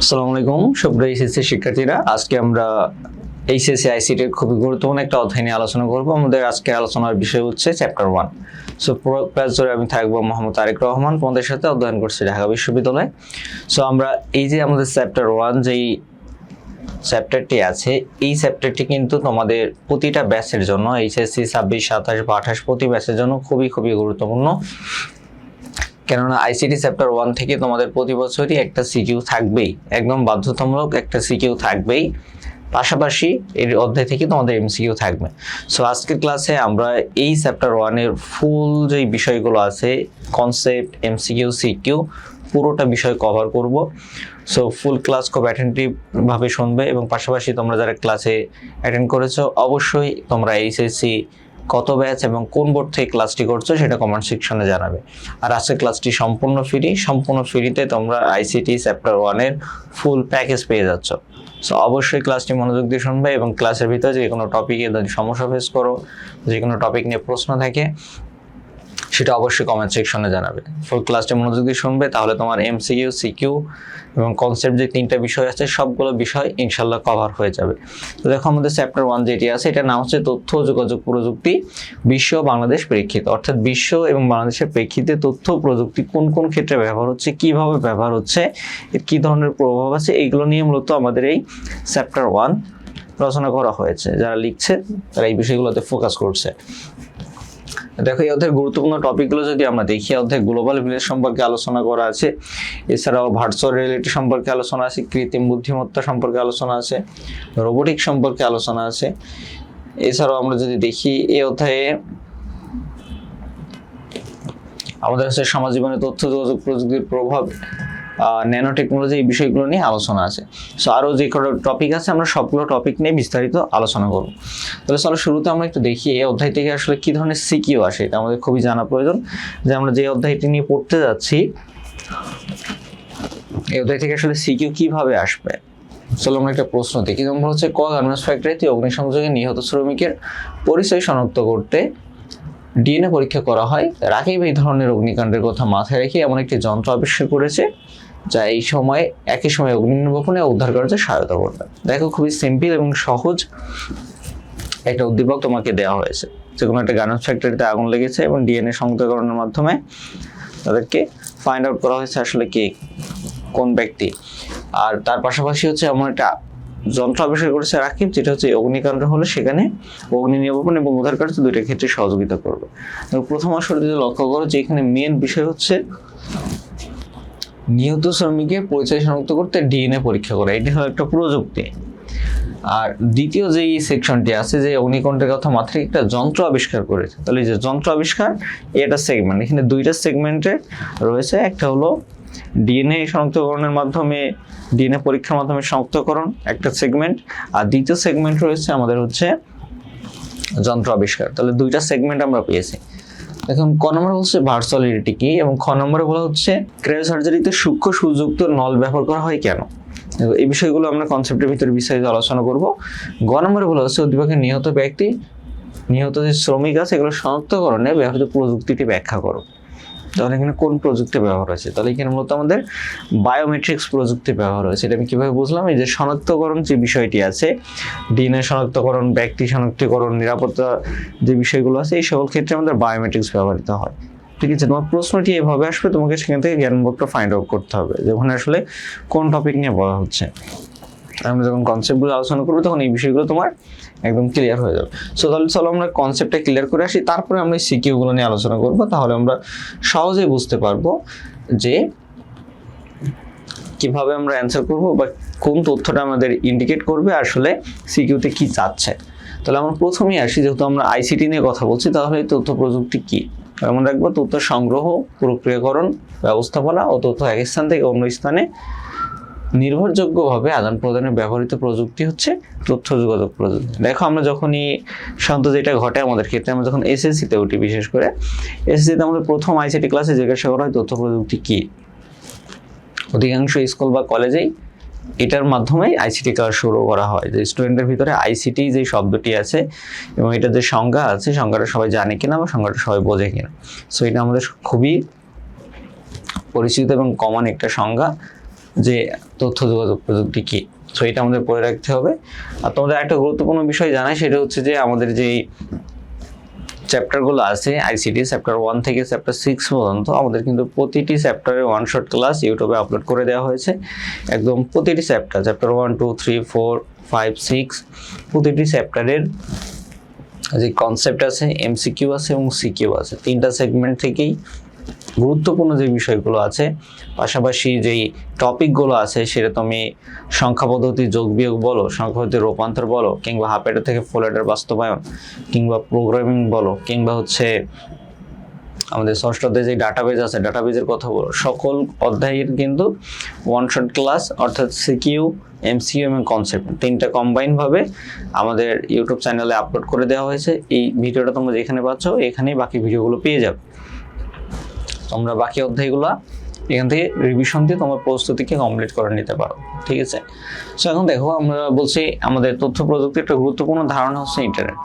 আসসালামু আলাইকুম সুপ্রিয় এইচএসসি শিক্ষার্থীরা, আজকে আমরা এইচএসসি আইসিটির খুবই গুরুত্বপূর্ণ একটা অধ্যায় নিয়ে আলোচনা করব। আমাদের আজকে আলোচনার বিষয় হচ্ছে চ্যাপ্টার 1। সো পুরো ক্লাস ধরে আমি থাকবো মোহাম্মদ তারেক রহমান, তোমাদের সাথে অধ্যয়ন করছি ঢাকা বিশ্ববিদ্যালয়। সো আমরা এই যে আমাদের চ্যাপ্টার 1 যেই চ্যাপ্টারটি আছে, এই চ্যাপ্টারটি কিন্তু তোমাদের প্রতিটা ব্যাচের জন্য এইচএসসি 26, 27 বা 28 প্রতি ব্যাচের জন্য খুবই গুরুত্বপূর্ণ। কেননা আইসিটি চ্যাপ্টার 1 থেকে তোমাদের প্রতি বছরই একটা সিকিউ থাকবেই, একদম বাধ্যতামূলক একটা সিকিউ থাকবেই, পাশাপাশি এর অধ্যায় থেকে তোমাদের এমসিকিউ থাকবে। সো আজকের ক্লাসে আমরা এই চ্যাপ্টার 1 এর ফুল যে বিষয়গুলো আছে, কনসেপ্ট, এমসিকিউ, সিকিউ, পুরোটা বিষয় কভার করব। সো ফুল ক্লাস খুব অ্যাটেন্টিভ ভাবে শুনবে এবং পাশাপাশি তোমরা যারা ক্লাসে অ্যাটেন্ড করেছো অবশ্যই তোমরা এইচএসসি কত ব্যাচ এবং কোন বোর্ড থেকে ক্লাসটি করছো সেটা কমেন্ট সেকশনে জানাবে। আর আজকের ক্লাসটি সম্পূর্ণ ফ্রিতে তোমরা আইসিটি চ্যাপ্টার 1 এর ফুল প্যাকেজ পেয়ে যাচ্ছ। সো অবশ্যই ক্লাসটি মনোযোগ দিয়ে শুনবে এবং ক্লাসের ভিতরে যে কোনো টপিকে যদি সমস্যা ফেস করো, যে কোনো টপিক নিয়ে প্রশ্ন থাকে, সেটা অবশ্যই কমেন্ট সেকশনে জানাবে। ফুল ক্লাসটা মনোযোগ দিয়ে শুনবে, তাহলে তোমার এমসিকিউ, সিকিউ এবং কনসেপ্ট যে 3টা বিষয় আছে সবগুলো বিষয় ইনশাল্লাহ কভার হয়ে যাবে। তো দেখো আমাদের চ্যাপ্টার 1 যেটি আছে এটার নাম হচ্ছে তথ্য ও যোগাযোগ প্রযুক্তি বিশ্ব ও বাংলাদেশ প্রেক্ষিতে, অর্থাৎ বিশ্ব এবং বাংলাদেশের প্রেক্ষিতে তথ্য প্রযুক্তি কোন কোন ক্ষেত্রে ব্যবহার হচ্ছে, কিভাবে ব্যবহার হচ্ছে, এর কি ধরনের প্রভাব আছে, এইগুলো নিয়ে মূলত আমাদের এই চ্যাপ্টার 1 রচনা করা হয়েছে। যারা লিখছে তারা এই বিষয়গুলোতে ফোকাস করছে। দেখো এই অধ্যায়ের গুরুত্বপূর্ণ টপিকগুলো যদি আমরা দেখি, অধ্যায় গ্লোবাল ভিলেজ সম্পর্কে আলোচনা করা আছে, এছাড়াও ভার্চুয়াল রিয়েলিটি সম্পর্কে আলোচনা আছে, কৃত্রিম বুদ্ধিমত্তা সম্পর্কে আলোচনা আছে, রোবোটিক সম্পর্কে আলোচনা আছে। এছাড়াও আমরা যদি দেখি এই অধ্যায়ে আমাদের হচ্ছে সমাজ জীবনে তথ্য যোগাযোগ প্রযুক্তির প্রভাব, ন্যানো টেকনোলজি, এই বিষয়গুলো নিয়ে আলোচনা আছে। সো আরও যে কোনো টপিক আছে আমরা সবগুলো টপিক নিয়ে বিস্তারিত আলোচনা করব। তাহলে চলো শুরুতে আমরা একটু দেখি এই অধ্যায় থেকে আসলে কি ধরনের সিকিউ আসে, এটা আমাদের খুবই জানা প্রয়োজন যে আমরা যে অধ্যায়টি নিয়ে পড়তে যাচ্ছি এই অধ্যায় থেকে আসলে সিকিউ কিভাবে আসবে। চলো আমরা একটা প্রশ্ন দেখি, যেমন হচ্ছে ক গার্মেন্টস ফ্যাক্টরিতে অগ্নিসংযোগে নিহত শ্রমিকের পরিচয় শনাক্ত করতে ডিএনএ পরীক্ষা করা হয়। রাকিব এই ধরনের অগ্নিকাণ্ডের কথা মাথায় রেখে এমন একটি যন্ত্র আবিষ্কার করেছে যা একই সময় অগ্নি নির্বাপনে উদ্ধার কার্যে সহায়তা করবে। দেখো খুবই সিম্পল এবং সহজ একটা উদ্দীপক তোমাকে দেওয়া হয়েছে, যে কোনো একটা গার্মেন্টস ফ্যাক্টরিতে আগুন লেগেছে এবং ডিএনএ শনাক্তকরণের মাধ্যমে তাদেরকে ফাইন্ড আউট করা হয়েছে আসলে কে কোন ব্যক্তি। আর তার পাশাপাশি হচ্ছে এমন একটা যন্ত্র আবিষ্কার করেছে রাকিব, যেটা হচ্ছে অগ্নিকাণ্ড হলে সেখানে অগ্নি নির্বাপন এবং উদ্ধার কার্য দুইটা ক্ষেত্রে সহযোগিতা করবে। প্রথম আসলে যদি লক্ষ্য করো যে এখানে মেন বিষয় হচ্ছে নিহত শ্রমিকের পরিচয় শনাক্ত করতে ডিএনএ পরীক্ষা করা, এটি হলো একটা প্রযুক্তি। আর দ্বিতীয় যে সেকশনটি আছে যে অগ্নিকাণ্ডের কথা মাত্র একটা যন্ত্র আবিষ্কার করেছে, তাহলে যে যন্ত্র আবিষ্কার এটা সেগমেন্ট, এখানে দুইটা সেগমেন্টে রয়েছে। একটা হলো ডিএনএ শনাক্তকরণের মাধ্যমে, ডিএনএ পরীক্ষার মাধ্যমে শনাক্তকরণ একটা সেগমেন্ট, আর দ্বিতীয় সেগমেন্ট রয়েছে আমাদের হচ্ছে যন্ত্র আবিষ্কার। তাহলে দুইটা সেগমেন্ট আমরা পেয়েছি। এখন ক নম্বরে বলছে ভার্চুয়াল রিয়েলিটি কি, এবং খ নম্বরে বলা হচ্ছে ক্রায়োসার্জারিতে সূক্ষ্ম সুযুক্ত নল ব্যবহার করা হয় কেন। এই বিষয়গুলো আমরা কনসেপ্টের ভিতরে বিস্তারিত আলোচনা করব। গ নম্বরে বলা হচ্ছে উদ্দীপকের নিহত যে শ্রমিক আছে এগুলো শনাক্তকরণে ব্যবহৃত প্রযুক্তিটি ব্যাখ্যা করো। তাহলে এখানে কোন প্রযুক্তি ব্যবহার হয়েছে, তাহলে এখানে মূলত আমাদের বায়োমেট্রিক্স প্রযুক্তি ব্যবহার হয়েছে। এটা আমি কিভাবে বুঝলাম, এই যে শনাক্তকরণ যে বিষয়টি আছে, ডিএনএ শনাক্তকরণ, ব্যক্তি শনাক্তকরণ, নিরাপত্তা যে বিষয়গুলো আছে, এই সকল ক্ষেত্রে আমাদের বায়োমেট্রিক্স ব্যবহৃত হয়। ঠিক আছে, তোমার প্রশ্নটি এভাবে আসবে, তোমাকে সেখান থেকে জ্ঞানবোধটা ফাইন্ড আউট করতে হবে যে ওখানে আসলে কোন টপিক নিয়ে বলা হচ্ছে। আমরা যখন কনসেপ্টগুলো আলোচনা করবো তখন এই বিষয়গুলো তোমার একদম ক্লিয়ার হয়ে যাবে। সো তাহলে চলো আমরা কনসেপ্টটা ক্লিয়ার করে আসি, তারপরে আমরা সিকিউগুলো নিয়ে আলোচনা করবো। তাহলে আমরা সহজেই বুঝতে পারবো যে কিভাবে আমরা অ্যান্সার করবো বা কোন তথ্যটা আমাদের ইন্ডিকেট করবে আসলে সিকিউতে কি চাচ্ছে। তাহলে আমরা প্রথমেই আসি, যেহেতু আমরা আইসিটি নিয়ে কথা বলছি, তাহলে তথ্য প্রযুক্তি কি। এমন রাখবো তথ্য সংগ্রহ, প্রক্রিয়াকরণ, ব্যবস্থাপনা ও তথ্য এক স্থান থেকে অন্য স্থানে নির্ভরযোগ্যভাবে আদান প্রদানে ব্যবহৃত প্রযুক্তি হচ্ছে তথ্য যোগাযোগ প্রযুক্তি। দেখো আমরা যখনই সাধারণত যেটা ঘটে আমাদের ক্ষেত্রে, আমরা যখন এসএসসিতে উঠি, বিশেষ করে এসএসসিতে আমাদের প্রথম আইসিটি ক্লাসে জিজ্ঞাসা করা হয় তথ্য প্রযুক্তি কি। অধিকাংশ স্কুল বা কলেজেই এটার মাধ্যমেই আইসিটি ক্লাস শুরু করা হয়, যে স্টুডেন্টের ভিতরে আইসিটি যে শব্দটি আছে এবং এটা যে সংজ্ঞা আছে, সংজ্ঞাটা সবাই জানে কিনা বা সংজ্ঞাটা সবাই বোঝে কিনা। সো এটা আমাদের খুবই পরিচিত এবং কমন একটা সংজ্ঞা, যে তথ্য যোগাযোগ প্রযুক্তি কি। সো এটা আমাদের পড়ে রাখতে হবে। আর তোমাদের একটা গুরুত্বপূর্ণ বিষয় জানাই, সেটা হচ্ছে যে আমাদের যেই চ্যাপ্টারগুলো আছে আইসিটি চ্যাপ্টার 1 থেকে চ্যাপ্টার 6 পর্যন্ত আমাদের কিন্তু প্রতিটি চ্যাপ্টারে ওয়ান শট ক্লাস ইউটিউবে আপলোড করে দেওয়া হয়েছে। একদম প্রতিটি চ্যাপ্টার 1, 2, 3, 4, 5, 6 প্রতিটি চ্যাপ্টারের যে কনসেপ্ট আছে, এমসিকিউ আছে এবং সিকিউ আছে, তিনটা সেগমেন্ট থেকেই গুরুত্বপূর্ণ যে বিষয়গুলো আছে, পাশাপাশি যেই টপিকগুলো আছে সেটা তুমি সংখ্যা পদ্ধতি যোগ বিয়োগ বলো, সংখ্যা পদ্ধতি রূপান্তর বলো, কিংবা হাফ এডার থেকে ফুল এডার বাস্তবায়ন, কিংবা প্রোগ্রামিং বলো, কিংবা হচ্ছে আমাদের ষষ্ঠ অধ্যায়ে যে ডাটাবেজ আছে ডাটাবেজের কথা বলো, সকল অধ্যায়ের কিন্তু ওয়ান শট ক্লাস অর্থাৎ সিকিউ, এমসিকিউ এবং কনসেপ্ট তিনটা কম্বাইনভাবে আমাদের ইউটিউব চ্যানেলে আপলোড করে দেওয়া হয়েছে। এই ভিডিওটা তোমরা যেখানে পাচ্ছ এখানেই বাকি ভিডিওগুলো পেয়ে যাবে। তোমরা বাকি অধ্যায়গুলো এখান থেকে রিভিশন দিয়ে তোমার প্রস্তুতিকে কমপ্লিট করে নিতে পারো, ঠিক আছে। সো এখন দেখো, আমরা বলছি আমাদের তথ্য প্রযুক্তির একটা গুরুত্বপূর্ণ ধারণা হচ্ছে ইন্টারনেট।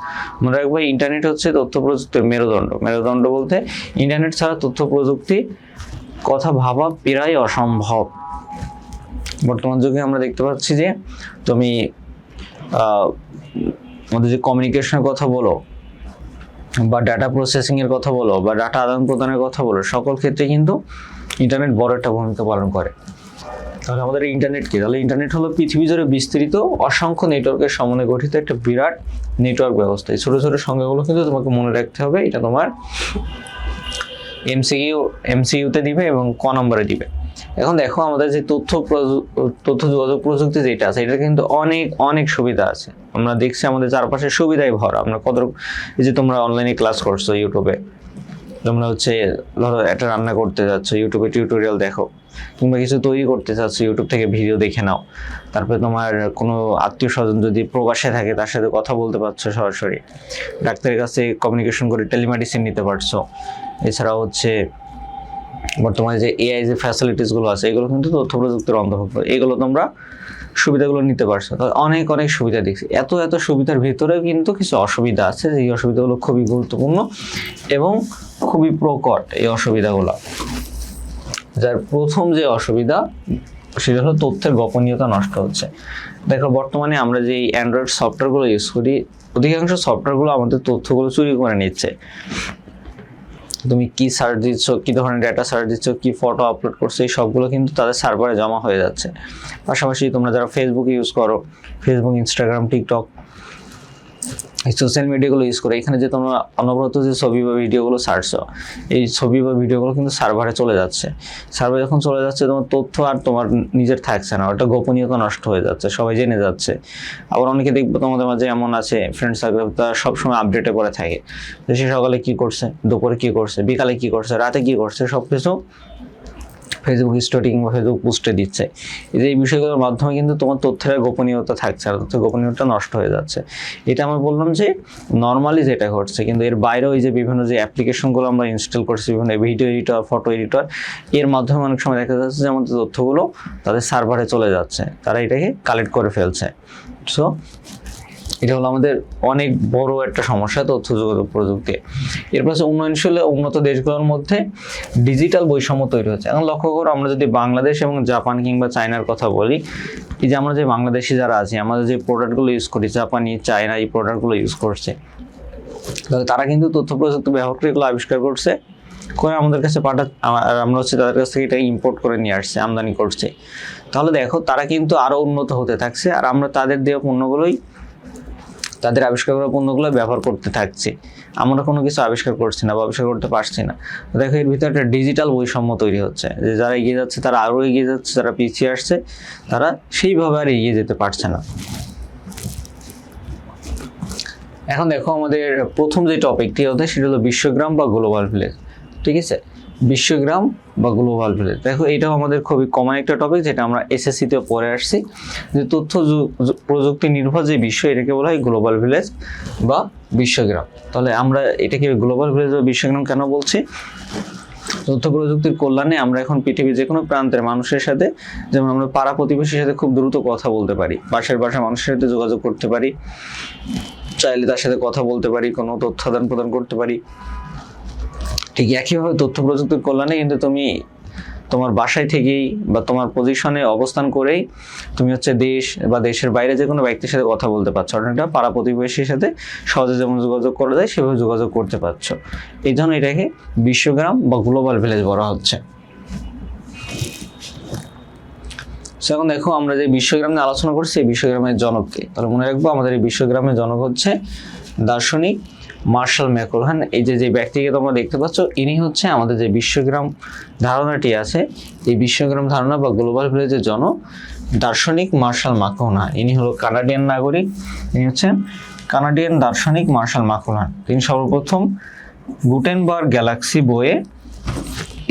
মনে রাখবো ইন্টারনেট হচ্ছে তথ্য প্রযুক্তির মেরুদণ্ড। মেরুদণ্ড বলতে ইন্টারনেট ছাড়া তথ্য প্রযুক্তি কথা ভাবা প্রায় অসম্ভব। বর্তমান যুগে আমরা দেখতে পাচ্ছি যে তুমি আমাদের যে কমিউনিকেশনের কথা বলো বা ডাটা প্রসেসিং এর কথা বলো বা ডাটা আদান প্রদানের কথা বলো, সকল ক্ষেত্রে কিন্তু ইন্টারনেট বড় একটা ভূমিকা পালন করে। তাহলে আমাদের ইন্টারনেট কি? তাহলে ইন্টারনেট হলো পৃথিবী জুড়ে বিস্তৃত অসংখ্য নেটওয়ার্কের সমন্বয়ে গঠিত একটা বিরাট নেটওয়ার্ক ব্যবস্থা। এই ছোট ছোট সংখ্যাগুলো কিন্তু তোমাকে মনে রাখতে হবে। এটা তোমার এমসিকিউতে দিবে এবং ক নম্বরে দিবে। এখন দেখো, আমাদের যে তথ্য যোগাযোগ প্রযুক্তি যেটা আছে, এটা কিন্তু অনেক অনেক সুবিধা আছে। আমরা দেখছি আমাদের চারপাশে সুবিধায় ভরা। আমরা এই যে তোমরা অনলাইনে ক্লাস করছো ইউটিউবে, তোমরা হচ্ছে ধরো একটা রান্না করতে যাচ্ছ, ইউটিউবে টিউটোরিয়াল দেখো, কিংবা কিছু তৈরি করতে চাচ্ছ, ইউটিউব থেকে ভিডিও দেখে নাও। তারপরে তোমার কোনো আত্মীয় স্বজন যদি প্রবাসে থাকে তার সাথে কথা বলতে পারছো সরাসরি, ডাক্তারের কাছে কমিউনিকেশন করে টেলিমেডিসিন নিতে পারছো। এছাড়াও হচ্ছে বর্তমানে যে এআই যে ফ্যাসিলিটিসগুলো আছে এগুলো কিন্তু তথ্য প্রযুক্তির অন্তর্ভুক্ত। এগুলো তোমরা সুবিধাগুলো নিতে পারছো। অনেক অনেক সুবিধা দেখছি। এত সুবিধার ভিতরেও কিন্তু কিছু অসুবিধা আছে, যে এই অসুবিধাগুলো খুবই গুরুত্বপূর্ণ এবং খুবই প্রকট। এই অসুবিধাগুলো, যার প্রথম যে অসুবিধা সেটা হলো তথ্যের গোপনীয়তা নষ্ট হচ্ছে। দেখো, বর্তমানে আমরা যে অ্যান্ড্রয়েড সফটওয়্যারগুলো ইউজ করি, অধিকাংশ সফটওয়্যারগুলো আমাদের তথ্যগুলো চুরি করে নিচ্ছে। তুমি কি সার্চ দিচ্ছ, কি ধরনের ডেটা সার্চ দিচ্ছ, কি ফটো আপলোড করছো, এই সবগুলো কিন্তু তাদের সার্ভারে জমা হয়ে যাচ্ছে। পাশাপাশি তোমরা যারা ফেসবুক ইউজ করো, ফেসবুক, ইনস্টাগ্রাম, টিকটক, এই সোশ্যাল মিডিয়াগুলো ইউজ করে, এখানে যে তোমরা অনবরত যে ছবি বা ভিডিওগুলো ছাড়ছো, এই ছবি বা ভিডিওগুলো কিন্তু সার্ভারে চলে যাচ্ছে। সার্ভারে যখন চলে যাচ্ছে, তোমার তথ্য আর তোমার নিজের থাকছে না, ওটা গোপনীয়তা নষ্ট হয়ে যাচ্ছে, সবাই জেনে যাচ্ছে। আবার অনেকে দেখবো তোমাদের মাঝে এমন আছে ফ্রেন্ড সার্কেল, তারা সবসময় আপডেটে পড়ে থাকে, যে সে সকালে কী করছে, দুপুরে কী করছে, বিকালে কী করছে, রাতে কী করছে, সব কিছু ফেসবুক স্টোরি কিংবা ফেসবুক পোস্টে দিচ্ছে। এই বিষয়গুলোর মাধ্যমে কিন্তু তোমার তথ্যের গোপনীয়তা থাকছে আর তথ্যের গোপনীয়তা নষ্ট হয়ে যাচ্ছে। এটা আমরা বললাম যে নর্মালি যেটা ঘটছে, কিন্তু এর বাইরেও এই যে বিভিন্ন যে অ্যাপ্লিকেশনগুলো আমরা ইনস্টল করছি, বিভিন্ন ভিডিও এডিটর, ফটো এডিটর, এর মাধ্যমে অনেক সময় দেখা যাচ্ছে যে আমাদের তথ্যগুলো তাদের সার্ভারে চলে যাচ্ছে, তারা এটাকে কালেক্ট করে ফেলছে। সো এটা হলো আমাদের অনেক বড় একটা সমস্যা তথ্য যোগাযোগ প্রযুক্তি। এর পাশে উন্নয়নশীল উন্নত দেশগুলোর মধ্যে ডিজিটাল বৈষম্য তৈরি হচ্ছে। এখন লক্ষ্য করো, আমরা যদি বাংলাদেশ এবং জাপান কিংবা চায়নার কথা বলি, এই যে আমরা যে বাংলাদেশি যারা আছি, আমাদের যে প্রোডাক্টগুলো ইউজ করি, জাপানি, চায়না এই প্রোডাক্টগুলো ইউজ করছে, তারা কিন্তু তথ্য প্রযুক্তি ব্যবহার করে এগুলো আবিষ্কার করছে, করে আমাদের কাছে আর আমরা হচ্ছে তাদের কাছ থেকে এটা ইম্পোর্ট করে নিয়ে আসছে, আমদানি করছে। তাহলে দেখো, তারা কিন্তু আরও উন্নত হতে থাকছে, আর আমরা তাদের দেওয়া পণ্যগুলোই, তাদের আবিষ্কার করা পণ্যগুলো ব্যবহার করতে থাকছি। আমরা কোনো কিছু আবিষ্কার করছি না বা আবিষ্কার করতে পারছি না। দেখো, এর ভিতরে একটা ডিজিটাল বৈষম্য তৈরি হচ্ছে, যে যারা এগিয়ে যাচ্ছে তারা আরও এগিয়ে যাচ্ছে, যারা পিছিয়ে আসছে তারা সেইভাবে আর এগিয়ে যেতে পারছে না। এখন দেখো, আমাদের প্রথম যে টপিকটি হচ্ছে সেটা হলো বিশ্বগ্রাম বা গ্লোবাল ভিলেজ। ঠিক আছে, বিশ্বগ্রাম বা গ্লোবাল ভিলেজ। দেখো, এটাও আমাদের খুবই কমন একটা টপিক, যেটা আমরা এসএসসিতে পড়ে আসছি, যে তথ্য প্রযুক্তি নির্ভর যে বিশ্ব, এটাকে বলা হয় গ্লোবাল ভিলেজ বা বিশ্বগ্রাম। তাহলে আমরা এটাকে গ্লোবাল ভিলেজ বা বিশ্বগ্রাম কেন বলছি? তথ্য প্রযুক্তির কল্যাণে আমরা এখন পৃথিবীর যে কোনো প্রান্তের মানুষের সাথে, যেমন আমরা পাড়া প্রতিবেশীর সাথে খুব দ্রুত কথা বলতে পারি, পাশের বাসার মানুষের সাথে যোগাযোগ করতে পারি, চাইলে তার সাথে কথা বলতে পারি, কোনো তথ্য আদান প্রদান করতে পারি। ঠিক একইভাবে তথ্য প্রযুক্তির কল্যাণে কিন্তু তুমি তোমার বাসায় থেকেই বা তোমার পজিশনে অবস্থান করেই তুমি হচ্ছে দেশ বা দেশের বাইরে যে কোনো ব্যক্তির সাথে কথা বলতে পারছো, অর্থাৎ এটা পাড়া প্রতিবেশীর সাথে সহজে যেমন যোগাযোগ করা যায় সেভাবে যোগাযোগ করতে পারছো। এই জন্য এটাকে বিশ্বগ্রাম বা গ্লোবাল ভিলেজ বলা হচ্ছে। এখন দেখো আমরা যে বিশ্বগ্রাম নিয়ে আলোচনা করছি, এই বিশ্বগ্রামের জনককে, তাহলে মনে রাখবো আমাদের এই বিশ্বগ্রামের জনক হচ্ছে দার্শনিক মার্শাল ম্যাকলুহান। এই যে ব্যক্তিকে তোমরা দেখতে পাচ্ছ, ইনি হচ্ছে আমাদের যে বিশ্বগ্রাম ধারণাটি আছে, এই বিশ্বগ্রাম ধারণা বা গ্লোবাল ভিলেজের জনক দার্শনিক মার্শাল ম্যাকলুহান। ইনি হলো কানাডিয়ান নাগরিক, ইনি হচ্ছেন কানাডিয়ান দার্শনিক মার্শাল ম্যাকলুহান। তিনি সর্বপ্রথম গুটেনবার্গ গ্যালাক্সি বইয়ে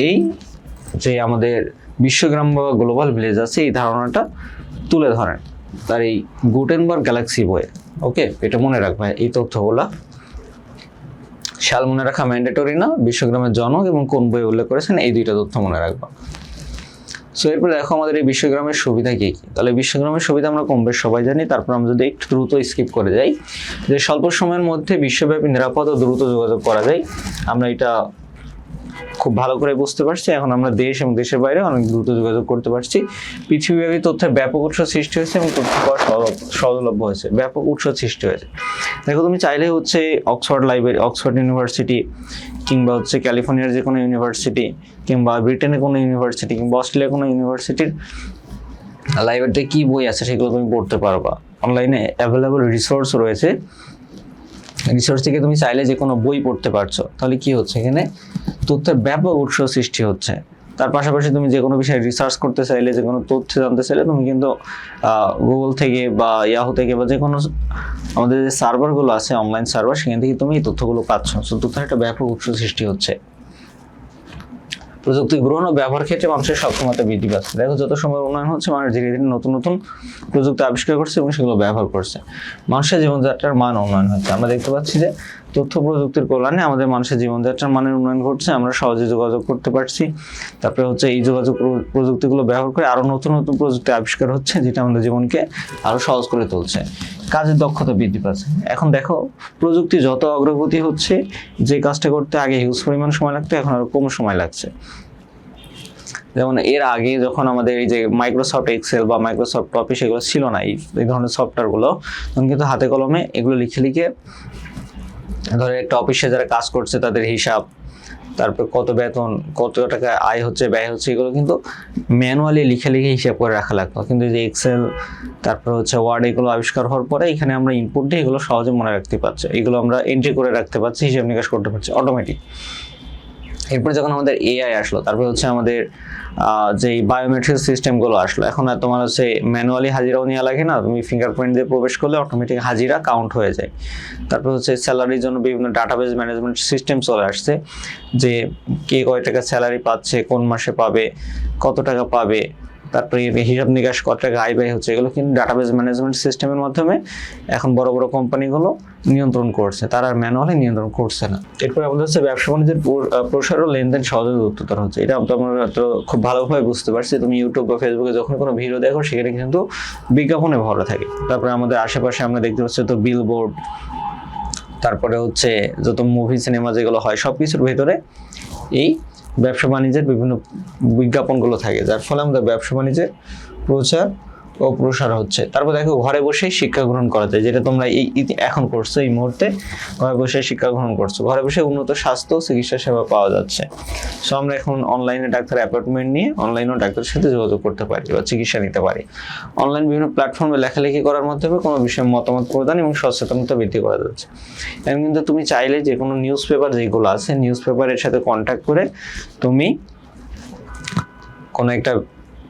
এই যে আমাদের বিশ্বগ্রাম বা গ্লোবাল ভিলেজ আছে এই ধারণাটা তুলে ধরেন তার এই গুটেনবার্গ গ্যালাক্সি বইয়ে। ওকে, এটা মনে রাখবে, এই তথ্যগুলা সাল মনে রাখা ম্যান্ডেটরি না, বিশ্বগ্রামের জনক এবং কোন বই উল্লেখ করেছেন এই দুইটা তথ্য মনে রাখবা। সো এরপরে দেখো আমাদের এই বিশ্বগ্রামের সুবিধা কি কি। তাহলে বিশ্বগ্রামের সুবিধা আমরা কম বেশ সবাই জানি, তারপর আমরা যদি একটু দ্রুত স্কিপ করে যাই, যে স্বল্প সময়ের মধ্যে বিশ্বব্যাপী নিরাপদ ও দ্রুত যোগাযোগ করা যায়, আমরা এটা খুব ভালো করে বুঝতে পারছি। এখন আমরা দেশ এবং দেশের বাইরে অনেক দ্রুত যোগাযোগ করতে পারছি। পৃথিবীব্যাপী তথ্যের ব্যাপক উৎস সৃষ্টি হয়েছে এবং তথ্য পাওয়া সহজলভ্য হয়েছে, ব্যাপক উৎস সৃষ্টি হয়েছে। দেখো তুমি চাইলে হচ্ছে অক্সফোর্ড লাইব্রেরি, অক্সফোর্ড ইউনিভার্সিটি কিংবা হচ্ছে ক্যালিফোর্নিয়ার যে কোনো ইউনিভার্সিটি কিংবা ব্রিটেনের কোনো ইউনিভার্সিটি কিংবা অস্ট্রেলিয়ার কোনো ইউনিভার্সিটির লাইব্রেরিতে কি বই আছে সেগুলো তুমি পড়তে পারবা। অনলাইনে অ্যাভেলেবল রিসোর্স রয়েছে, রিসোর্স থেকে তুমি চাইলে যে কোনো বই পড়তে পারছো। তাহলে কি হচ্ছে, এখানে তথ্যের ব্যাপক উৎস সৃষ্টি হচ্ছে। তার পাশাপাশি তুমি যে কোনো বিষয়ে রিসার্চ করতে চাইলে, যে কোনো তথ্য জানতে চাইলে তুমি কিন্তু গুগল থেকে বা ইয়াহু থেকে বা যে কোনো আমাদের যে সার্ভারগুলো আছে অনলাইন সার্ভার, সেখান থেকে তুমি এই তথ্যগুলো পাচ্ছ। সো তথ্যের একটা ব্যাপক উৎস সৃষ্টি হচ্ছে। প্রযুক্তি গ্রহণ ও ব্যবহার ক্ষেত্রে মানুষের সক্ষমতা বৃদ্ধি পাচ্ছে। দেখো যত সময় উন্নয়ন হচ্ছে, মানুষ ধীরে ধীরে নতুন নতুন প্রযুক্তি আবিষ্কার করছে এবং সেগুলো ব্যবহার করছে। মানুষের জীবনযাত্রার মান উন্নয়ন হচ্ছে। আমরা দেখতে পাচ্ছি যে তথ্য প্রযুক্তির কল্যাণে আমাদের মানুষের জীবনযাত্রার মানের উন্নয়ন ঘটছে, আমরা সহজে যোগাযোগ করতে পারছি। তারপরে হচ্ছে এই যোগাযোগ প্রযুক্তিগুলো ব্যবহার করে আরো নতুন নতুন প্রযুক্তি আবিষ্কার হচ্ছে, যেটা আমাদের জীবনকে আরো সহজ করে তুলছে। কাজের দক্ষতা বৃদ্ধি পাচ্ছে। এখন দেখো প্রযুক্তি যত অগ্রগতি হচ্ছে, যে কাজটা করতে আগে হিউজ পরিমাণ সময় লাগতো এখন আরো কম সময় লাগছে। যেমন এর আগে যখন আমাদের এই যে মাইক্রোসফট এক্সেল বা মাইক্রোসফট অফিস এগুলো ছিল না, এই ধরনের সফটওয়্যারগুলো, তখন কিন্তু হাতে কলমে এগুলো লিখে লিখে, ধরে একটা অফিসে যারা কাজ করছে তাদের হিসাব, তারপর কত বেতন, কত টাকা আয় হচ্ছে ব্যয় হচ্ছে, এগুলো কিন্তু ম্যানুয়ালি লিখে লিখে হিসাব করে রাখা লাগতো। কিন্তু যে এক্সেল তারপর হচ্ছে ওয়ার্ড এগুলো আবিষ্কার হওয়ার পরে এখানে আমরা ইনপুট দিয়ে এগুলো সহজে মনে রাখতে পারছি, এগুলো আমরা এন্ট্রি করে রাখতে পারছি, হিসাব নিকাশ করতে পারছি অটোমেটিক। এরপর যখন আমাদের এআই আসলো, তারপর হচ্ছে আমাদের যে বায়োমেট্রিক সিস্টেমগুলো আসলো, এখন আর তোমার হচ্ছে ম্যানুয়ালি হাজিরাও নেওয়া লাগে না, তুমি ফিঙ্গারপ্রিন্ট দিয়ে প্রবেশ করলে অটোমেটিক হাজিরা কাউন্ট হয়ে যায়। তারপর হচ্ছে স্যালারির জন্য বিভিন্ন ডাটাবেস ম্যানেজমেন্ট সিস্টেম চলে আসছে, যে কে কয় টাকা স্যালারি পাচ্ছে, কোন মাসে পাবে, কত টাকা পাবে, তারপরে হিসাব নিকাশ কত টাকা আয় ব্যয় হচ্ছে, এগুলো কিন্তু ডাটাবেস ম্যানেজমেন্ট সিস্টেমের মাধ্যমে এখন বড় বড় কোম্পানিগুলো নিয়ন্ত্রণ করছে, তারা আর ম্যানুয়ালি নিয়ন্ত্রণ করছে না। এরপর আমাদের হচ্ছে ব্যবসা বাণিজ্যের প্রসার ও লেনদেন সহজে দ্রুততর হচ্ছে। এটা আমরা তো খুব ভালোভাবে বুঝতে পারছি। তুমি ইউটিউব বা ফেসবুকে যখন কোনো ভিডিও দেখো, সেখানে কিন্তু বিজ্ঞাপনে ভরা থাকে। তারপরে আমাদের আশেপাশে আমরা দেখতে পাচ্ছি তো বিলবোর্ড, তারপরে হচ্ছে যত মুভি সিনেমা যেগুলো হয়, সবকিছুর ভেতরে এই ব্যবসা বাণিজ্যের বিভিন্ন বিজ্ঞাপনগুলো থাকে, যার ফলে আমাদের ব্যবসা বাণিজ্যের প্রচার ও প্রসার হচ্ছে। তারপর দেখো ঘরে বসেই শিক্ষা গ্রহণ করা যায়, যেটা তোমরা এখন করছো, এই মুহূর্তে ঘরে বসে শিক্ষা গ্রহণ করছো, ঘরে বসে উন্নত স্বাস্থ্য ও চিকিৎসা সেবা পাওয়া যাচ্ছে। সো আমরা এখন অনলাইনে ডাক্তার অ্যাপয়েন্টমেন্ট নিয়ে অনলাইনেও ডাক্তারের সাথে যোগাযোগ করতে পারি বা চিকিৎসা নিতে পারি। অনলাইন বিভিন্ন প্ল্যাটফর্মে লেখালেখি করার মাধ্যমে কোনো বিষয়ে মতামত প্রদান এবং সচেতনতা বৃদ্ধি করা যাচ্ছে। এবং কিন্তু তুমি চাইলে যে কোনো নিউজ পেপার যেগুলো আছে, নিউজ পেপারের সাথে কন্ট্যাক্ট করে তুমি কোনো একটা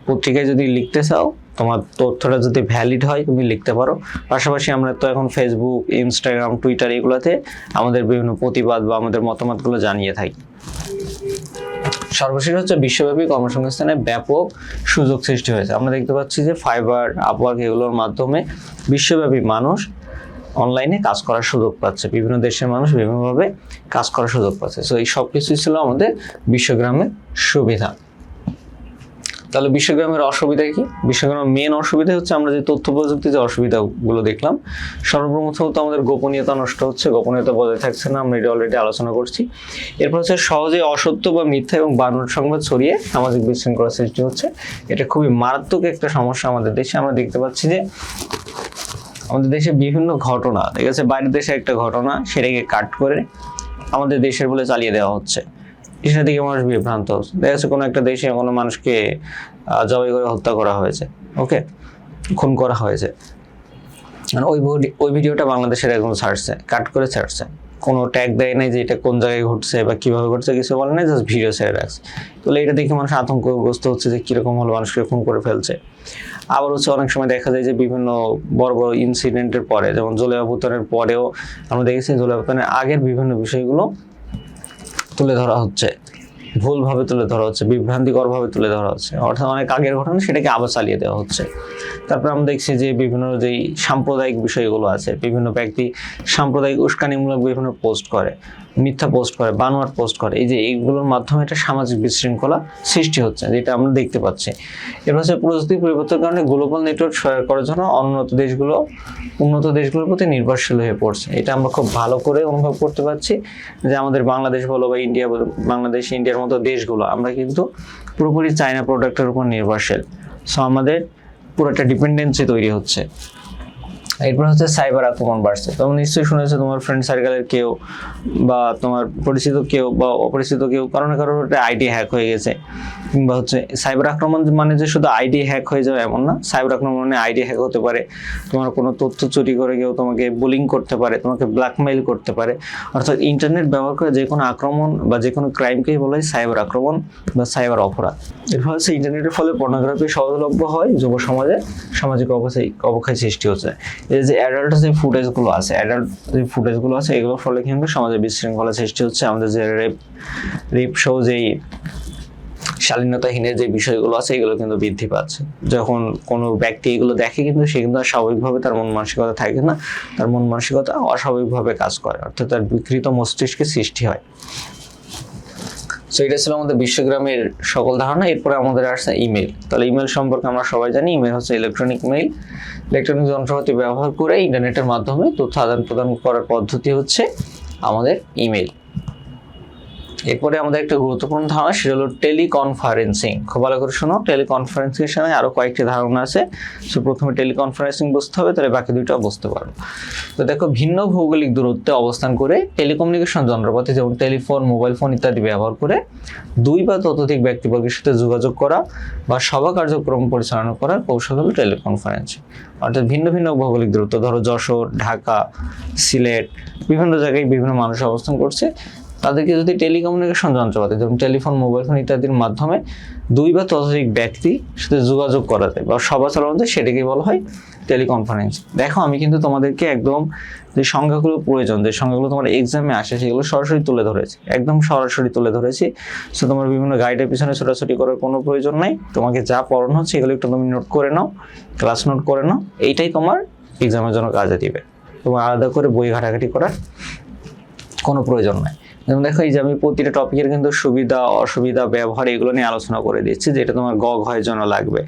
পত্রিকায় যদি লিখতে চাও, তোমার তথ্যটা যদি ভ্যালিড হয় তুমি লিখতে পারো। পাশাপাশি আমরা তো এখন ফেসবুক, ইনস্টাগ্রাম, টুইটার এগুলোতে আমাদের বিভিন্ন প্রতিবাদ বা আমাদের মতামতগুলো জানিয়ে থাকি। সর্বশেষ হচ্ছে বিশ্বব্যাপী কর্মসংস্থানের ব্যাপক সুযোগ সৃষ্টি হয়েছে। আমরা দেখতে পাচ্ছি যে ফাইবার, আপওয়ার্ক এগুলোর মাধ্যমে বিশ্বব্যাপী মানুষ অনলাইনে কাজ করার সুযোগ পাচ্ছে, বিভিন্ন দেশের মানুষ বিভিন্নভাবে কাজ করার সুযোগ পাচ্ছে। সো এই সব কিছুই ছিল আমাদের বিশ্বগ্রামের সুবিধা। তাহলে বিশ্বগ্রামের অসুবিধা কি? বিশ্বগ্রামের মেন অসুবিধা হচ্ছে আমরা যে তথ্য প্রযুক্তি যে অসুবিধাগুলো দেখলাম, সর্বপ্রথমত আমাদের গোপনীয়তা নষ্ট হচ্ছে, গোপনীয়তা বজায় থাকছে না, আমরা এটা অলরেডি আলোচনা করছি। এরপর হচ্ছে সহজে অসত্য বা মিথ্যা এবং বানোয়াট সংবাদ ছড়িয়ে সামাজিক বিশৃঙ্খলা সৃষ্টি হচ্ছে। এটা খুবই মারাত্মক একটা সমস্যা আমাদের দেশে। আমরা দেখতে পাচ্ছি যে আমাদের দেশে বিভিন্ন ঘটনা, ঠিক আছে, বাইরের দেশে একটা ঘটনা সেটাকে কাট করে আমাদের দেশের বলে চালিয়ে দেওয়া হচ্ছে। সেটা থেকে মানুষ বিভ্রান্ত হচ্ছে। দেখা যাচ্ছে কোনো একটা দেশে কোনো মানুষকে জবাই করে হত্যা করা হয়েছে, ওকে, খুন করা হয়েছে, ওই ভিডিওটা বাংলাদেশের একজন ছাড়ছে, কাট করে ছাড়ছে, কোনো ট্যাগ দেয় নাই যে এটা কোন জায়গায় ঘটছে বা কিভাবে ঘটছে, কিছু বলে নাই, জাস্ট ভিডিও ছেড়ে রাখছে। তাহলে এটা দেখে মানুষ আতঙ্কগ্রস্ত হচ্ছে যে কিরকম হলো, মানুষকে খুন করে ফেলছে। আবার হচ্ছে অনেক সময় দেখা যায় যে বিভিন্ন বড় বড় ইনসিডেন্টের পরে, যেমন জুলাই অভ্যুত্থানের পরেও আমরা দেখেছি জুলাই অভ্যুত্থানের আগের বিভিন্ন বিষয়গুলো তুলে ধরা হচ্ছে, ভুলভাবে তুলে ধরা হচ্ছে, বিভ্রান্তিকরভাবে তুলে ধরা হচ্ছে, অর্থাৎ অনেক আগের ঘটনা সেটাকে আবার চালিয়ে দেওয়া হচ্ছে। তারপর আমরা দেখছি যে বিভিন্ন যেই সাম্প্রদায়িক বিষয়গুলো আছে, বিভিন্ন ব্যক্তি সাম্প্রদায়িক উস্কানিমূলক বিভিন্ন পোস্ট করে, মিথ্যা পোস্ট করে, বানোয়াট পোস্ট করে, এই যে এইগুলোর মাধ্যমে একটা সামাজিক বিশৃঙ্খলা সৃষ্টি হচ্ছে, যেটা আমরা দেখতে পাচ্ছি। এবার হচ্ছে প্রযুক্তি পরিবর্তনের কারণে গ্লোবাল নেটওয়ার্ক সহায়তা করার জন্য উন্নত দেশগুলোর প্রতি নির্ভরশীল হয়ে পড়ছে। এটা আমরা খুব ভালো করে অনুভব করতে পারছি যে আমাদের বাংলাদেশ বলো বা ইন্ডিয়া বলো, বাংলাদেশ ইন্ডিয়ার মতো দেশগুলো আমরা কিন্তু পুরোপুরি চায়না প্রোডাক্টের উপর নির্ভরশীল। সো আমাদের পুরো একটা ডিপেন্ডেন্সি তৈরি হচ্ছে। এরপর হচ্ছে সাইবার আক্রমণ বাড়ছে। তোমরা নিশ্চয়ই শুনেছো তোমার ফ্রেন্ড সার্কেলের কেউ বা তোমার পরিচিত কেউ বা অপরিচিত কেউ কারো না কারোর আইডি হ্যাক হয়ে গেছে, কিংবা হচ্ছে সাইবার আক্রমণ মানে যে শুধু আইডি হ্যাক হয়ে যাবে এমন না। সাইবার আক্রমণ মানে আইডি হ্যাক হতে পারে, তোমার কোনো তথ্য চুরি করে কেউ তোমাকে বুলিং করতে পারে, তোমাকে ব্ল্যাকমেইল করতে পারে। অর্থাৎ ইন্টারনেট ব্যবহার করে যে কোনো আক্রমণ বা যে কোনো ক্রাইমকেই বলা হয় সাইবার আক্রমণ বা সাইবার অপরাধ। এর ফলে হচ্ছে ইন্টারনেটের ফলে পর্নোগ্রাফি সহজলভ্য হয়, যুব সমাজে সামাজিক অবক্ষয় সৃষ্টি হচ্ছে। এই যে অ্যাডাল্ট যে ফুটেজগুলো আছে এগুলোর ফলে কিন্তু সমাজে বিশৃঙ্খলা সৃষ্টি হচ্ছে। আমাদের যে রেপ সহ যেই শালীনতাহীনের যে বিষয়গুলো আছে এগুলো কিন্তু বৃদ্ধি পাচ্ছে। যখন কোনো ব্যক্তি এগুলো দেখে কিন্তু সে কিন্তু স্বাভাবিকভাবে তার মন মানসিকতা থাকে না, তার মন মানসিকতা অস্বাভাবিকভাবে কাজ করে, অর্থাৎ তার বিকৃত মস্তিষ্কের সৃষ্টি হয়। সো এটা ছিল আমাদের বিশ্বগ্রামের সকল ধারণা। এরপরে আমাদের আসছে ইমেল। তাহলে ইমেল সম্পর্কে আমরা সবাই জানি, ইমেল হচ্ছে ইলেকট্রনিক যন্ত্রপাতি ব্যবহার করে ইন্টারনেটের মাধ্যমে তথ্য আদান প্রদান করার পদ্ধতি হচ্ছে আমাদের ইমেল। এরপরে আমাদের একটা গুরুত্বপূর্ণ ধারণা, সেটা হলো টেলিকনফারেন্সিং। খুব ভালো করে শোনো, টেলিকনফারেন্সিং এর সাথে আরো কয়েকটি ধারণা আছে। সো প্রথমে টেলিকনফারেন্সিং বুঝতে হবে, তাহলে বাকি দুইটা বুঝতে পারবো। তো দেখো, ভিন্ন ভৌগোলিক দূরত্বে অবস্থান করে টেলিকমিউনিকেশন যন্ত্রপাতি যেমন টেলিফোন, মোবাইল ফোন ইত্যাদি ব্যবহার করে দুই বা ততোধিক ব্যক্তিবর্গের সাথে যোগাযোগ করা বা সভা কার্যক্রম পরিচালনা করার কৌশল হলো টেলিকনফারেন্সিং। অর্থাৎ ভিন্ন ভিন্ন ভৌগোলিক দূরত্ব, ধরো যশোর, ঢাকা, সিলেট, বিভিন্ন জায়গায় বিভিন্ন মানুষ অবস্থান করছে, তাদেরকে যদি টেলিকমিউনিকেশন যন্ত্রপাতি যেমন টেলিফোন, মোবাইল ফোন ইত্যাদির মাধ্যমে দুই বা ততোধিক ব্যক্তির সাথে যোগাযোগ করা যায় বা সভা চালানো যায়, সেটাকে বলা হয় টেলিকনফারেন্স। দেখো, আমি কিন্তু তোমাদেরকে একদম যে সংখ্যাগুলো প্রয়োজন, যে সংখ্যাগুলো তোমার এক্সামে আসে সেগুলো সরাসরি তুলে ধরেছি, একদম সরাসরি তুলে ধরেছি। সো তোমার বিভিন্ন গাইডের পিছনে ছোটাছুটি করার কোনো প্রয়োজন নাই। তোমাকে যা পড়ানো হচ্ছে এগুলো একটু তুমি নোট করে নাও, ক্লাস নোট করে নাও, এইটাই তোমার এক্সামের জন্য কাজে দিবে। তোমার আলাদা করে বই ঘাটাঘাটি করার কোনো প্রয়োজন নাই। যেমন দেখো, এই যে আমি প্রতিটা টপিকের কিন্তু সুবিধা অসুবিধা ব্যবহার এগুলো নিয়ে আলোচনা করে দিচ্ছি, যেটা তোমার ঘয়ের জন্য লাগবে।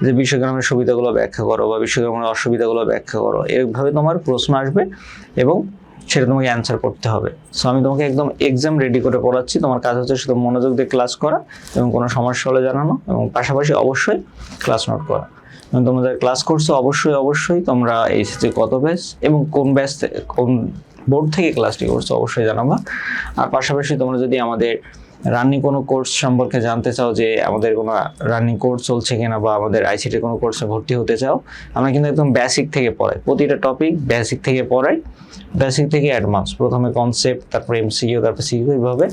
যে বিশ্বগ্রামের সুবিধাগুলো ব্যাখ্যা করো বা বিশ্বগ্রামের অসুবিধাগুলো ব্যাখ্যা করো, এইভাবে তোমার প্রশ্ন আসবে এবং সেটা তোমাকে অ্যান্সার করতে হবে। সো আমি তোমাকে একদম এক্সাম রেডি করে পড়াচ্ছি। তোমার কাজ হচ্ছে শুধু মনোযোগ দিয়ে ক্লাস করা এবং কোনো সমস্যা হলে জানানো, এবং পাশাপাশি অবশ্যই ক্লাস নোট করা। এবং তোমরা যারা ক্লাস করছো অবশ্যই তোমরা এইচএসসি কত ব্যাচ এবং কোন বোর্ড থেকে ক্লাসটি করছো অবশ্যই জানাবা। আর পাশাপাশি তোমরা যদি আমাদের রানিং কোনো কোর্স সম্পর্কে জানতে চাও, যে আমাদের কোনো রানিং কোর্স চলছে কিনা বা আমাদের আইসিটির কোনো কোর্সে ভর্তি হতে চাও, আমরা কিন্তু একদম বেসিক থেকে পড়াই, প্রতিটা টপিক বেসিক থেকে পড়াই, বেসিক থেকে অ্যাডভান্স। প্রথমে কনসেপ্ট, তারপর এমসিকিউ, তারপর সিকিউ, এইভাবে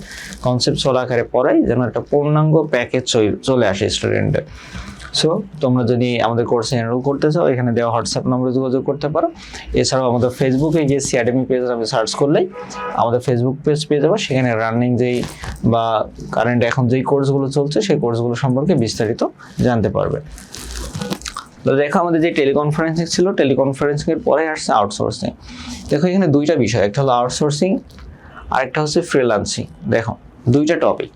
কনসেপ্ট চলা আকারে পড়াই, যেন একটা পূর্ণাঙ্গ প্যাকেজ চলে আসে স্টুডেন্টের। সো তোমরা যদি আমাদের কোর্সে এনরোল করতে চাও, এখানে দেওয়া হোয়াটসঅ্যাপ নম্বরে যোগাযোগ করতে পারো। এছাড়াও আমাদের ফেসবুকে গিয়ে সিএডএমি পেজ আমি সার্চ করলেই আমাদের ফেসবুক পেজ পেয়ে যাবো। সেখানে রানিং যেই বা কারেন্ট এখন যেই কোর্সগুলো চলছে সেই কোর্সগুলো সম্পর্কে বিস্তারিত জানতে পারবে। তো দেখো, আমাদের যে টেলিকনফারেন্সিং ছিল, টেলিকনফারেন্সিং এর পরে আসছে আউটসোর্সিং। দেখো, এখানে দুইটা বিষয়, একটা হলো আউটসোর্সিং আর একটা হচ্ছে ফ্রিল্যান্সিং। দেখো, দুইটা টপিক।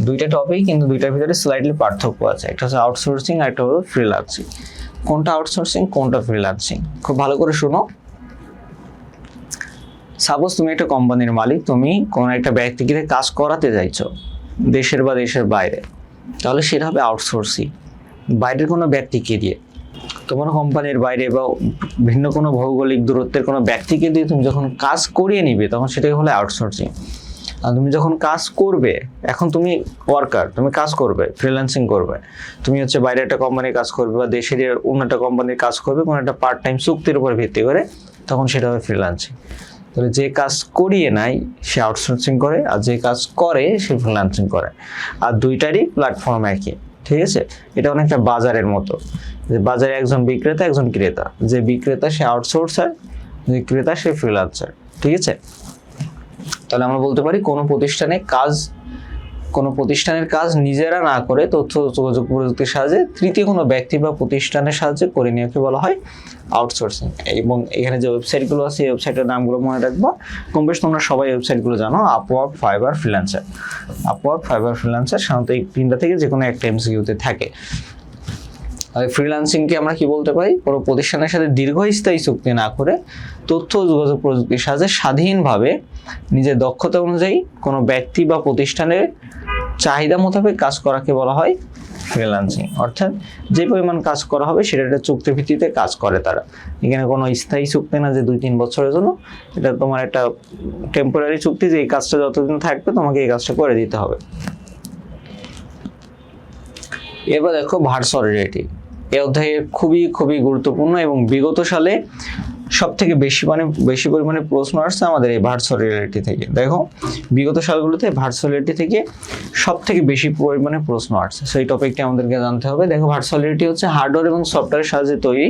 দুইটা টপিক, কিন্তু দুইটার ভিতরে স্লাইটলি পার্থক্য আছে। একটা হচ্ছে আউটসোর্সিং আর একটা হলো ফ্রিল্যান্সিং। কোনটা আউটসোর্সিং, কোনটা ফ্রিল্যান্সিং, খুব ভালো করে শুনো। সাপোজ তুমি একটা কোম্পানির মালিক, তুমি কোনো একটা ব্যক্তিকে কাজ করাতে চাইছো দেশের বা দেশের বাইরে, তাহলে সেটা হবে আউটসোর্সিং, বাইরের কোনো ব্যক্তিকে দিয়ে। তোমার কোম্পানির বাইরে বা ভিন্ন কোনো ভৌগোলিক দূরত্বের কোনো ব্যক্তিকে দিয়ে তুমি যখন কাজ করিয়ে নিবে, তখন সেটাই হলো আউটসোর্সিং। আর তুমি যখন কাজ করবে, এখন তুমি ওয়ার্কার, তুমি কাজ করবে, ফ্রিল্যান্সিং করবে, তুমি হচ্ছে বাইরে একটা কোম্পানির কাজ করবে বা দেশের অন্য একটা কোম্পানির কাজ করবে কোনো একটা পার্ট টাইম চুক্তির উপর ভিত্তি করে, তখন সেটা হবে ফ্রিল্যান্সিং। তাহলে যে কাজ করিয়ে নাই সে আউটসোর্সিং করে, আর যে কাজ করে সে ফ্রিল্যান্সিং করে। আর দুইটারই প্ল্যাটফর্ম একই, ঠিক আছে? এটা অনেকটা বাজারের মতো, যে বাজারে একজন বিক্রেতা একজন ক্রেতা, যে বিক্রেতা সে আউটসোর্সার, যে ক্রেতা সে ফ্রিল্যান্সার, ঠিক আছে? তাহলে আমরা বলতে পারি কোনো প্রতিষ্ঠানের কাজ নিজেরা না করে তথ্য যোগাযোগ প্রযুক্তির সাহায্যে তৃতীয় কোনো ব্যক্তি বা প্রতিষ্ঠানের সাহায্যে করে নেওয়াকে বলা হয় আউটসোর্সিং। এবং এখানে যে ওয়েবসাইটগুলো আছে এই ওয়েবসাইটের নামগুলো মনে রাখবা, কম বেশ তোমরা সবাই ওয়েবসাইটগুলো জানো, Upwork, fibre, freelancer. Upwork, fibre, freelancer সাধারণত এই তিনটা থেকে যে কোনো একটা এমসিকিউতে থাকে। আর ফ্রিল্যান্সিংকে আমরা কি বলতে পারি? কোনো প্রতিষ্ঠানের সাথে দীর্ঘস্থায়ী চুক্তি না করে তথ্য যোগাযোগ প্রযুক্তির সাহায্যে স্বাধীনভাবে নিজের দক্ষতা অনুযায়ী কোনো ব্যক্তি বা প্রতিষ্ঠানের চাহিদা মোতাবেক কাজ করাকে বলা হয় ফ্রিল্যান্সিং। অর্থাৎ যে পরিমাণ কাজ করা হবে সেটা একটা চুক্তি ভিত্তিতে কাজ করে তারা। এখানে কোনো স্থায়ী চুক্তি না যে 2-3 বছরের জন্য, এটা তোমার একটা টেম্পোরারি চুক্তি, যে এই কাজটা যতদিন থাকবে তোমাকে এই কাজটা করে দিতে হবে। এবার দেখো ভার্সুয়ালিটি, এই অধ্যায়ে খুবই গুরুত্বপূর্ণ এবং বিগত সালে সব থেকে বেশি পরিমাণে প্রশ্ন আসছে আমাদের এই ভার্চুয়ালিটি থেকে। দেখো বিগত সালগুলোতে ভার্চুয়ালিটি থেকে সব থেকে বেশি পরিমাণে প্রশ্ন আসছে, সেই টপিকটি আমাদেরকে জানতে হবে। দেখো ভার্চুয়ালিটি হচ্ছে হার্ডওয়্যার এবং সফটওয়্যারের সাহায্যে তৈরি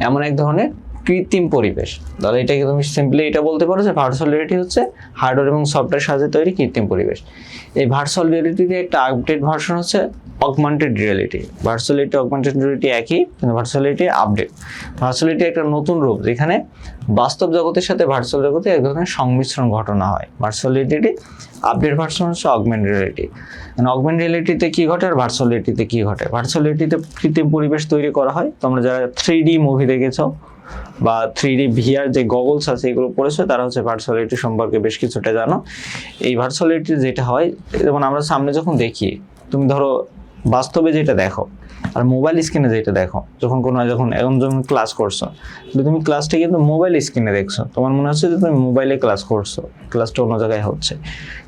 এমন এক ধরনের কৃত্রিম পরিবেশ। তাহলে এটাকে তুমি সিম্পলি এটা বলতে পারো যে ভার্চুয়াল রিয়েলিটি হচ্ছে হার্ডওয়্যার এবং সফটওয়্যার সাহায্যে তৈরি কৃত্রিম পরিবেশ। এই ভার্চুয়াল রিয়েলিটিতে একটা আপডেট ভার্সন হচ্ছে augmented reality. Virtuality augmented reality একই, কিন্তু ভার্চুয়ালিটি আপডেট। ভার্চুয়ালিটি একটা নতুন রূপ যেখানে বাস্তব জগতের সাথে ভার্চুয়াল জগতে এক ধরনের সংমিশ্রণ ঘটনা হয়। ভার্চুয়ালিটি আপডেট ভার্সন হচ্ছে অগমেন্টেড রিয়েলিটি। মানে অগমেন্টেড রিয়েলিটিতে কি ঘটে আর ভার্চুয়াল রিয়েলিটিতে কি ঘটে? ভার্চুয়াল রিয়েলিটিতে কৃত্রিম পরিবেশ তৈরি করা হয়। তোমরা যারা 3D মুভি দেখেছো বা 3D VR যে গগলস আছে এগুলো পড়েছো, তারা হচ্ছে ভার্চুয়ালিটি সম্পর্কে বেশ কিছুটা জানো। এই ভার্চুয়ালিটি যেটা হয়, যেমন আমরা সামনে যখন দেখি, তুমি ধরো বাস্তবে যেটা দেখো আর মোবাইল স্ক্রিনে যেটা দেখো, যখন ক্লাস করছো, তুমি ক্লাসটা কিন্তু মোবাইল স্ক্রিনে দেখছো, তোমার মনে হচ্ছে যে তুমি মোবাইলে ক্লাস করছো, ক্লাসটা অন্য জায়গায় হচ্ছে।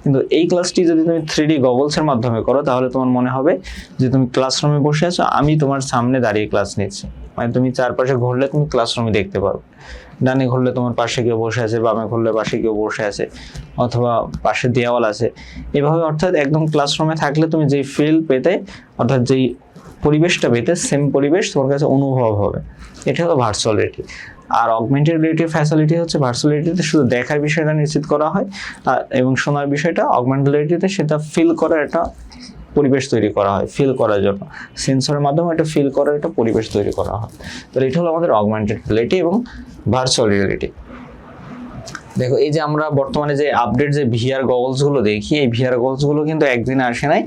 কিন্তু এই ক্লাসটি যদি তুমি 3D গগলসের মাধ্যমে করো, তাহলে তোমার মনে হবে যে তুমি ক্লাসরুমে বসে আছো, আমি তোমার সামনে দাঁড়িয়ে ক্লাস নিচ্ছি। মানে তুমি চারপাশে ঘুরলে তুমি ক্লাসরুমে দেখতে পারবে। ডানে ঘুরলে তোমার পাশে কেউ বসে আছে, বামে ঘুরলে পাশে কেউ বসে আছে, অথবা পাশে দেওয়াল আছে, এভাবে। অর্থাৎ একদম ক্লাসরুমে থাকলে তুমি যেই ফিল পেতে, অর্থাৎ যেই পরিবেশটা পেতে, সেম পরিবেশ তোমার কাছে অনুভব হবে। এটা হলো ভার্চুয়াল রিয়েলিটি। আর অগমেন্টেড রিয়েলিটি ফ্যাসিলিটি হচ্ছে ভার্চুয়াল রিয়েলিটিতে শুধু দেখার বিষয়টা নিশ্চিত করা হয় এবং শোনার বিষয়টা, অগমেন্টেড রিয়েলিটিতে সেটা ফিল করার একটা পরিবেশ তৈরি করা হয়, ফিল করার জন্য সেন্সরের মাধ্যমে এটা ফিল করার একটা পরিবেশ তৈরি করা হয়। তাহলে এটা হলো আমাদের অগমেন্টেড রিয়েলিটি এবং ভার্চুয়াল রিয়েলিটি। দেখো এই যে আমরা বর্তমানে যে আপডেট যে ভিআর গগলসগুলো দেখি, এই ভিআর গগলসগুলো কিন্তু একদিনে আসে নাই।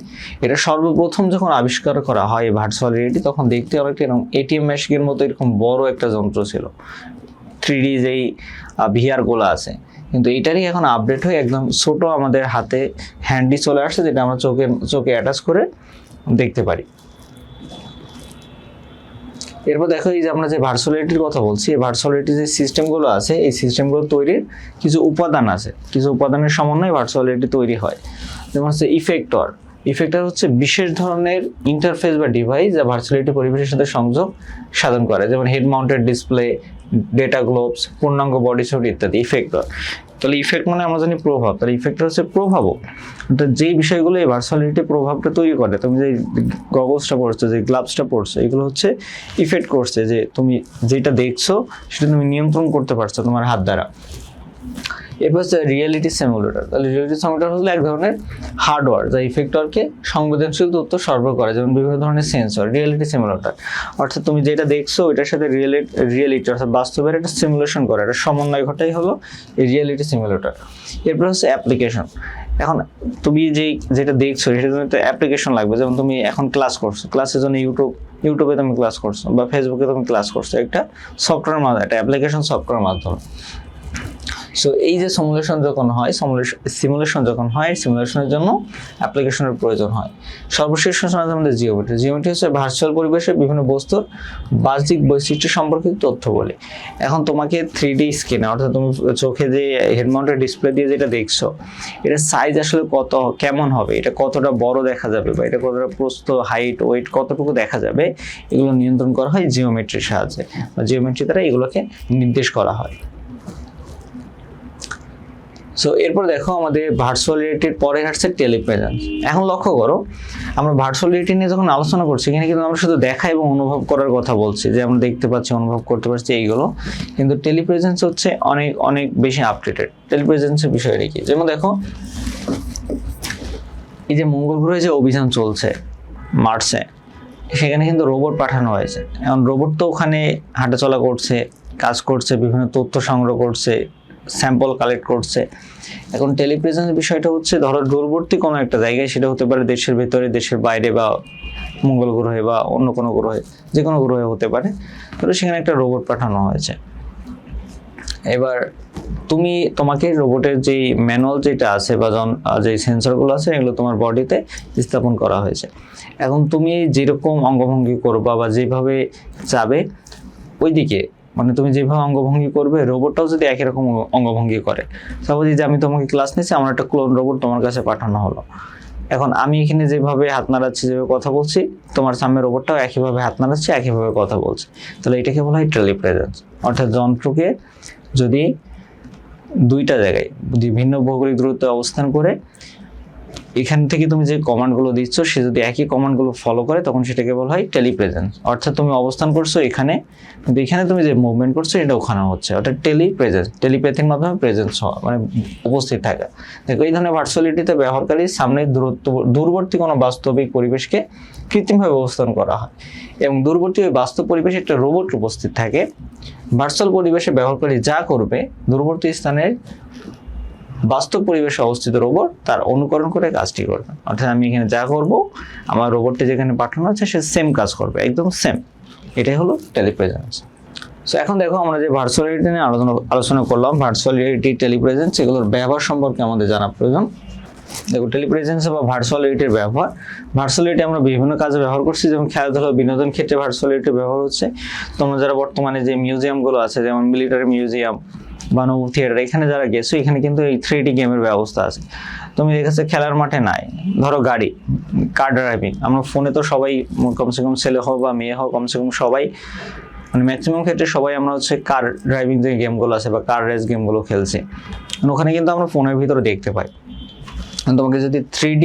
এটা সর্বপ্রথম যখন আবিষ্কার করা হয় এই ভার্চুয়াল রিয়েলিটি, তখন দেখতে অনেকটা এরকম এটিএম মেশিনের মতো এরকম বড় একটা যন্ত্র ছিল, 3D যেই ভিআরগুলো আছে। কিন্তু এটারই এখন আপডেট হয়ে একদম ছোট আমাদের হাতে হ্যান্ডি চলে আসছে, যেটা আমরা চোখে অ্যাটাচ করে দেখতে পারি। এরপর দেখো এই যে আমরা যে ভার্চুয়ালিটির কথা বলছি, এই ভার্চুয়ালিটির যে সিস্টেমগুলো আছে, এই সিস্টেমগুলো তৈরির কিছু উপাদান আছে, কিছু উপাদানের সমন্বয়ে ভার্চুয়ালিটি তৈরি হয়। যেমন হচ্ছে ইফেক্টর হচ্ছে বিশেষ ধরনের ইন্টারফেস বা ডিভাইস যা ভার্চুয়ালিটি পরিবেশের সাথে সংযোগ সাধন করে, যেমন head mounted display, data Globes, পূর্ণাঙ্গ বডি স্যুট ইত্যাদি। ইফেক্টর, তাহলে ইফেক্ট মানে আমরা জানি প্রভাব, তাহলে ইফেক্টর হচ্ছে প্রভাবক। অর্থাৎ যেই বিষয়গুলো এই ভার্চুয়ালিটি প্রভাবটা তৈরি করে, তুমি যে গগলসটা পড়ছো, যে গ্লাভসটা পড়ছো, এগুলো হচ্ছে ইফেক্ট করছে যে তুমি যেটা দেখছো সেটা তুমি নিয়ন্ত্রণ করতে পারছো তোমার হাত দ্বারা। এরপর হচ্ছে রিয়েলিটি সিমুলেটর। তাহলে রিয়েলিটি সিমুলেটর হলো এক ধরনের হার্ডওয়্যার যা ইফেক্টরকে সংবেদনশীল তথ্য সরবরাহ করে, যেমন বিভিন্ন ধরনের সেন্সর। রিয়েলিটি সিমুলেটর অর্থাৎ তুমি যেটা দেখছো ওইটার সাথে রিয়েলিটি অর্থাৎ বাস্তবের একটা সিমুলেশন করে, একটা সমন্বয় ঘটাই হলো এই রিয়েলিটি সিমুলেটর। এরপর হচ্ছে অ্যাপ্লিকেশন। এখন তুমি যেটা দেখছো সেটার জন্য তো অ্যাপ্লিকেশন লাগবে, যেমন তুমি এখন ক্লাস করছো, ক্লাসের জন্য ইউটিউবে তুমি ক্লাস করছো বা ফেসবুকে তুমি ক্লাস করছো, একটা সফটওয়্যার মাধ্যমে, একটা অ্যাপ্লিকেশন সফটওয়্যার মাধ্যমে। সো এই যে সিমুলেশন যখন হয়, সিমুলেশনের জন্য অ্যাপ্লিকেশনের প্রয়োজন হয়। সর্বশেষ আমাদের জিওমেট্রি হচ্ছে ভার্চুয়াল পরিবেশে বিভিন্ন বস্তুর বাহ্যিক বৈশিষ্ট্য সম্পর্কিত তথ্য বলে। এখন তোমাকে 3D স্ক্রিনে, অর্থাৎ তুমি চোখে যে হেড মাউন্টেড ডিসপ্লে দিয়ে যেটা দেখছো, এটা সাইজ আসলে কেমন হবে, এটা কতটা বড় দেখা যাবে, বা এটা কতটা প্রস্থ, হাইট, ওয়েট কতটুকু দেখা যাবে, এগুলো নিয়ন্ত্রণ করা হয় জিওমেট্রির সাহায্যে, বা জিওমেট্রি দ্বারা এগুলোকে নির্দেশ করা হয়। সো এরপর দেখো আমাদের ভার্চুয়াল রিয়েলিটির পরে আসছে টেলিপ্রেজেন্স। এখন লক্ষ্য করো, আমরা ভার্চুয়াল রিয়েলিটি নিয়ে যখন আলোচনা করছি, এখানে কিন্তু আমরা শুধু দেখা এবং অনুভব করার কথা বলছি, যে আমরা দেখতে পাচ্ছি, অনুভব করতে পারছি এইগুলো, কিন্তু টেলিপ্রেজেন্স হচ্ছে অনেক অনেক বেশি আপডেটেড। টেলিপ্রেজেন্সের বিষয়টা কি, যেমন দেখো এই যে মঙ্গল গ্রহে যে অভিযান চলছে মার্সে, সেখানে কিন্তু রোবট পাঠানো হয়েছে। এখন রোবট তো ওখানে হাঁটাচলা করছে, কাজ করছে, বিভিন্ন তথ্য সংগ্রহ করছে, স্যাম্পল কালেক্ট করছে। এখন টেলিপ্রেজেন্সের বিষয়টা হচ্ছে, ধরো দূরবর্তী কোনো একটা জায়গায়, সেটা হতে পারে দেশের ভেতরে, দেশের বাইরে, বা মঙ্গল গ্রহে বা অন্য কোনো গ্রহে, যে কোনো গ্রহে হতে পারে, তো সেখানে একটা রোবট পাঠানো হয়েছে। এবার তোমাকে রোবটের যে ম্যানুয়াল যেটা আছে, বা যে সেন্সরগুলো আছে, এগুলো তোমার বডিতে স্থাপন করা হয়েছে। এখন তুমি যেরকম অঙ্গভঙ্গি করবা বা যেভাবে যাবে ওইদিকে, মানে তুমি যেভাবে অঙ্গভঙ্গি করবে, রোবটটাও যদি একই রকম অঙ্গভঙ্গি করে, সাপোজ যে আমি তোমাকে ক্লাস নিচ্ছি, আমার একটা ক্লোন রোবট তোমার কাছে পাঠানো হলো। এখন আমি এখানে যেভাবে হাত নাড়াচ্ছি, যেভাবে কথা বলছি, তোমার সামনে রোবটটাও একইভাবে হাত নাড়াচ্ছে, একইভাবে কথা বলছে, তাহলে এটাকে বলা হয় টেলিপ্রেজেন্স। অর্থাৎ যন্ত্রকে যদি দুইটা জায়গায় ভিন্ন ভৌগোলিক দূরত্বে অবস্থান করে, এখান থেকে তুমি যে কমান্ডগুলো দিচ্ছ, সে যদি একই কমান্ডগুলো ফলো করে, তখন সেটাকে বলা হয় টেলিপ্রেজেন্স। অর্থাৎ তুমি অবস্থান করছো এখানে, কিন্তু এখানে তুমি যে মুভমেন্ট করছো এটা ওখানে হচ্ছে, অর্থাৎ টেলিপ্রেজেন্স, টেলিপ্যাথির মাধ্যমে প্রেজেন্স হওয়া, মানে উপস্থিত থাকা। দেখো এই ধরনের ভার্চুয়ালিটিতে ব্যবহারকারী সামনে দূরবর্তী কোনো বাস্তবিক পরিবেশকে কৃত্রিমভাবে অবস্থান করা হয়, এবং দূরবর্তী ওই বাস্তব পরিবেশে একটা রোবট উপস্থিত থাকে। ভার্চুয়াল পরিবেশে ব্যবহারকারী যা করবে, দূরবর্তী স্থানের বাস্তব পরিবেশে অবস্থিত রোবট তার অনুকরণ করে কাজটি করবে। অর্থাৎ আমি এখানে যা করব, আমার রোবটটি যেখানে পাঠানো আছে, সে সেম কাজ করবে, একদম সেম। এটাই হলো টেলিপ্রেজেন্স। সো এখন দেখো, আমরা যে ভার্চুয়াল রিয়েলিটি নিয়ে আলোচনা করলাম, ভার্চুয়াল রিয়েলিটি, টেলিপ্রেজেন্স, এগুলোর ব্যবহার সম্পর্কে আমাদের জানা প্রয়োজন। দেখো টেলিপ্রেজেন্স বা ভার্চুয়াল রিয়েলিটির ব্যবহার, ভার্চুয়াল রিয়েলিটি আমরা বিভিন্ন কাজে ব্যবহার করছি, যেমন খেলাধুলা, বিনোদন ক্ষেত্রে ভার্চুয়াল রিয়েলিটির ব্যবহার হচ্ছে। তোমরা যারা বর্তমানে যে মিউজিয়ামগুলো আছে, যেমন মিলিটারি মিউজিয়াম বা নৌ থিয়েটার, এখানে যারা গেছো, এখানে কিন্তু এই 3D গেমের ব্যবস্থা আছে। তুমি দেখেছো খেলার মাঠে নাই, ধরো গাড়ি, কার ড্রাইভিং, আমরা ফোনে তো সবাই, কমসে কম ছেলে হোক বা মেয়ে হোক, কমসে কম সবাই, মানে ম্যাক্সিমাম ক্ষেত্রে সবাই আমরা হচ্ছে কার ড্রাইভিং যে গেমগুলো আছে বা কার রেস গেমগুলো খেলছি, ওখানে কিন্তু আমরা ফোনের ভিতরে দেখতে পাই। তোমাকে যদি 3D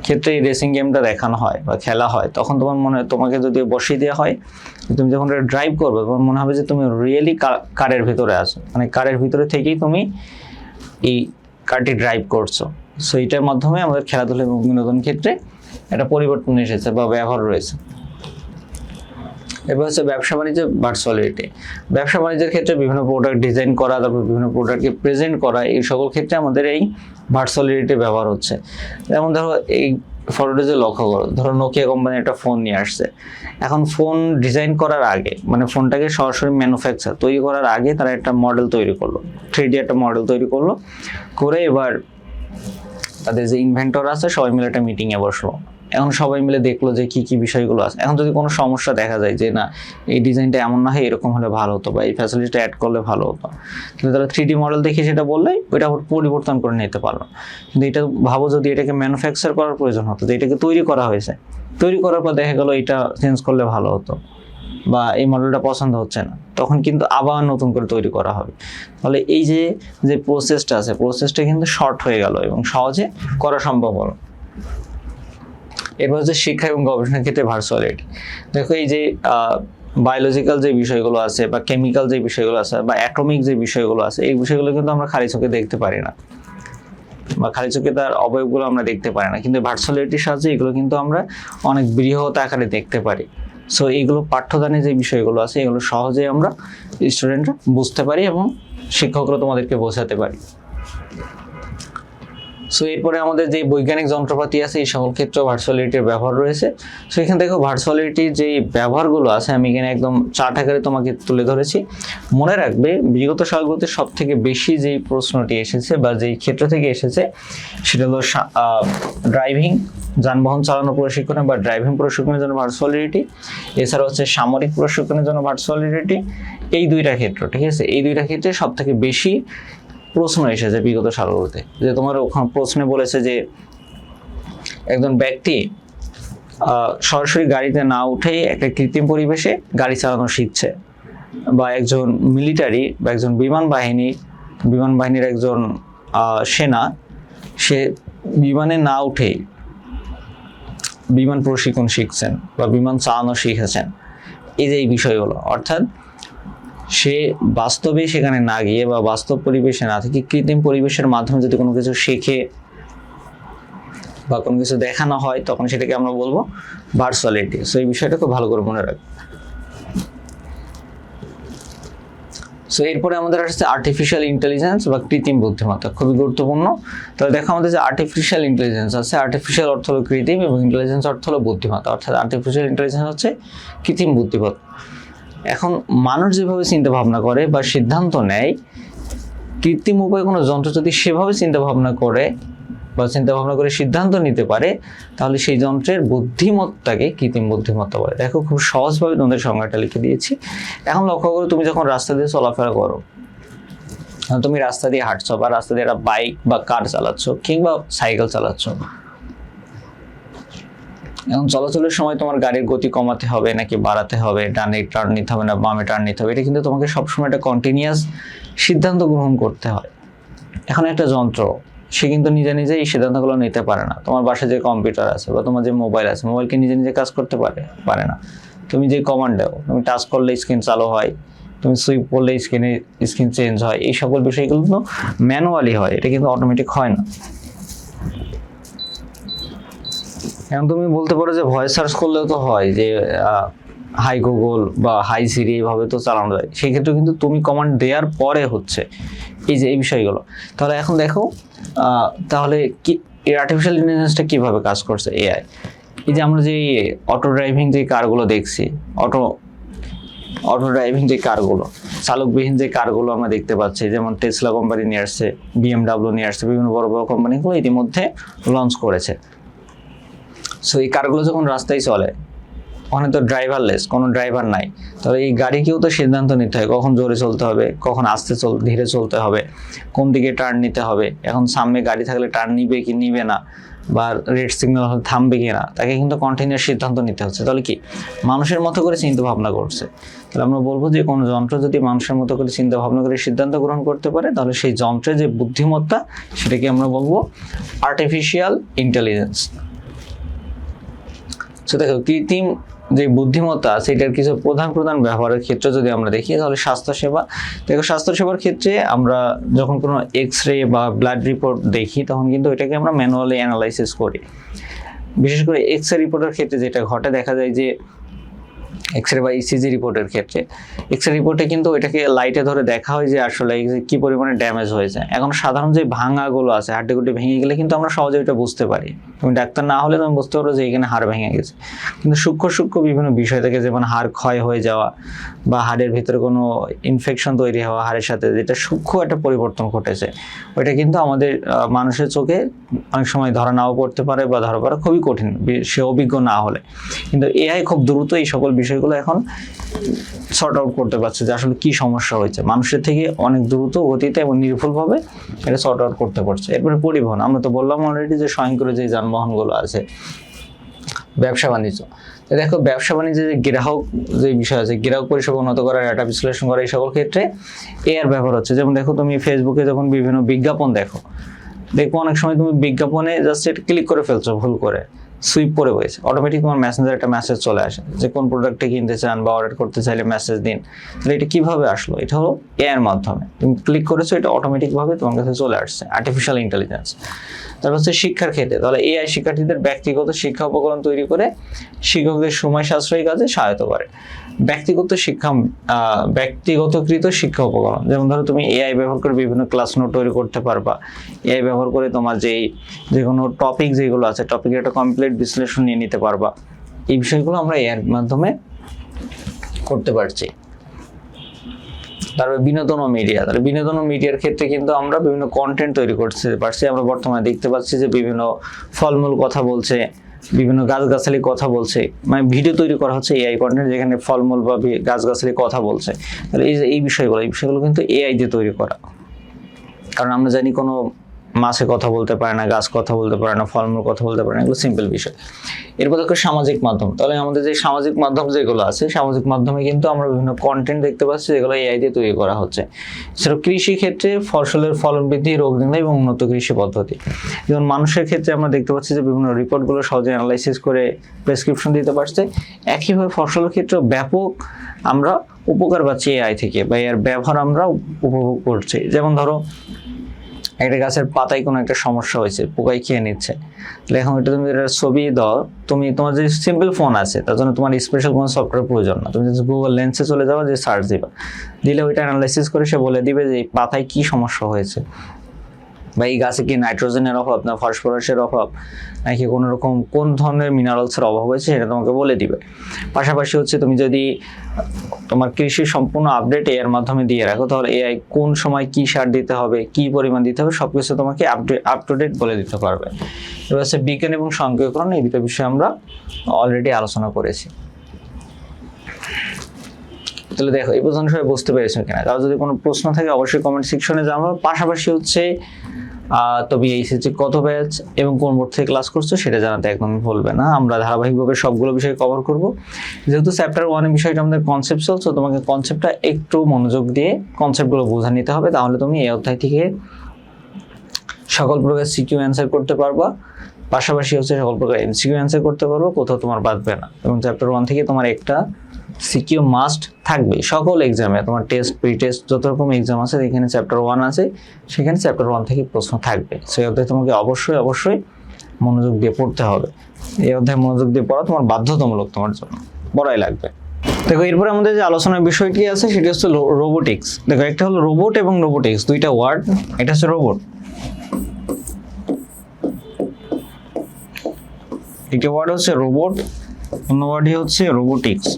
ক্ষেত্রে এই রেসিং গেমটা দেখানো হয় বা খেলা হয়, তখন তোমাকে যদি বসিয়ে দেওয়া হয়, তুমি যখন এটা ড্রাইভ করবে, তোমার মনে হবে যে তুমি রিয়েলি কারের ভিতরে আছো, মানে কারের ভিতরে থেকেই তুমি এই কারটি ড্রাইভ করছো। সো এটার মাধ্যমে আমাদের খেলাধুলা এবং বিনোদন ক্ষেত্রে একটা পরিবর্তন এসেছে বা ব্যবহার রয়েছে। এবার হচ্ছে ব্যবসা বাণিজ্য, ভার্চুয়াল রিয়েলিটি। ব্যবসা বাণিজ্যের ক্ষেত্রে বিভিন্ন প্রোডাক্ট ডিজাইন করা, তারপর বিভিন্ন প্রোডাক্টকে প্রেজেন্ট করা, এই সকল ক্ষেত্রে আমাদের এই ভার্চুয়াল রিয়েলিটি ব্যবহার হচ্ছে। যেমন ধরো এই ফটোটা যে লক্ষ্য করো, ধরো নোকিয়া কোম্পানি একটা ফোন নিয়ে আসছে। এখন ফোন ডিজাইন করার আগে, মানে ফোনটাকে সরাসরি ম্যানুফ্যাকচার তৈরি করার আগে, তারা একটা মডেল তৈরি করলো, 3D একটা মডেল তৈরি করলো, করে এবার তাদের যে ইনভেন্টর আছে সবাই মিলে একটা মিটিংয়ে বসলো। এখন সবাই মিলে দেখলো যে কি কি বিষয়গুলো আছে। এখন যদি কোনো সমস্যা দেখা যায় যে না, এই ডিজাইনটা এমন না হয় এরকম হলে ভালো হতো, বা এই ফ্যাসিলিটিটা অ্যাড করলে ভালো হতো, কিন্তু তারা 3D মডেল দেখে সেটা বললে ওইটা পরিবর্তন করে নিতে পারলো। কিন্তু এটা ভাবো যদি এটাকে ম্যানুফ্যাকচার করার প্রয়োজন হতো, যে এটাকে তৈরি করা হয়েছে, তৈরি করার পর দেখা গেলো এটা চেঞ্জ করলে ভালো হতো, বা এই মডেলটা পছন্দ হচ্ছে না, তখন কিন্তু আবার নতুন করে তৈরি করা হবে। তাহলে এই যে প্রসেসটা আছে, প্রসেসটা কিন্তু শর্ট হয়ে গেল এবং সহজে করা সম্ভব হলো। এরপর হচ্ছে শিক্ষা এবং গবেষণার ক্ষেত্রে ভার্চুয়ালিটি। দেখো এই যে বায়োলজিক্যাল যে বিষয়গুলো আছে, বা কেমিক্যাল যে বিষয়গুলো আছে, বা অ্যাটমিক যে বিষয়গুলো আছে, এই বিষয়গুলো কিন্তু আমরা খালি চোখে দেখতে পারি না, বা খালি চোখে তার অবয়বগুলো আমরা দেখতে পারি না, কিন্তু ভার্চুয়ালিটির সাহায্যে এগুলো কিন্তু আমরা অনেক বৃহৎ আকারে দেখতে পারি। সো এইগুলো পাঠ্যদানে যে বিষয়গুলো আছে, এগুলো সহজেই আমরা স্টুডেন্টরা বুঝতে পারি এবং শিক্ষকরা তোমাদেরকে বোঝাতে পারি। সো এরপরে আমাদের যে বৈজ্ঞানিক যন্ত্রপাতি আছে এই সকল ক্ষেত্রেও ভার্চুয়ালিটির ব্যবহার রয়েছে। সো এখানে দেখো ভার্চুয়ালিটির যে ব্যবহারগুলো আছে আমি এখানে একদম চার্ট আকারে তোমাকে তুলে ধরেছি। মনে রাখবে বিগত সালগুলোতে সব থেকে বেশি যেই প্রশ্নটি এসেছে বা যেই ক্ষেত্র থেকে এসেছে সেটা হলো ড্রাইভিং, যানবাহন চালানো প্রশিক্ষণে বা ড্রাইভিং প্রশিক্ষণের জন্য ভার্চুয়ালিটি, এছাড়া হচ্ছে সামরিক প্রশিক্ষণের জন্য ভার্চুয়ালিটি। এই দুইটা ক্ষেত্র, ঠিক আছে, এই দুইটা ক্ষেত্রে সব থেকে বেশি প্রশ্ন এসেছে বিগত সালগুলোতে। যে তোমার ওখানে প্রশ্নে বলেছে যে একজন ব্যক্তি সরাসরি গাড়িতে না উঠেই একটা কৃত্রিম পরিবেশে গাড়ি চালানো শিখছে, বা একজন মিলিটারি বা একজন বিমান বাহিনীর একজন সেনা, সে বিমানে না উঠেই বিমান প্রশিক্ষণ শিখছেন বা বিমান চালানো শিখেছেন। এই যে এই বিষয়গুলো, অর্থাৎ সে বাস্তবে সেখানে না গিয়ে বা বাস্তব পরিবেশে না থেকে কৃত্রিম পরিবেশের মাধ্যমে যদি কোনো কিছু শেখে বা কোনো কিছু দেখানো হয় তখন সেটাকে আমরা বলবো ভার্চুয়ালিটি। সো এই বিষয়টা খুব ভালো করে মনে রাখবে। সো এরপরে আমাদের আসছে আর্টিফিশিয়াল ইন্টেলিজেন্স বা কৃত্রিম বুদ্ধিমত্তা, খুবই গুরুত্বপূর্ণ। তাহলে দেখো আমাদের যে আর্টিফিশিয়াল ইন্টেলিজেন্স আছে, আর্টিফিশিয়াল অর্থ হলো কৃত্রিম এবং ইন্টেলিজেন্স অর্থ হলো বুদ্ধিমত্তা, অর্থাৎ আর্টিফিশিয়াল ইন্টেলিজেন্স হচ্ছে কৃত্রিম বুদ্ধিমত্তা। এখন মানুষ যেভাবে চিন্তা ভাবনা করে বা সিদ্ধান্ত নেয়, কৃত্রিম উপায়ে কোনো যন্ত্র যদি সেভাবে চিন্তা ভাবনা করে সিদ্ধান্ত নিতে পারে, তাহলে সেই যন্ত্রের বুদ্ধিমত্তাকে কৃত্রিম বুদ্ধিমত্তা বলে। দেখো খুব সহজভাবে তোমাদের সংজ্ঞাটা লিখে দিয়েছি। এখন লক্ষ্য করো, তুমি যখন রাস্তা দিয়ে চলাফেরা করো, তুমি রাস্তা দিয়ে হাঁটছো বা রাস্তা দিয়ে একটা বাইক বা কার চালাচ্ছ কিংবা সাইকেল চালাচ্ছ, এখন চলাচলের সময় তোমার গাড়ির গতি কমাতে হবে নাকি বাড়াতে হবে, ডানে টার্ন নিতে হবে না বামে টার্ন নিতে হবে, এটা কিন্তু তোমাকে সবসময় একটা কন্টিনিউয়াস সিদ্ধান্ত গ্রহণ করতে হয়। এখন একটা যন্ত্র, সে কিন্তু নিজে নিজে এই সিদ্ধান্তগুলো নিতে পারে না। তোমার বাসায় যে কম্পিউটার আছে বা তোমার যে মোবাইল আছে, মোবাইলকে নিজে নিজে কাজ করতে পারে না। তুমি যে কমান্ড দাও, তুমি টাচ করলে স্ক্রিন চালু হয়, তুমি সুইপ করলে স্ক্রিন চেঞ্জ হয়, এই সকল বিষয়গুলো কিন্তু ম্যানুয়ালি হয়, এটা কিন্তু অটোমেটিক হয় না। এখন তুমি বলতে পারো যে ভয়েস সার্চ করলেও তো হয়, যে হাই গুগল বা হাই সিরি এইভাবে তো চালানো যায়, সেক্ষেত্রে কিন্তু তুমি কমান্ড দেওয়ার পরে হচ্ছে এই যে এই বিষয়গুলো। তাহলে এখন দেখো তাহলে কি এই আর্টিফিশিয়াল ইন্টেলিজেন্সটা কিভাবে কাজ করছে, এআই। এই যে আমরা যে অটো ড্রাইভিং যে কারগুলো দেখছি, অটো ড্রাইভিং যে কারগুলো, চালকবিহীন যে কারগুলো আমরা দেখতে পাচ্ছি, যেমন টেসলা কোম্পানি নিয়ে আসছে, BMW নিয়ে আসছে, বিভিন্ন বড় বড় কোম্পানিগুলো ইতিমধ্যে লঞ্চ করেছে। সো এই কারগুলো যখন রাস্তায় চলে, ওখানে তো ড্রাইভারলেস, কোনো ড্রাইভার নাই, তাহলে এই গাড়িকেও তো সিদ্ধান্ত নিতে হয় কখন জোরে চলতে হবে, কখন ধীরে চলতে হবে, কোন দিকে টার্ন নিতে হবে। এখন সামনে গাড়ি থাকলে টার্ন নিবে কি নিবে না, বা রেড সিগন্যাল হলে থামবে কি না, তাকে কিন্তু কন্টিনিউয়াস সিদ্ধান্ত নিতে হচ্ছে। তাহলে কি মানুষের মতো করে চিন্তা ভাবনা করছে। তাহলে আমরা বলবো যে কোনো যন্ত্র যদি মানুষের মতো করে চিন্তা ভাবনা করে সিদ্ধান্ত গ্রহণ করতে পারে, তাহলে সেই যন্ত্রের যে বুদ্ধিমত্তা সেটাকে আমরা বলবো আর্টিফিশিয়াল ইন্টেলিজেন্স। সো দেখো কৃত্রিম যে বুদ্ধিমত্তা সেটার কিছু প্রধান ব্যবহারের ক্ষেত্রে যদি আমরা দেখি, তাহলে স্বাস্থ্যসেবা। দেখো স্বাস্থ্যসেবার ক্ষেত্রে আমরা যখন কোনো এক্স-রে বা ব্লাড রিপোর্ট দেখি, তখন কিন্তু এটাকে আমরা ম্যানুয়ালি অ্যানালাইসিস করি। বিশেষ করে এক্স-রে রিপোর্টের ক্ষেত্রে যেটা ঘটে, দেখা যায় যে এক্স-রে বা ইসিজি রিপোর্টের ক্ষেত্রে, এক্স-রে রিপোর্টে কিন্তু এটাকে লাইটে ধরে দেখা হয় যে আসলে কি পরিমাণে ড্যামেজ হয়েছে। এখন সাধারণ যে ভাঙাগুলো আছে, হাড্ডিগুটি ভেঙে গেলে কিন্তু আমরা সহজে এটা বুঝতে পারি। তুমি ডাক্তার না হলে তুমি বুঝতে পারো যে এখানে হাড় ভেঙে গেছে। কিন্তু সূক্ষ্ম বিভিন্ন বিষয় থেকে, যেমন হাড় ক্ষয় হয়ে যাওয়া বা হাড়ের ভিতরে কোনো ইনফেকশন তৈরি হওয়া, হাড়ের সাথে যেটা সূক্ষ্ম একটা পরিবর্তন ঘটেছে, ওইটা কিন্তু আমাদের মানুষের চোখে অনেক সময় ধরা নাও পড়তে পারে বা ধরা পড়া খুবই কঠিন, সে অভিজ্ঞ না হলে। কিন্তু এআই খুব দ্রুত এই সকল বিষয়গুলো এখন সর্ট আউট করতে পারছে, যে আসলে কি সমস্যা হয়েছে, মানুষের থেকে অনেক দ্রুত গতিতে এবং নির্ভুলভাবে এটা সর্ট আউট করতে পারছে। এরপরে পরিবহন, আমরা তো বললাম অলরেডি যে স্বয়ংক্রিয় যে যানবাহনগুলো আছে, ব্যবসা বাণিজ্য। দেখো ব্যবসা বাণিজ্যে যে গ্রাহক যে বিষয় আছে, গ্রাহক পরিষেবা উন্নত করা, ডাটা বিশ্লেষণ করা, এই সকল ক্ষেত্রে এআই ব্যবহার হচ্ছে। যেমন দেখো তুমি ফেসবুকে যখন বিভিন্ন বিজ্ঞাপন দেখো অনেক সময় তুমি বিজ্ঞাপনে জাস্ট এটা ক্লিক করে ফেলছো, ভুল করে সুইপ করে হয়েছে, অটোমেটিক তোমার মেসেঞ্জারে একটা মেসেজ চলে আসে যে কোন প্রোডাক্টটা কিনতে চান বা অর্ডার করতে চাইলে মেসেজ দিন। তাহলে এটা কিভাবে আসলো? এটা হলো এআই এর মাধ্যমে, তুমি ক্লিক করেছো, এটা অটোমেটিকভাবে তোমার কাছে চলে আসছে, আর্টিফিশিয়াল ইন্টেলিজেন্স। তারপর হচ্ছে শিক্ষার ক্ষেত্রে, তাহলে এআই শিক্ষার্থীদের ব্যক্তিগত শিক্ষা উপকরণ তৈরি করে শিক্ষকদের সময় সাশ্রয়ী কাজে সহায়তা করে। ব্যক্তিগতকৃত শিক্ষা উপকরণ, যেমন ধরো তুমি এআই ব্যবহার করে বিভিন্ন ক্লাস নোট তৈরি করতে পারবা। এআই ব্যবহার করে তোমার যে কোনো টপিক যেগুলো আছে, টপিকের একটা কমপ্লিট বিশ্লেষণ নিয়ে নিতে পারবা। এই বিষয়গুলো আমরা এআই এর মাধ্যমে করতে পারছি। তারপরে বিনোদন ও মিডিয়া, তাহলে বিনোদন ও মিডিয়ার ক্ষেত্রে কিন্তু আমরা বিভিন্ন কন্টেন্ট তৈরি করতে পারছি। আমরা বর্তমানে দেখতে পাচ্ছি যে বিভিন্ন ফলমূল কথা বলছে, বিভিন্ন গাছগাছালি কথা বলছে, মানে ভিডিও তৈরি করা হচ্ছে এআই কন্টেন্ট, যেখানে ফলমূল বা গাছগাছালি কথা বলছে। তাহলে এই বিষয়গুলো কিন্তু এআই দিয়ে তৈরি করা। কারণ আমরা জানি কোনো মাছে কথা বলতে পারে না, গাছ কথা বলতে পারে না, ফলমূল কথা বলতে পারে না, এগুলো সিম্পল বিষয়। এরপর দেখো সামাজিক মাধ্যম, তাহলে আমাদের যে সামাজিক মাধ্যম যেগুলো আছে, সামাজিক মাধ্যমে কিন্তু আমরা বিভিন্ন কন্টেন্ট দেখতে পাচ্ছি যেগুলো এআই দিয়ে তৈরি করা হচ্ছে। এছাড়াও কৃষি ক্ষেত্রে ফসলের ফলন বৃদ্ধি, রোগ নির্ণয় এবং উন্নত কৃষি পদ্ধতি। যেমন মানুষের ক্ষেত্রে আমরা দেখতে পাচ্ছি যে বিভিন্ন রিপোর্টগুলো সহজে অ্যানালাইসিস করে প্রেসক্রিপশন দিতে পারছে। একইভাবে ফসলের ক্ষেত্রে ব্যাপক আমরা উপকার পাচ্ছি এআই থেকে, বা এর ব্যবহার আমরা উপভোগ করছি। যেমন ধরো একটা গাছের পাতায় কোনো একটা সমস্যা হয়েছে, পোকায় খেয়ে নিচ্ছে, তাহলে এখন এটা তুমি ছবি দাও, তোমার যে সিম্পল ফোন আছে তার জন্য তোমার স্পেশাল কোনো সফটওয়্যার প্রয়োজন না, তুমি যদি গুগল লেন্সে চলে যাও, যে সার্চ দিবা, দিলে ওইটা অ্যানালাইসিস করে সে বলে দিবে যে এই পাতায় কি সমস্যা হয়েছে, বা এই গাছে কি নাইট্রোজেনের অভাব না ফসফরাসের অভাব, নাকি কোনো রকম কোন ধরনের মিনারেলসের অভাব হয়েছে সেটা তোমাকে বলে দিবে। পাশাপাশি হচ্ছে তুমি যদি তোমার কৃষির সম্পূর্ণ আপডেট এর মাধ্যমে দিয়ে রাখো, তাহলে এআই কোন সময় কি সার দিতে হবে, কি পরিমাণ দিতে হবে, সবকিছু তোমাকে আপ টু ডেট বলে দিতে পারবে। এবার হচ্ছে বিজ্ঞান এবং সংখ্যাকরণ, এই দুটো বিষয়ে আমরা অলরেডি আলোচনা করেছি। তাহলে দেখো এই পর্যন্ত সবাই বুঝতে পেরেছো কিনা? কারো যদি কোনো প্রশ্ন থাকে অবশ্যই কমেন্ট সেকশনে জানাবো। পাশাপাশি হচ্ছে তবে এইচএসসি কত ব্যাচ এবং কোন বোর্ড থেকে ক্লাস করছো সেটা জানাতে একদমই ভুলবে না। আমরা ধারাবাহিকভাবে সবগুলো বিষয় কভার করব। যেহেতু চ্যাপ্টার 1 এর বিষয়টা আমাদের কনসেপচুয়াল, তো তোমাকে কনসেপ্টটা একটু মনোযোগ দিয়ে কনসেপ্টগুলো বোঝা নিতে হবে, তাহলে তুমি এই অধ্যায় থেকে সকল প্রকার সিকিউ অ্যান্সার করতে পারবা। পাশাপাশি হচ্ছে সকল প্রকার এমসিকিউ অ্যান্সার করতে পারবো, কোথাও তোমার বাদবে না। এবং চ্যাপ্টার 1 থেকে তোমার একটা সিকিউ মাস্ট থাকবে সকল এক্সামে, তোমার টেস্ট প্রি টেস্ট যত রকম এক্সাম আছে এখানে চ্যাপ্টার 1 আছে, সেখানে চ্যাপ্টার 1 থেকে প্রশ্ন থাকবে। সেই অধ্যায়ে তোমাকে অবশ্যই মনোযোগ দিয়ে পড়তে হবে। এই অধ্যায়ে মনোযোগ দিয়ে পড়া তোমার বাধ্যতামূলক, তোমার জন্য পড়াই লাগবে। দেখো এরপরে আমাদের যে আলোচনার বিষয়টি আছে সেটি হচ্ছে রোবোটিক্স। দেখো একটা হলো রোবট এবং রোবোটিক্স, দুইটা ওয়ার্ড। এটা হচ্ছে রোবট, একটা ওয়ার্ড হচ্ছে রোবট, অন্য ওয়ার্ডই হচ্ছে রোবোটিক্স।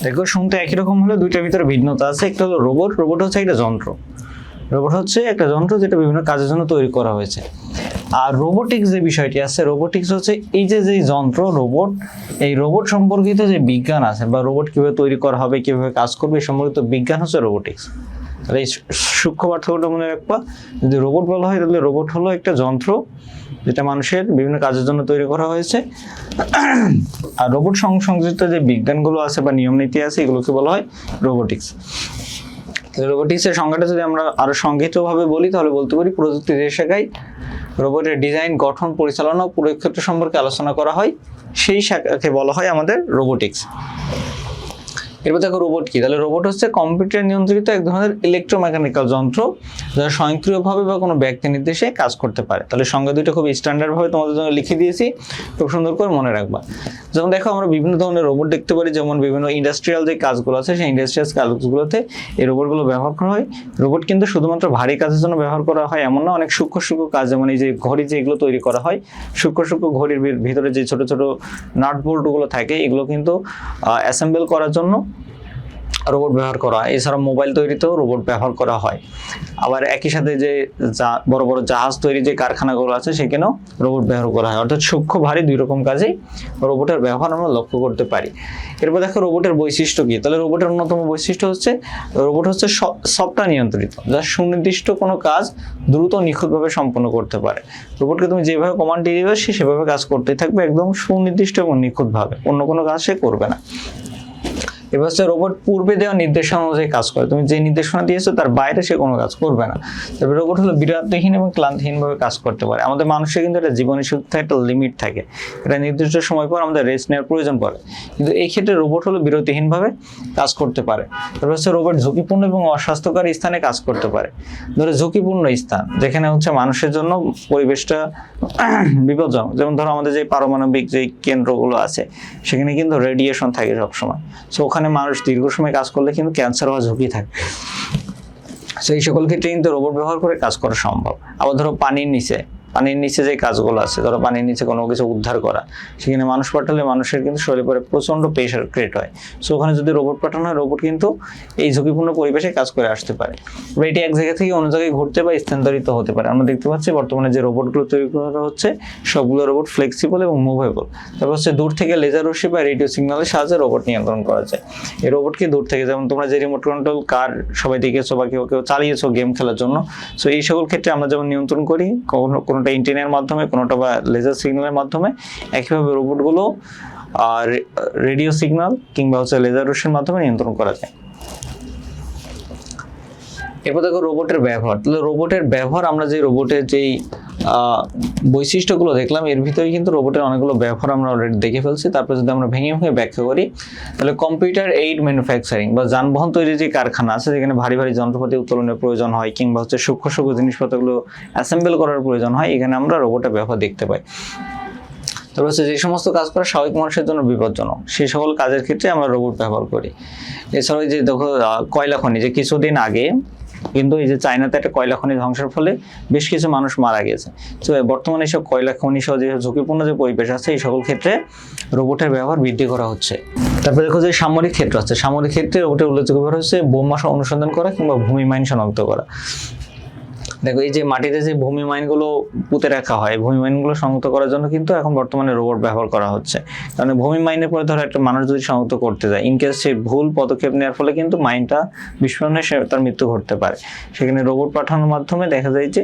দেখো শুনতে একই রকম হলে দুইটার ভিতরে ভিন্নতা আছে। একটা হলো রোবট, রোবট হচ্ছে একটা যন্ত্র, রোবট হচ্ছে একটা যন্ত্র যেটা বিভিন্ন কাজের জন্য তৈরি করা হয়েছে। আর রোবোটিক্স যে বিষয়টি আছে, রোবোটিক্স হচ্ছে এই যে যন্ত্র রোবট, এই রোবট সম্পর্কিত যে বিজ্ঞান আছে, বা রোবট কিভাবে তৈরি করা হবে, কিভাবে কাজ করবে, এই সম্পর্কিত বিজ্ঞান হচ্ছে রোবোটিক্স। তাহলে এই সূক্ষ্ম পার্থক্যটা মনে রাখবা। যদি রোবট বলা হয় তাহলে রোবট হলো একটা যন্ত্র যেটা মানুষের বিভিন্ন কাজের জন্য তৈরি করা হয়েছে। আর রোবট সংশ্লিষ্ট যে বিজ্ঞানগুলো আছে বা নিয়ম নীতি আছে, এগুলোকে বলা হয় রোবোটিক্স। রোবোটিক্সের সংজ্ঞাটা যদি আমরা আরো সংক্ষিপ্তভাবে বলি, তাহলে বলতে পারি প্রযুক্তি যে শাখায় রোবটের ডিজাইন, গঠন, পরিচালনা ও প্রয়োগ ক্ষেত্র সম্পর্কে আলোচনা করা হয়, সেই শাখাকে বলা হয় আমাদের রোবোটিক্স। এরপর দেখো রোবট কি, তাহলে রোবট হচ্ছে কম্পিউটার নিয়ন্ত্রিত এক ধরনের ইলেকট্রোমেকানিক্যাল যন্ত্র যারা স্বয়ংক্রিয়ভাবে বা কোনো ব্যক্তি নির্দেশে কাজ করতে পারে। তাহলে সংজ্ঞা দুইটা খুব স্ট্যান্ডার্ড ভাবে তোমাদের জন্য লিখে দিয়েছি, খুব সুন্দর করে মনে রাখবা। যেমন দেখো আমরা বিভিন্ন ধরনের রোবট দেখতে পারি, যেমন বিভিন্ন ইন্ডাস্ট্রিয়াল যে কাজগুলো আছে সেই ইন্ডাস্ট্রিয়াল কাজগুলোতে এই রোবটগুলো ব্যবহার করা হয়। রোবট কিন্তু শুধুমাত্র ভারী কাজের জন্য ব্যবহার করা হয় এমন না, অনেক সূক্ষ্ম কাজ, যেমন এই যে ঘড়ি যেগুলো তৈরি করা হয়, সূক্ষ্ম ঘড়ির ভিতরে যে ছোট ছোট নাট বোল্টগুলো থাকে, এগুলো কিন্তু অ্যাসেম্বল করার জন্য রোবট ব্যবহার করা হয়। এছাড়া মোবাইল তৈরিতেও রোবট ব্যবহার করা হয়। আবার একই সাথে যে বড় বড় জাহাজ তৈরি যে কারখানাগুলো আছে সেখানেও রোবট ব্যবহার করা হয়। অর্থাৎ সূক্ষ্ম ভারী দুই রকম কাজেই রোবটের ব্যবহার আমরা লক্ষ্য করতে পারি। এরপর দেখো রোবটের বৈশিষ্ট্য কি, তাহলে রোবটের অন্যতম বৈশিষ্ট্য হচ্ছে রোবট হচ্ছে সফটওয়্যার নিয়ন্ত্রিত, যা সুনির্দিষ্ট কোনো কাজ দ্রুত নিখুঁতভাবে সম্পন্ন করতে পারে। রোবটকে তুমি যেভাবে কমান্ড দিবে সে সেভাবে কাজ করতে থাকবে, একদম সুনির্দিষ্ট এবং নিখুঁতভাবে, অন্য কোনো কাজ সে করবে না। এবার হচ্ছে রোবট পূর্বে দেওয়া নির্দেশনা অনুযায়ী কাজ করে, তুমি যে নির্দেশনা দিয়েছো তার বাইরে সে কোনো কাজ করবে না। তবে রোবট হলো বিরতিহীন এবং ক্লান্তিহীনভাবে কাজ করতে পারে। আমাদের মানুষের কিন্তু একটা জীবনী শক্তি একটা লিমিট থাকে, এটা নির্দিষ্ট সময় পর আমাদের রেস্ট নেওয়ার প্রয়োজন পড়ে, কিন্তু এই ক্ষেত্রে রোবট হলো বিরতিহীনভাবে কাজ করতে পারে। তারপর হচ্ছে রোবট ঝুঁকিপূর্ণ এবং অস্বাস্থ্যকর স্থানে কাজ করতে পারে। ধরো ঝুঁকিপূর্ণ স্থান যেখানে হচ্ছে মানুষের জন্য পরিবেশটা বিপজ্জনক, যেমন ধরো আমাদের যে পারমাণবিক যে কেন্দ্রগুলো আছে সেখানে কিন্তু রেডিয়েশন থাকে সবসময়, সো ওখানে মানুষ দীর্ঘ সময় কাজ করলে কিন্তু ক্যান্সার হওয়ার ঝুঁকি থাকে। সো এই সকল ক্ষেত্রে কিন্তু রোবট ব্যবহার করে কাজ করা সম্ভব। আবার ধরো পানির নিচে যে কাজগুলো আছে, ধরো পানির নিচে কোনো কিছু উদ্ধার করা, সেখানে মানুষ পাঠালে মানুষের কিন্তু শরীরে পরে প্রচন্ড প্রেশার ক্রিয়েট হয়। সো ওখানে যদি রোবট পাঠানো হয়, রোবট কিন্তু এই ঝুঁকিপূর্ণ পরিবেশে কাজ করে আসতে পারে। এটি এক জায়গা থেকে অন্য জায়গায় ঘুরতে বা স্থানান্তরিত হতে পারে। আমরা দেখতে পাচ্ছি বর্তমানে যে রোবটগুলো তৈরি করা হচ্ছে সবগুলো রোবট ফ্লেক্সিবল এবং মুভেবল। তারপর হচ্ছে দূর থেকে লেজার রশ্মি বা রেডিও সিগন্যালের সাহায্যে রোবট নিয়ন্ত্রণ করা যায়। এই রোবটকে দূর থেকে, যেমন তোমরা যে রিমোট কন্ট্রোল কার সবাই দেখেছো বা কেউ কেউ চালিয়েছো গেম খেলার জন্য, সো এই সকল ক্ষেত্রে আমরা যেমন নিয়ন্ত্রণ করি কোনোটা ইন্টারনেটের মাধ্যমে, কোনোটা বা লেজার সিগন্যালের মাধ্যমে, একইভাবে রোবটগুলো রেডিও সিগন্যাল কিংবা হচ্ছে লেজার রশ্মির মাধ্যমে নিয়ন্ত্রণ করা যায়। এরপর দেখো রোবটের ব্যবহার। তাহলে রোবটের ব্যবহার, আমরা যে রোবটের যেই বৈশিষ্ট্যগুলো দেখলাম এর ভিতরে কিন্তু রোবটের অনেকগুলো ব্যবহার আমরা অলরেডি দেখে ফেলছি। তারপর যদি আমরা ভেঙে ব্যাখ্যা করি, তাহলে কম্পিউটার এইড ম্যানুফ্যাকচারিং বা যানবাহন তৈরির যে কারখানা আছে যেখানে ভারী ভারী যন্ত্রপাতি উত্তোলনের প্রয়োজন হয় কিংবা হচ্ছে সূক্ষ্ম জিনিসপত্রগুলো অ্যাসেম্বল করার প্রয়োজন হয়, এখানে আমরা রোবটের ব্যবহার দেখতে পাই। তারপর হচ্ছে যে সমস্ত কাজ করা স্বাভাবিক মানুষের জন্য বিপজ্জনক, সেই সকল কাজের ক্ষেত্রে আমরা রোবট ব্যবহার করি। এছাড়াও যে দেখো কয়লা খনি, যে কিছুদিন আগে কিন্তু এই যে চায়নাতে একটা কয়লা খনি ধ্বংসের ফলে বেশ কিছু মানুষ মারা গেছে। তো বর্তমানে এইসব কয়লা খনি সহ যে ঝুঁকিপূর্ণ যে পরিবেশ আছে এই সকল ক্ষেত্রে রোবটের ব্যবহার বৃদ্ধি করা হচ্ছে। তারপরে দেখো যে সামরিক ক্ষেত্র আছে, সামরিক ক্ষেত্রে রোবটের উল্লেখযোগ্য ব্যবহার হচ্ছে বোমা অনুসন্ধান করা কিংবা ভূমি মাইন শনাক্ত করা। দেখো এই যে মাটিতে যে ভূমি মাইনগুলো পুঁতে রাখা হয়, ভূমি মাইনগুলো শনাক্ত করার জন্য কিন্তু এখন বর্তমানে রোবট ব্যবহার করা হচ্ছে। কারণ ভূমি মাইনের পরে ধরো একটা মানুষ যদি শনাক্ত করতে যায়, ইনকেস সে ভুল পদক্ষেপ নেওয়ার ফলে কিন্তু মাইনটা বিস্ফোরণে তার মৃত্যু ঘটতে পারে, সেখানে রোবট পাঠানোর মাধ্যমে দেখা যায় যে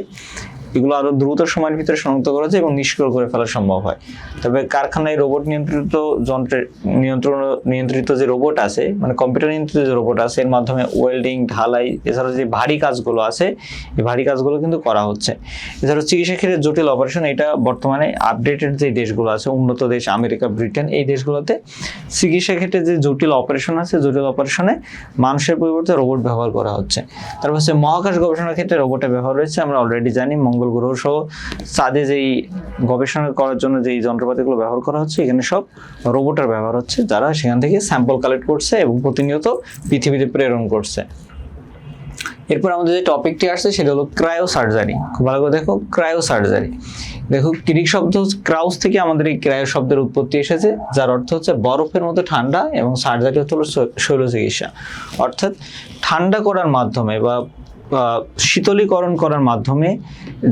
এগুলো আরো দ্রুত সময়ের ভিতরে শনাক্ত করা যায় এবং নিষ্ক্রিয় করে ফেলা সম্ভব হয়। তবে কারখানায় রোবট নিয়ন্ত্রিত যে রোবট আছে, মানে কম্পিউটার নিয়ন্ত্রিত যে রোবট আছে, এর মাধ্যমে ওয়েল্ডিং, ঢালাই, এছাড়া যে ভারী কাজগুলো আছে এই ভারী কাজগুলো কিন্তু করা হচ্ছে। এছাড়া চিকিৎসা ক্ষেত্রে জটিল অপারেশন, এটা বর্তমানে আপডেটেড যে দেশগুলো আছে, উন্নত দেশ আমেরিকা, ব্রিটেন, এই দেশগুলোতে চিকিৎসা ক্ষেত্রে যে জটিল অপারেশন আছে, জটিল অপারেশনে মানুষের পরিবর্তে রোবট ব্যবহার করা হচ্ছে। তারপর হচ্ছে মহাকাশ গবেষণার ক্ষেত্রে রোবটের ব্যবহার রয়েছে। আমরা অলরেডি জানি মঙ্গল গ্রহ সহ চাঁদে যেই গবেষণা করার জন্য যেই যন্ত্রপাতিগুলো ব্যবহার করা হচ্ছে, এখানে সব রোবটের ব্যবহার হচ্ছে, যারা সেখান থেকে স্যাম্পল কালেক্ট করছে এবং প্রতিনিয়ত পৃথিবীতে প্রেরণ করছে। এরপর আমাদের যে টপিকটি আসছে সেটা হলো ক্রায়ো সার্জারি। খুব ভালো করে দেখো, ক্রায়ো সার্জারি। দেখো গ্রিক শব্দ ক্রাউস থেকে আমাদের এই ক্রায়ো শব্দের উৎপত্তি এসেছে, যার অর্থ হচ্ছে বরফের মতো ঠান্ডা, এবং সার্জারি হলো শৈল চিকিৎসা। অর্থাৎ ঠান্ডা করার মাধ্যমে বা শীতলীকরণ করার মাধ্যমে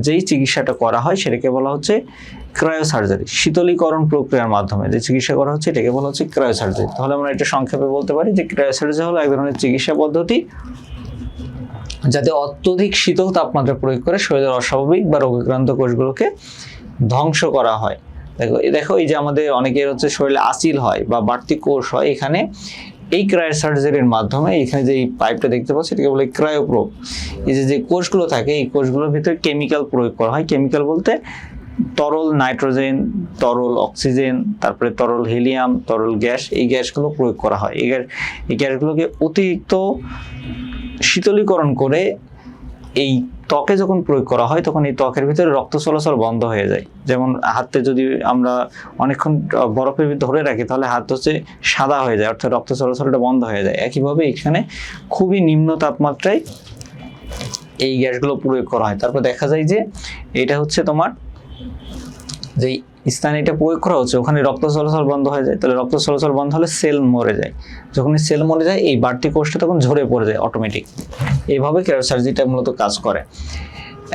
যেই চিকিৎসাটা করা হয় সেটাকে বলা হচ্ছে ক্রায়ো সার্জারি। শীতলীকরণ প্রক্রিয়ার মাধ্যমে যে চিকিৎসা করা হচ্ছে এটাকে বলা হচ্ছে ক্রায়ো সার্জারি। তাহলে আমরা এটা সংক্ষেপে বলতে পারি যে ক্রায়ো সার্জারি হলো এক ধরনের চিকিৎসা পদ্ধতি যাতে অত্যধিক শীতল তাপমাত্রা প্রয়োগ করে শরীরের অস্বাভাবিক বা রোগাক্রান্ত কোষগুলোকে ধ্বংস করা হয়। দেখো এই যে আমাদের অনেকের হচ্ছে শরীরে আসিল হয় বা বাড়তি কোষ হয়, এখানে এই ক্রায়ো সার্জারির মাধ্যমে এখানে যে পাইপটা দেখতে পাচ্ছি এটাকে বলে ক্রায়োপ্রোব। এই যে কোষগুলো থাকে এই কোষগুলোর ভিতরে কেমিক্যাল প্রয়োগ করা হয়। কেমিক্যাল বলতে তরল নাইট্রোজেন, তরল অক্সিজেন, তারপরে তরল হিলিয়াম, তরল গ্যাস, এই গ্যাসগুলো প্রয়োগ করা হয়। এই গ্যাসগুলোকে অতিরিক্ত শীতলীকরণ করে এই ত্বকে যখন প্রয়োগ করা হয় তখন এই ত্বকের ভিতরে রক্ত চলাচল বন্ধ হয়ে যায়। যেমন হাতে যদি আমরা অনেকক্ষণ বরফের ভিতরে ধরে রাখি তাহলে হাত হচ্ছে সাদা হয়ে যায়, অর্থাৎ রক্ত চলাচলটা বন্ধ হয়ে যায়। একইভাবে এখানে খুবই নিম্ন তাপমাত্রায় এই গ্যাসগুলো প্রয়োগ করা হয়। তারপর দেখা যায় যে এটা হচ্ছে তোমার যেই স্থানে এটা প্রয়োগ করা হচ্ছে ওখানে রক্ত চলাচল বন্ধ হয়ে যায়। তাহলে রক্ত চলাচল বন্ধ হলে সেল মরে যায়। যখন সেল মরে যায় এই বাড়তি কোষটা তখন ঝরে পড়ে যায় অটোমেটিক। এইভাবে ক্রায়ো সার্জারিটা মূলত কাজ করে।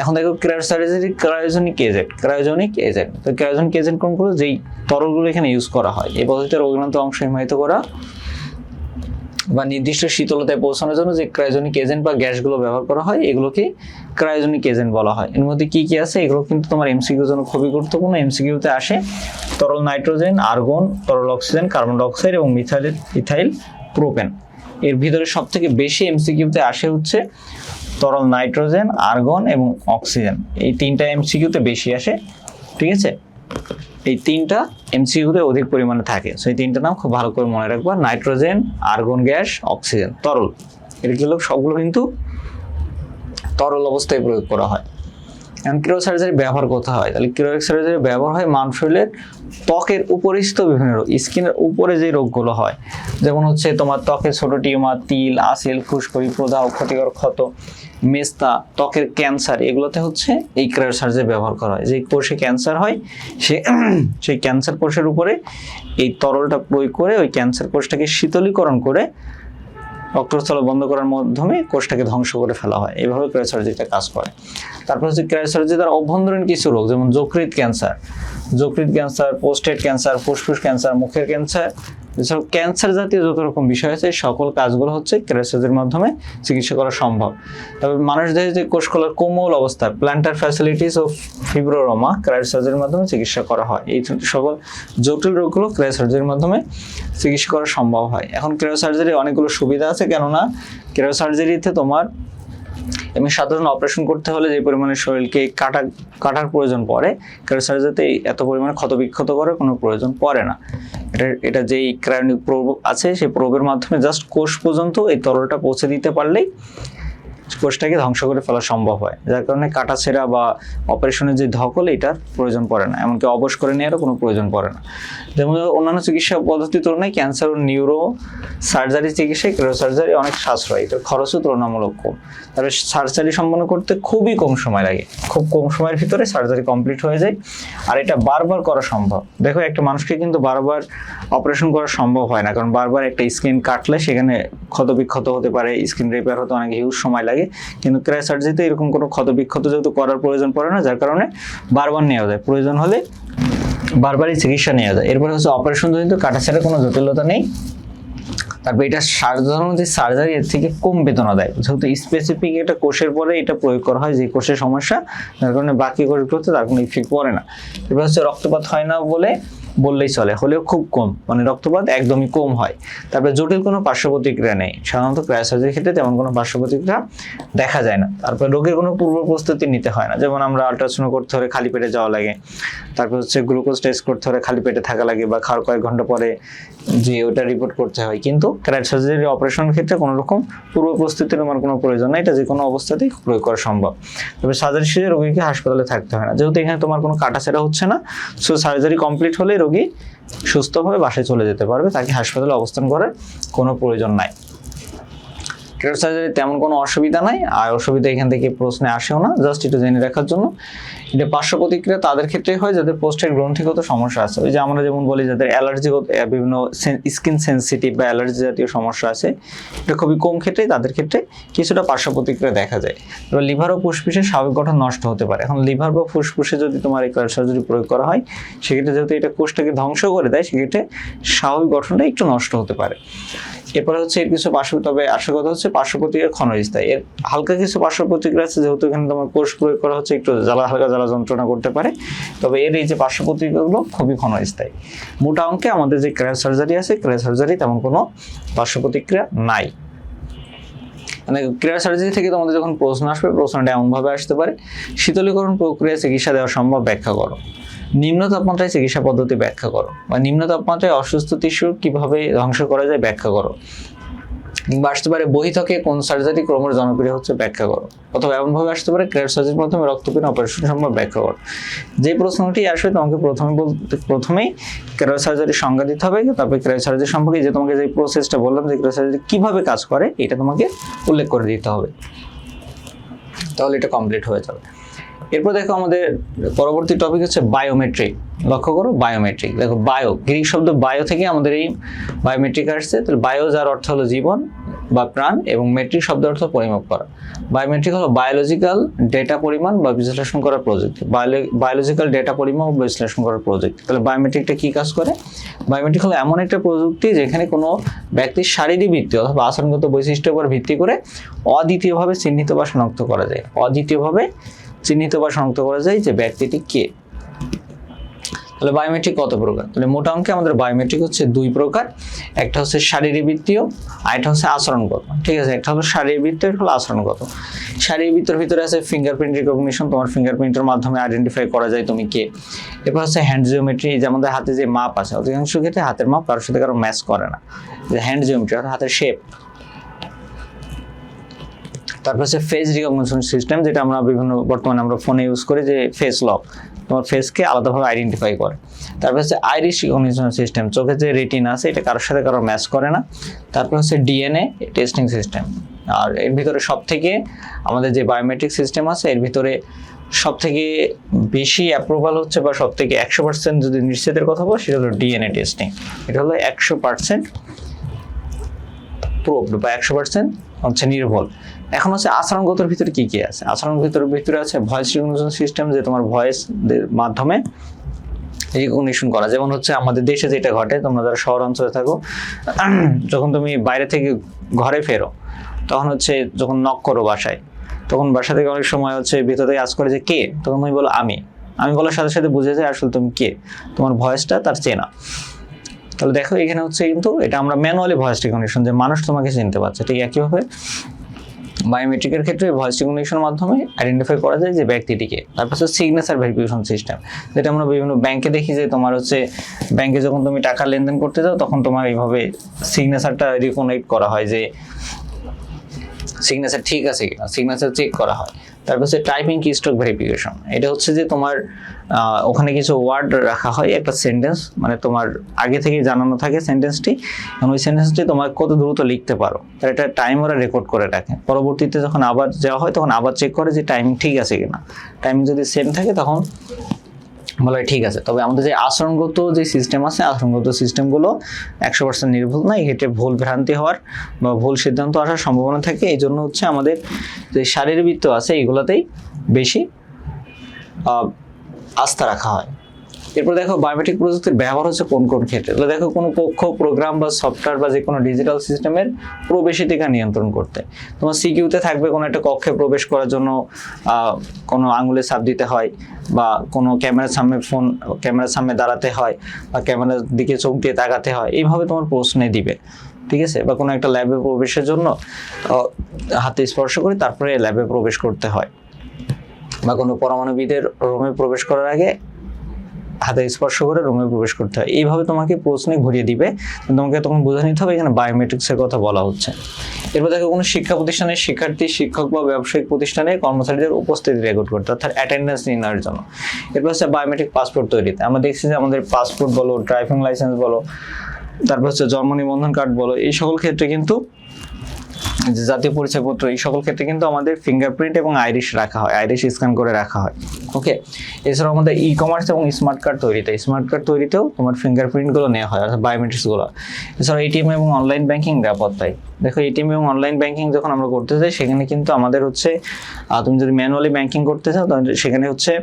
এখন দেখো ক্রায়ো সার্জারি ক্রায়োজেনিক এজেন্ট, তো ক্রায়োজেনিক এজেন্ট কোনগুলো, যেই তরলগুলো এখানে ইউজ করা হয় এই পদ্ধতিতে রোগাক্রান্ত অংশ হিমায়িত করা বা নির্দিষ্ট শীতলতায় পৌঁছানোর জন্য যে ক্রায়োজেনিক এজেন্ট বা গ্যাসগুলো ব্যবহার করা হয় এগুলোকে ক্রায়োজেনিক এজেন্ট বলা হয়। এর মধ্যে কি কি আছে এগুলো কিন্তু তোমার এমসিকিউর জন্য খুবই গুরুত্বপূর্ণ। এমসিকিউতে আসে তরল নাইট্রোজেন, আর্গন, তরল অক্সিজেন, কার্বন ডাই অক্সাইড এবং ইথাইল প্রোপেন। এর ভিতরে সব থেকে বেশি এমসিকিউতে আসে হচ্ছে তরল নাইট্রোজেন, আর্গন এবং অক্সিজেন। এই তিনটা এমসিকিউতে বেশি আসে, ঠিক আছে? এই তিনটা এমসিকিউতে অধিক পরিমাণে থাকে। সেই তিনটা নাম খুব ভালো করে মনে রাখবা, নাইট্রোজেন, আর্গন গ্যাস, অক্সিজেন। তরল, এগুলো সবগুলো কিন্তু তরল অবস্থায় প্রয়োগ করা হয়। এখন ক্রায়োসার্জারি ব্যবহার কোথায় হয়? তাহলে ক্রায়োসার্জারি ব্যবহার হয় মানুষ শরীরের ত্বকের উপরিস্থ বিভিন্ন রোগ, স্কিনের উপরে যে রোগগুলো হয়, যেমন হচ্ছে তোমার ত্বকের ছোট টিউমার, তিল, আসিল, ফুসকুড়ি, প্রদাহ, ক্ষতিকর ক্ষত, মেস্তা, ত্বকের ক্যান্সার, এগুলোতে হচ্ছে এই ক্রায়োসার্জারি ব্যবহার করা হয়। যে কোষে ক্যান্সার হয় সেই ক্যান্সার কোষের উপরে এই তরলটা প্রয়োগ করে ওই ক্যান্সার কোষটাকে শীতলীকরণ করে রক্তস্থল বন্ধ করার মাধ্যমে কোষটাকে ধ্বংস করে ফেলা হয়। এইভাবে ক্রায়োসার্জারিটা কাজ করে। তারপর হচ্ছে ক্রায়োসার্জারি দ্বারা অভ্যন্তরীণ কিছু রোগ, যেমন যকৃৎ ক্যান্সার, প্রোস্টেট ক্যান্সার, ফুসফুস ক্যান্সার, মুখের ক্যান্সার, এছাড়াও ক্যান্সার জাতীয় যত রকম বিষয় আছে সকল কাজগুলো হচ্ছে ক্রায়োসার্জারির মাধ্যমে চিকিৎসা করা সম্ভব। তবে মানুষ দেহে যে কোষকলার কোমল অবস্থা, প্ল্যান্টার ফ্যাসিলিটিস ও ফিব্রোমা ক্রায়োসার্জারির মাধ্যমে চিকিৎসা করা হয়। এই সকল জটিল রোগগুলো ক্রায়োসার্জারির মাধ্যমে চিকিৎসা করা সম্ভব হয়। এখন ক্রায়োসার্জারির অনেকগুলো সুবিধা আছে, কেননা ক্রায়োসার্জারিতে তোমার এমনি সাধারণ অপারেশন করতে হলে যে পরিমাণে শরীরকে কাটার প্রয়োজন পড়ে, ক্রায়োসার্জারিতে এত পরিমাণে ক্ষতবিক্ষত করার কোনো প্রয়োজন পড়ে না। এটা যেই ক্রায়োনিক প্রোব আছে সেই প্রোবের মাধ্যমে জাস্ট কোষ পর্যন্ত এই তরলটা পৌঁছে দিতে পারলেই কোষটাকে ধ্বংস করে ফেলা সম্ভব হয়, যার কারণে কাটাছেঁড়া বা অপারেশনের যে ধকল এটার প্রয়োজন পড়ে না, এমনকি অবশ করে নেওয়ারও কোনো প্রয়োজন পড়ে না। যেমন অন্যান্য চিকিৎসা পদ্ধতির তুলনায় ক্যান্সার ও নিউরো সার্জারি চিকিৎসায় ক্রায়োসার্জারি অনেক সাশ্রয়ী, এটার খরচও তুলনামূলক কম। তবে সার্জারি সম্পন্ন করতে খুবই কম সময় লাগে, খুব কম সময়ের ভিতরে সার্জারি কমপ্লিট হয়ে যায়। আর এটা বারবার করা সম্ভব। দেখো, একটা মানুষকে কিন্তু বারবার অপারেশন করা সম্ভব হয় না, কারণ বারবার একটা স্কিন কাটলে সেখানে ক্ষতবিক্ষত হতে পারে, স্কিন রিপেয়ার হতে অনেক হিউজ সময় লাগে। কিন্তু ক্রায়োসার্জারিতে এরকম কোনো ক্ষতবিক্ষত যেহেতু করার প্রয়োজন পড়ে না, যার কারণে বারবার নেওয়া যায়, প্রয়োজন হলে বারবারই চিকিৎসা নেওয়া যায়। এরপরে হচ্ছে অপারেশন জনিত কাটাছেঁড়ার কোনো জটিলতা নেই। তারপর এটা সাধারণত যে সার্জারি এর থেকে কম বেদনা দেয়, যেহেতু স্পেসিফিক একটা কোষের পরে এটা প্রয়োগ করা হয়, যে কোষের সমস্যা, যার কারণে বাকি কোষগুলোতে তার কোনো ইফেক্ট পড়ে না। এরপর হচ্ছে রক্তপাত হয় না বললেই চলে, হলেও খুব কম, মানে রক্তপাত একদমই কম হয়। তারপরে জটিল কোনো পার্শ্ব প্রতিক্রিয়া নেই, সাধারণত ক্রায়োসার্জারির ক্ষেত্রে তেমন কোনো পার্শ্ব প্রতিক্রিয়া দেখা যায় না। তারপরে রোগের কোনো পূর্ব প্রস্তুতি নিতে হয় না, যেমন আমরা আল্ট্রাসাউন্ড করতে হলে খালি পেটে যাওয়া লাগে, তারপর হচ্ছে গ্লুকোজ টেস্ট করতে হলে খালি পেটে থাকা লাগে, বা খাওয়ার কয়েক ঘন্টা পরে যে ওটা রিপোর্ট করতে হয়। কিন্তু ক্রায়োসার্জারি অপারেশনের ক্ষেত্রে কোনো রকম পূর্ব প্রস্তুতির আমার কোনো প্রয়োজন নেই, এটা যে কোনো অবস্থাতেই প্রয়োগ করা সম্ভব। তবে সার্জারি শেষে রোগীকে হাসপাতালে থাকতে হয় না, যেহেতু এখানে তোমার কোনো কাটাছেঁড়া হচ্ছে না। সো সার্জারি কমপ্লিট হলে রোগী সুস্থভাবে বাসায় চলে যেতে পারবে, তাকে হাসপাতালে অবস্থান করার কোনো প্রয়োজন নাই। ক্রায়োসার্জারি তেমন কোনো অসুবিধা নাই, আর অসুবিধা এখান থেকে প্রশ্নে আসেও না, জাস্ট একটু জেনে রাখার জন্য। এটা পার্শ্ব প্রতিক্রিয়া তাদের ক্ষেত্রে হয় যাদের পোস্টের গ্রন্থিগত সমস্যা আছে, ওই যে আমরা যেমন বলি যাদের অ্যালার্জি, বিভিন্ন স্কিন সেন্সিটিভ বা অ্যালার্জি জাতীয় সমস্যা আছে, এটা খুবই কম ক্ষেত্রেই তাদের ক্ষেত্রে কিছুটা পার্শ্ব প্রতিক্রিয়া দেখা যায়। এবার লিভার ও ফুসফুসের স্বাভাবিক গঠন নষ্ট হতে পারে। এখন লিভার বা ফুসফুসে যদি তোমার এই ক্রায়োসার্জারি প্রয়োগ করা হয়, সেক্ষেত্রে যেহেতু এটা কোষটাকে ধ্বংস করে দেয়, সেক্ষেত্রে স্বাভাবিক গঠনটা একটু নষ্ট হতে পারে। এরপরে হচ্ছে এর কিছু তবে আসল কথা হচ্ছে পার্শ্ব প্রতিক্রিয়া ক্ষণস্থায়ী। এর হালকা কিছু পার্শ্ব প্রতিক্রিয়া আছে, যেহেতু এখানে তোমার কোষ প্রয়োগ করা হচ্ছে, একটু হালকা জ্বালা যন্ত্রণা করতে পারে, তবে এর এই যে পার্শ্ব প্রতিক্রিয়াগুলো খুবই ক্ষণস্থায়ী। মোটা অঙ্কে আমাদের যে ক্রায়োসার্জারি আছে, ক্রায়োসার্জারি তেমন কোনো পার্শ্ব প্রতিক্রিয়া নাই। মানে ক্রায়োসার্জারি থেকে তোমাদের যখন প্রশ্ন আসবে, প্রশ্নটা এমনভাবে আসতে পারে, শীতলীকরণ প্রক্রিয়া চিকিৎসা দেওয়া সম্ভব, ব্যাখ্যা করো। নিম্ন তাপমাত্রায় চিকিৎসা পদ্ধতি ব্যাখ্যা করো, বা নিম্ন তাপমাত্রায় অসুস্থ টিস্যু কিভাবে ধ্বংস করা যায় ব্যাখ্যা করো। কিংবা আসতে পারে বহিঃথকে কোন সার্জারি ক্রমশ জনপ্রিয় হচ্ছে ব্যাখ্যা করো। অথবা এমনভাবে আসতে পারে ক্রায়োসার্জারির মাধ্যমে রক্তপিণ্ড অপারেশন সম্ভব ব্যাখ্যা করো। যে প্রশ্নটি আসবে তোমাকে প্রথমেই ক্রায়োসার্জারির সংজ্ঞা দিতে হবে, তারপরে ক্রায়োসার্জারি সম্পর্কে যে তোমাকে যে প্রসেসটা বললাম, যে ক্রায়োসার্জারি কিভাবে কাজ করে এটা তোমাকে উল্লেখ করে দিতে হবে, তাহলে এটা কমপ্লিট হয়ে যাবে। এরপর দেখো আমাদের পরবর্তী টপিক হচ্ছে বায়োমেট্রিক। লক্ষ্য করো, বায়োমেট্রিক। দেখো, বায়ো, গ্রিক শব্দ বায়ো থেকে আমাদের এই বায়োমেট্রিক আসছে। তাহলে বায়ো যার অর্থ হলো জীবন বা প্রাণ, এবং মেট্রিক শব্দ অর্থ পরিমাপ করা। বায়োমেট্রিক হলো বায়োলজিক্যাল ডেটা পরিমাণ বা বিশ্লেষণ করার প্রযুক্তি। বায়োলজিক্যাল ডেটা পরিমাপ বা বিশ্লেষণ করার প্রযুক্তি। তাহলে বায়োমেট্রিকটা কি কাজ করে? বায়োমেট্রিক হলো এমন একটা প্রযুক্তি যেখানে কোনো ব্যক্তির শারীরিক ভিত্তি অথবা আচরণগত বৈশিষ্ট্যের উপর ভিত্তি করে অদ্বিতীয়ভাবে চিহ্নিত বা শনাক্ত করা যায়। অদ্বিতীয়ভাবে চিহ্নিত বা শনাক্ত করা যায় যে ব্যক্তিটি কে। তাহলে বায়োমেট্রিক কত প্রকার? তাহলে মোটা অঙ্কে আমাদের বায়োমেট্রিক হচ্ছে 2 প্রকার। একটা হচ্ছে শারীরবৃত্তীয়, আর একটা হচ্ছে আচরণগত। ঠিক আছে, একটা হলো শারীরবৃত্তীয়, একটা হলো আচরণগত। শারীরবৃত্তের ভিতরে আছে ফিঙ্গারপ্রিন্ট রিকগনিশন, তোমার ফিঙ্গারপ্রিন্টের মাধ্যমে আইডেন্টিফাই করা যায় তুমি কে। এরপর হচ্ছে হ্যান্ড জিওমেট্রি, যে আমাদের হাতে যে মাপ আছে, অধিকাংশ ক্ষেত্রে হাতের মাপ কারোর সাথে কারো ম্যাচ করে না, যে হ্যান্ড জিওমেট্রি অর্থাৎ হাতের শেপ। তারপর হচ্ছে ফেস রিকগনিশন সিস্টেম, যেটা আমরা বর্তমানে আমরা ফোনে ইউজ করি, যে ফেস লক, তোমার ফেসকে আলাদাভাবে আইডেন্টিফাই করে। তারপর হচ্ছে আইরিশ রিকগনিশন সিস্টেম, চোখের যে রেটিনা আছে এটা কারোর সাথে কারো ম্যাচ করে না। তারপর হচ্ছে ডিএনএ টেস্টিং সিস্টেম। আর এর ভিতরে সব থেকে আমাদের যে বায়োমেট্রিক সিস্টেম আছে এর ভিতরে সব থেকে বেশি অ্যাপ্রুভাল হচ্ছে, বা সব থেকে 100% যদি নিশ্চিতের কথা বলো, সেটা হলো ডিএনএ টেস্টিং। এটা হলো 100% প্রুভড বা 100% হচ্ছে নির্ভুল। এখন হচ্ছে আচরণগতর ভিতরে কি কি আছে? আচরণগতর ভিতরে আছে ভয়েস রিকগনিশন সিস্টেম, যে তোমার ভয়েস মাধ্যমে রিকগনিশন করা। যেমন হচ্ছে আমাদের দেশে যেটা ঘটে, তোমরা যারা শহর অঞ্চলে থাকো, যখন তুমি বাইরে থেকে ঘরে ফেরো, তখন হচ্ছে যখন নক করো বাসায়, তখন বাসা থেকে অনেক সময় হচ্ছে ভিতর থেকে আজ করে যে কে, তখন তুমি বলো আমি বলার সাথে সাথে বুঝে যায় আসলে তুমি কে, তোমার ভয়েসটা তার চেনা। তাহলে দেখো এখানে হচ্ছে কিন্তু এটা আমরা ম্যানুয়ালি ভয়েস রিকগনিশন, যে মানুষ তোমাকে চিনতে পারছে। ঠিক একইভাবে বায়োমেট্রিকের ক্ষেত্রে ভয়েস রিকগনিশনের মাধ্যমে আইডেন্টিফাই করা যায় যে ব্যক্তিটিকে। তারপর হচ্ছে সিগনেচার ভেরিফিকেশন সিস্টেম, যেটা আমরা বিভিন্ন ব্যাংকে দেখি, যে তোমার হচ্ছে ব্যাংকে যখন তুমি টাকা লেনদেন করতে যাও, তখন তোমার এইভাবে সিগনেচারটা রিকনেক্ট করা হয়, যে সিগনেচার ঠিক আছে কিনা, সিগনেচার চেক করা হয়। তারপর হচ্ছে টাইপিং কিস্ট্রোক ভেরিফিকেশন, এটা হচ্ছে যে তোমার ওখানে কিছু ওয়ার্ড রাখা হয়, একটা সেন্টেন্স, মানে তোমার আগে থেকে জানানো থাকে সেন্টেন্সটি, এবং ওই সেন্টেন্সটি তোমার কত দ্রুত লিখতে পারো, তার একটা টাইম ওরা রেকর্ড করে রাখে। পরবর্তীতে যখন আবার যাওয়া হয়, তখন আবার চেক করে যে টাইমিং ঠিক আছে কিনা। টাইমিং যদি সেম থাকে তখন বলা হয় ঠিক আছে। তবে আমাদের যে আচরণগত যে সিস্টেম আছে, আচরণগত সিস্টেমগুলো 100% নির্ভুল না, এক্ষেত্রে ভুল ভ্রান্তি হওয়ার বা ভুল সিদ্ধান্ত আসার সম্ভাবনা থাকে। এই জন্য হচ্ছে আমাদের যে শারীরবৃত্ত আছে এইগুলোতেই বেশি আস্থা রাখা হয়। এরপর দেখো বায়োমেট্রিক প্রযুক্তির ব্যবহার হচ্ছে কোন কোন ক্ষেত্রে। তাহলে দেখো কোনো পক্ষ, প্রোগ্রাম বা সফটওয়্যার বা যে কোনো ডিজিটাল সিস্টেমের প্রবেশাধিকার নিয়ন্ত্রণ করতে, তোমার সিকিউতে থাকবে কোনো একটা কক্ষে প্রবেশ করার জন্য কোনো আঙুলে ছাপ দিতে হয়, বা কোনো ক্যামেরার সামনে দাঁড়াতে হয়, বা ক্যামেরার দিকে চোখ দিয়ে তাকাতে হয়, এইভাবে তোমার প্রশ্নে দিবে। ঠিক আছে, বা কোনো একটা ল্যাবে প্রবেশের জন্য হাতে স্পর্শ করে তারপরে ল্যাবে প্রবেশ করতে হয়, বা কোনো পরমাণুবিদের রুমে প্রবেশ করার আগে হাতে স্পর্শ করে রুমে প্রবেশ করতে হয়। এইভাবে তোমাকে প্রশ্নে ঘুরিয়ে দিবে, তোমাকে তখন বুঝে নিতে হবে এখানে বায়োমেট্রিক্সের কথা বলা হচ্ছে। এরপর দেখো কোনো শিক্ষা প্রতিষ্ঠানের শিক্ষার্থী, শিক্ষক বা ব্যবসায়িক প্রতিষ্ঠানে কর্মচারীদের উপস্থিতি রেকর্ড করতে, অর্থাৎ অ্যাটেন্ডেন্স নির্ণয়ের জন্য। এরপর হচ্ছে বায়োমেট্রিক পাসপোর্ট তৈরিতে। আমরা দেখছি যে আমাদের পাসপোর্ট বলো, ড্রাইভিং লাইসেন্স বলো, তারপর হচ্ছে জন্ম নিবন্ধন কার্ড বলো, এই সকল ক্ষেত্রে কিন্তু জাতীয় পরিচয়পত্র, এই সকল ক্ষেত্রে কিন্তু আমাদের ফিঙ্গারপ্রিন্ট এবং আইরিশ রাখা হয়, আইরিশ স্ক্যান করে রাখা হয়। ওকে, এছাড়াও আমাদের ই কমার্স এবং স্মার্ট কার্ড তৈরিতেও তোমার ফিঙ্গারপ্রিন্টগুলো নেওয়া হয়, অর্থাৎ বায়োমেট্রিক্সগুলো। এছাড়াও এটিএম এবং অনলাইন ব্যাংকিং নিরাপত্তায়, দেখো এটিএম এবং অনলাইন ব্যাংকিং যখন আমরা করতে চাই, সেখানে কিন্তু আমাদের হচ্ছে তুমি যদি ম্যানুয়ালি ব্যাংকিং করতে চাও, তাহলে সেখানে হচ্ছে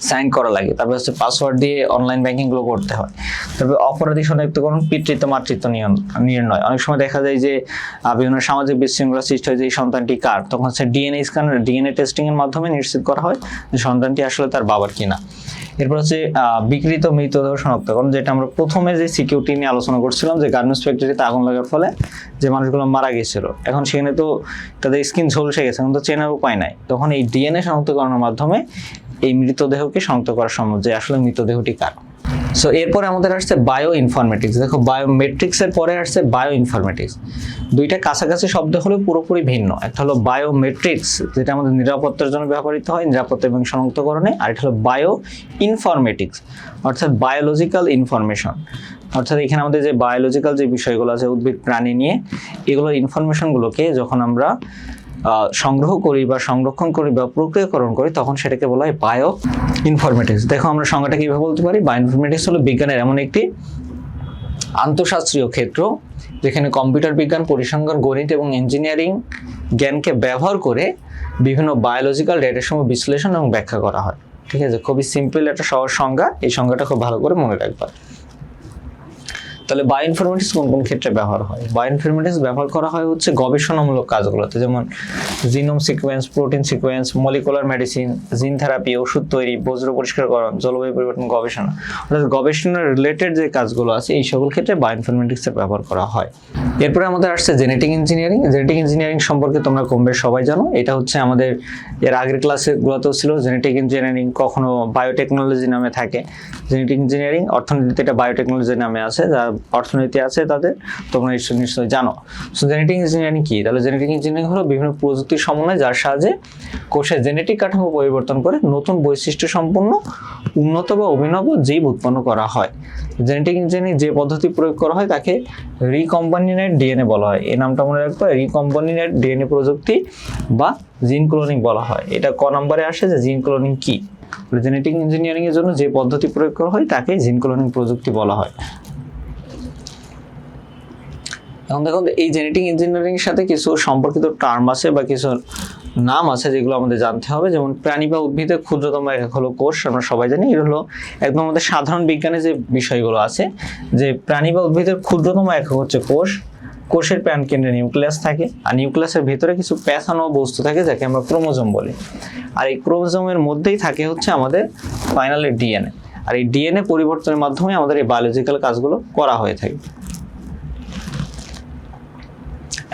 সাইন করা লাগে, তারপর হচ্ছে পাসওয়ার্ড দিয়ে অনলাইন ব্যাংকিং গুলো করতে হয়। তারপর অপরাধী শনাক্তকরণ, পিতৃত্ব মাতৃত্ব নির্ণয়। অনেক সময় দেখা যায় যে বিভিন্ন সামাজিক বিশৃঙ্খলা সৃষ্টি হয় যে এই সন্তানটি কার, তখন হচ্ছে ডিএনএ টেস্টিং এর মাধ্যমে নিশ্চিত করা হয় যে সন্তানটি আসলে তার বাবার কিনা। এরপর হচ্ছে বিকৃত মৃতদেহ শনাক্তকরণ, যেটা আমরা প্রথমে যে সিকিউরিটি নিয়ে আলোচনা করছিলাম, যে গার্মেন্টস ফ্যাক্টরিতে আগুন লাগার ফলে যে মানুষগুলো মারা গেছিল, এখন সেখানে তো তাদের স্কিন ঝলসে গেছে, এখন তো চেনার উপায় নাই, তখন এই ডিএনএ শনাক্তকরণের মাধ্যমে এই মৃতদেহকে শনাক্ত করা সম্ভব যে আসলে মৃতদেহটি কার। সো এরপরে আমাদের আসছে বায়ো ইনফরমেটিক্স। দেখো বায়োমেট্রিক্সের পরে আসছে বায়ো ইনফরমেটিক্স। দুইটা কাছাকাছি শব্দ হলেও পুরোপুরি ভিন্ন। একটা হলো বায়োমেট্রিক্স, যেটা আমাদের নিরাপত্তার জন্য ব্যবহৃত হয়, নিরাপত্তা এবং শনাক্তকরণে। আর এটা হলো বায়ো ইনফরমেটিক্স, অর্থাৎ বায়োলজিক্যাল ইনফরমেশন। অর্থাৎ এখানে আমাদের যে বায়োলজিক্যাল যে বিষয়গুলো আছে উদ্ভিদ প্রাণী নিয়ে, এগুলোর ইনফরমেশনগুলোকে যখন আমরা সংগ্রহ করি বা সংরক্ষণ করি বা প্রক্রিয়াকরণ করি, তখন সেটাকে বলা হয় বায়ো ইনফরমেটিক্স। দেখো আমরা সংজ্ঞাটা কিভাবে বলতে পারি, বায়ো ইনফরমেটিক্স হলো বিজ্ঞানের এমন একটি আন্তঃশাস্ত্রীয় ক্ষেত্র যেখানে কম্পিউটার বিজ্ঞান, পরিসংখ্যান, গণিত এবং ইঞ্জিনিয়ারিং জ্ঞানকে ব্যবহার করে বিভিন্ন বায়োলজিক্যাল ডেটাসমূহ বিশ্লেষণ এবং ব্যাখ্যা করা হয়। ঠিক আছে, খুবই সিম্পল একটা সহজ সংজ্ঞা, এই সংজ্ঞাটা খুব ভালো করে মনে রাখবা। তাহলে বায়োইনফরমেটিক্স কোন কোন ক্ষেত্রে ব্যবহার হয়? বায়োইনফরমেটিক্স ব্যবহার করা হয় হচ্ছে গবেষণামূলক কাজগুলোতে, যেমন genome sequence, protein sequence, molecular medicine, gene therapy, ওষুধ তৈরি, বজ্র পরিষ্কারকরণ, জলবায়ু পরিবর্তন গবেষণা, অর্থাৎ গবেষণা রিলেটেড যে কাজগুলো আছে এই সকল ক্ষেত্রে বায়োইনফরমেটিক্সের ব্যবহার করা হয়। এরপরে আমাদের আসছে জেনেটিক ইঞ্জিনিয়ারিং। জেনেটিক ইঞ্জিনিয়ারিং সম্পর্কে তোমরা কম বেশ সবাই জানো। এটা হচ্ছে আমাদের এর আগের ক্লাসগুলোতেও ছিল। জেনেটিক ইঞ্জিনিয়ারিং কখনো বায়োটেকনোলজি নামে থাকে। জেনেটিক ইঞ্জিনিয়ারিং অর্থনীতিতে এটা বায়োটেকনোলজি নামে আছে, যারা অর্থনীতি আছে তাদের তোমরা নিশ্চয়ই জানো। সো জেনেটিক ইঞ্জিনিয়ারিং কি? তাহলে জেনেটিক ইঞ্জিনিয়ারিং হলো বিভিন্ন প্রযুক্তির সমন্বয় যার সাহায্যে কোষের জেনেটিক কাঠামো পরিবর্তন করে নতুন বৈশিষ্ট্য সম্পন্ন উন্নত বা অভিনব জীব উৎপন্ন করা হয়। জেনেটিক ইঞ্জিনিয়ারিং যে পদ্ধতি প্রয়োগ করা হয় তাকে রিকম্বাইনেন্ট ডিএনএ বলা হয়। এই নামটা মনে রাখবে, রিকম্বাইনেন্ট ডিএনএ প্রযুক্তি বা জিন ক্লোনিং বলা হয়। এটা ক নম্বরে আসে যে জিন ক্লোনিং কি? জেনেটিক ইঞ্জিনিয়ারিং এর জন্য যে পদ্ধতি প্রয়োগ করা হয় তাকে জিন ক্লোনিং প্রযুক্তি বলা হয়। এখন দেখুন, এই জেনেটিক ইঞ্জিনিয়ারিং এর সাথে কিছু সম্পর্কিত টার্ম আছে বা কিছু নাম আছে যেগুলো আমাদের জানতে হবে। যেমন প্রাণী বা উদ্ভিদের ক্ষুদ্রতম একক হলো কোষ, আমরা সবাই জানি। এটা হলো একদম আমাদের সাধারণ বিজ্ঞানে যে বিষয়গুলো আছে, যে প্রাণী বা উদ্ভিদের ক্ষুদ্রতম একক হচ্ছে কোষ। কোষের প্রাণকেন্দ্রে নিউক্লিয়াস থাকে, আর নিউক্লিয়াসের ভিতরে কিছু প্যাঁচানো বস্তু থাকে যাকে আমরা ক্রোমোজোম বলি। আর এই ক্রোমোজোমের মধ্যেই থাকে হচ্ছে আমাদের ফাইনালি ডিএনএ। আর এই ডিএনএ পরিবর্তনের মাধ্যমে আমাদের এই বায়োলজিক্যাল কাজগুলো করা হয়ে থাকে।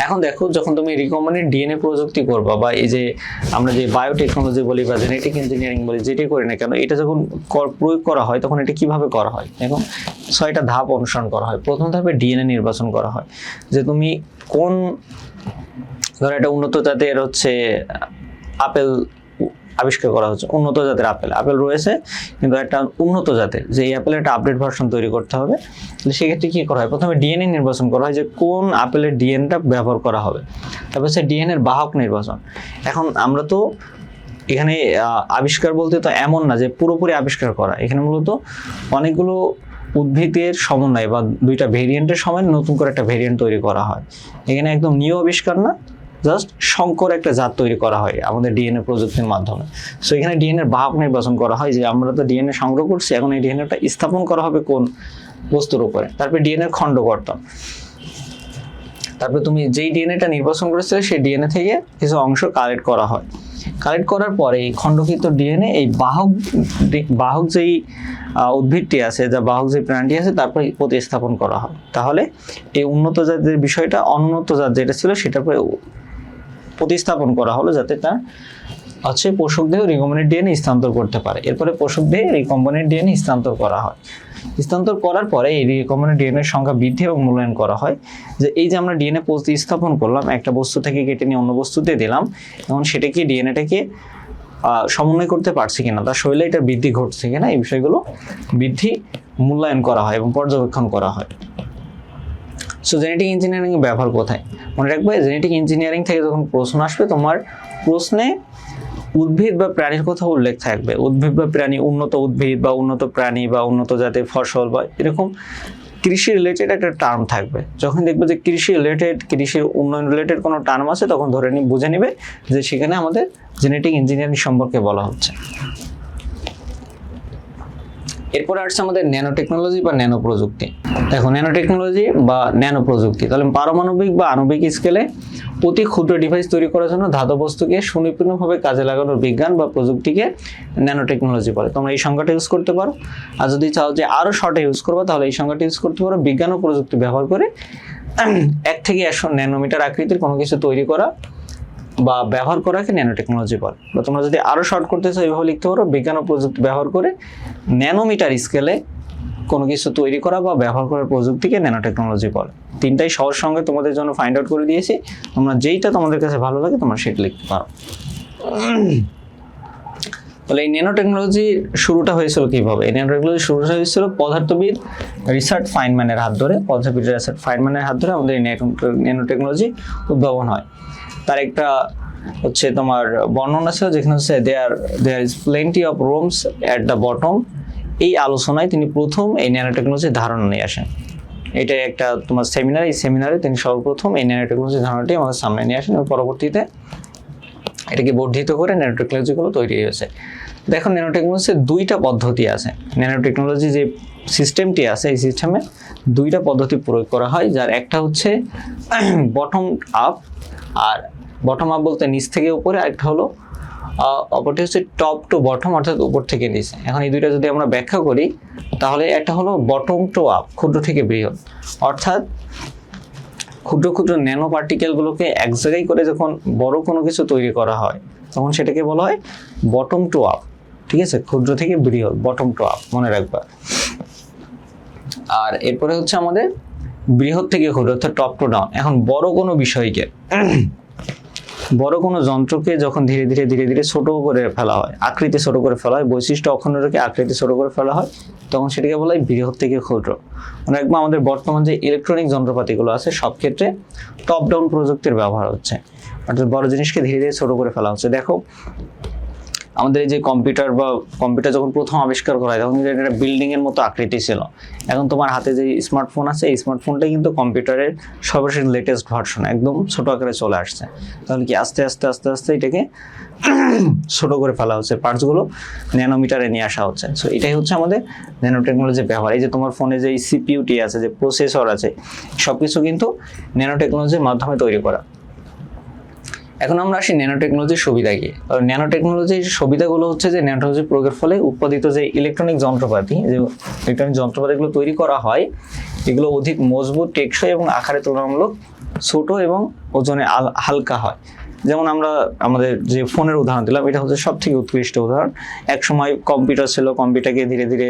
এখন দেখো, যখন তুমি রিকম্বাইন্ড ডিএনএ প্রযুক্তি করবা বা এই যে আমরা যে বায়োটেকনোলজি বলি বা জেনেটিক ইঞ্জিনিয়ারিং বলি, যেটাই করি না কেন, এটা যখন প্রয়োগ করা হয় তখন এটা কিভাবে করা হয়? দেখো, 6টা ধাপ অনুসরণ করা হয়। প্রথম ধাপে ডিএনএ নির্বাচন করা হয়, যে তুমি কোন, ধরো একটা উন্নত জাতের হচ্ছে আপেল আবিষ্কার করা হচ্ছে, উন্নত জাতের আপেল রয়েছে, কিন্তু একটা উন্নত জাতের যে এই আপেলের একটা আপডেট ভার্সন তৈরি করতে হবে। সেক্ষেত্রে কি করা হয়? প্রথমে ডিএনএ নির্বাচন করা হয়, যে কোন আপেলের ডিএনএটা ব্যবহার করা হবে। তারপর হচ্ছে ডিএনএর বাহক নির্বাচন। এখন আমরা তো এখানে আবিষ্কার বলতে তো এমন না যে পুরোপুরি আবিষ্কার করা, এখানে মূলত অনেকগুলো উদ্ভিদের সমন্বয় বা দুইটা ভেরিয়েন্টের সময় নতুন করে একটা ভেরিয়েন্ট তৈরি করা হয়। এখানে একদম নিউ আবিষ্কার না, জাস্ট সংকর একটা জাত তৈরি করা হয় আমাদের ডিএনএ প্রযুক্তির মাধ্যমে। সো এখানে ডিএনএর বাহক নির্বাচন করা হয়, যে আমরা তো ডিএনএ সংগ্রহ করছি, এখন এই ডিএনএটা স্থাপন করা হবে কোন বস্তুর উপরে। তারপরে ডিএনএর খণ্ডকর্তন। তারপরে তুমি যেই ডিএনএটা নির্বাচন করেছিলে সেই ডিএনএ থেকে কিছু অংশ কালেক্ট করা হয়। কালেক্ট করার পরে এই খণ্ডকৃত ডিএনএ এই বাহক যেই উদ্ভিদটি আছে, যা বাহক যে প্রাণীটি আছে, তারপরে প্রতিস্থাপন করা হয়। তাহলে এই উন্নত জাতের বিষয়টা অনুন্নত জাত যেটা ছিল সেটার পরে প্রতিস্থাপন করা হলো, যাতে তার হচ্ছে পোষক দেহ রিকম্বাইন্ড ডিএনএ স্থানান্তর করতে পারে। এরপরে পোষক দেহে রিকম্বাইন্ড ডিএনএ স্থানান্তর করা হয়। স্থানান্তর করার পরে এই রিকম্বাইন্ড ডিএনএর সংখ্যা বৃদ্ধি এবং মূল্যায়ন করা হয়, যে এই যে আমরা ডিএনএ প্রতিস্থাপন করলাম, একটা বস্তু থেকে কেটে নিয়ে অন্য বস্তুতে দিলাম, এবং সেটাকে ডিএনএটাকে সমন্বয় করতে পারছি কিনা, তার শরীরে এটা বৃদ্ধি ঘটছে কিনা, এই বিষয়গুলো বৃদ্ধি মূল্যায়ন করা হয় এবং পর্যবেক্ষণ করা হয়। সো জেনেটিক ইঞ্জিনিয়ারিং এর ব্যবহার কোথায়? মনে রাখবে, জেনেটিক ইঞ্জিনিয়ারিং থেকে যখন প্রশ্ন আসবে, তোমার প্রশ্নে উদ্ভিদ বা প্রাণীর কথা উল্লেখ থাকবে। উদ্ভিদ বা প্রাণী, উন্নত উদ্ভিদ বা উন্নত প্রাণী বা উন্নত জাতের ফসল বা এরকম কৃষি রিলেটেড একটা টার্ম থাকবে। যখন দেখবে যে কৃষি রিলেটেড, কৃষির উন্নয়ন রিলেটেড কোনো টার্ম আছে, তখন বুঝে নিবে যে সেখানে আমাদের জেনেটিক ইঞ্জিনিয়ারিং সম্পর্কে বলা হচ্ছে। এরপরে আসছে আমাদের ন্যানো টেকনোলজি বা ন্যানো প্রযুক্তি। দেখো, ন্যানো টেকনোলজি বা ন্যানো প্রযুক্তি, তাহলে পারমাণবিক বা আণবিক স্কেলে অতি ক্ষুদ্র ডিভাইস তৈরি করার জন্য ধাতব বস্তুকে সুনিপুণভাবে কাজে লাগানোর বিজ্ঞান বা প্রযুক্তিকে ন্যানো টেকনোলজি বলে। তোমরা এই সংজ্ঞাটা ইউজ করতে পারো। আর যদি চাও যে আরো শর্টে ইউজ করবো, তাহলে এই সংজ্ঞাটা ইউজ করতে পারো। বিজ্ঞান ও প্রযুক্তি ব্যবহার করে 1 থেকে 100 ন্যানোমিটার আকৃতির কোনো কিছু তৈরি করা বা ব্যবহার করাকে ন্যানো টেকনোলজি বলে। বা তোমরা যদি আরো শর্ট করতে চাও, এইভাবে লিখতে পারো, বিজ্ঞান ও প্রযুক্তি ব্যবহার করে ন্যানোমিটার স্কেলে কোনো কিছু তৈরি করা বা ব্যবহার করার প্রযুক্তিকে ন্যানো টেকনোলজি বলে। তিনটাই সহজ সঙ্গে তোমাদের জন্য ফাইন্ড আউট করে দিয়েছি। তোমরা যেইটা তোমাদের কাছে ভালো লাগে তোমরা সেটা লিখতে পারো। তাহলে এই ন্যানো টেকনোলজি শুরুটা হয়েছিল কিভাবে? এই ন্যানো টেকনোলজি শুরুটা হয়েছিল পদার্থবিদ রিচার্ড ফাইনম্যানের হাত ধরে। পদার্থবিদ রিচার্ড ফাইনম্যানের হাত ধরে আমাদের এই ন্যানো টেকনোলজি উদ্ভাবন হয়। তার একটা হচ্ছে তোমার বর্ণনা ছিল, যেখানে হচ্ছে there is plenty of rooms at the bottom. এই আলোচনায় তিনি প্রথম এই ন্যানো টেকনোলজির ধারণা নিয়ে আসেন। এটা একটা তোমার সেমিনার, এই সেমিনারে তিনি সর্বপ্রথম এই ন্যানো টেকনোলজির ধারণাটি আমাদের সামনে নিয়ে আসেন এবং পরবর্তীতে এটাকে বর্ধিত করে ন্যানো টেকনোলজিগুলো তৈরি হয়েছে। দেখো, ন্যানো টেকনোলজির 2টা পদ্ধতি আছে। ন্যানো টেকনোলজি যে সিস্টেমটি আছে এই সিস্টেমে দুইটা পদ্ধতি প্রয়োগ করা হয়, যার একটা হচ্ছে বটম আপ, আর বটম আপ বলতে নিচ থেকে উপরে, আরেকটা হলো অপরটি হচ্ছে টপ টু বটম অর্থাৎ উপর থেকে নিচে। এখন এই দুইটা যদি আমরা ব্যাখ্যা করি তাহলে একটা হলো বটম টু আপ, ক্ষুদ্র থেকে বৃহৎ, অর্থাৎ ক্ষুদ্র ক্ষুদ্র ন্যানো পার্টিকেলগুলোকে এক জায়গায় করে যখন বড় কোনো কিছু তৈরি করা হয় তখন সেটাকে বলা হয় বটম টু আপ। ঠিক আছে, ক্ষুদ্র থেকে বৃহৎ, বটম টু আপ মনে রাখবা। আর এরপরে হচ্ছে আমাদের বৃহৎ থেকে ক্ষুদ্র অর্থাৎ টপ টু ডাউন। এখন বড় কোনো বিষয়কে, বড় কোনো যন্ত্রকে যখন ধীরে ধীরে ধীরে ধীরে ছোট করে ফেলা হয়, আকৃতি ছোট করে ফেলা হয়, বৈশিষ্ট্য অক্ষুণ্ণ রেখে আকৃতি ছোট করে ফেলা হয়, তখন সেটাকে বলা হয় বৃহৎ থেকে ক্ষুদ্র। মানে একবার আমাদের বর্তমান যে ইলেকট্রনিক যন্ত্রপাতিগুলো আছে সব ক্ষেত্রে টপ ডাউন প্রযুক্তির ব্যবহার হচ্ছে, অর্থাৎ বড় জিনিসকে ধীরে ধীরে ছোট করে ফেলা হচ্ছে। দেখো আমাদের এই যে কম্পিউটার যখন প্রথম আবিষ্কার করা হয় তখন কিন্তু এটা বিল্ডিং এর মতো আকৃতি ছিল। এখন তোমার হাতে যে স্মার্টফোন আছে এই স্মার্টফোনটাই কিন্তু কম্পিউটারের সর্বশেষ লেটেস্ট ভার্সন, একদম ছোট আকারে চলে আসছে। তাহলে কি আস্তে আস্তে আস্তে আস্তে এটাকে ছোট করে ফেলা হচ্ছে, পার্টসগুলো ন্যানোমিটারে নিয়ে আসা হচ্ছে। সো এটাই হচ্ছে আমাদের ন্যানো টেকনোলজির ব্যবহার। এই যে তোমার ফোনে যে সিপিইউটি আছে, যে প্রসেসর আছে, সবকিছু কিন্তু ন্যানো টেকনোলজির মাধ্যমে তৈরি করা। এখন আমরা আসি ন্যানো টেকনোলজির সুবিধা কি। ন্যানো টেকনোলজির সুবিধাগুলো হচ্ছে যে ন্যানো টেকনোলজি প্রয়োগের ফলে উৎপাদিত যে ইলেকট্রনিক যন্ত্রপাতিগুলো তৈরি করা হয় এগুলো অধিক মজবুত, টেকসই এবং আকারে তুলনামূলক ছোট এবং ওজনে হালকা হয়। যেমন আমরা আমাদের যে ফোনের উদাহরণ দিলাম, এটা হচ্ছে সব থেকে উৎকৃষ্ট উদাহরণ। এক সময় কম্পিউটার ছিল, কম্পিউটারকে ধীরে ধীরে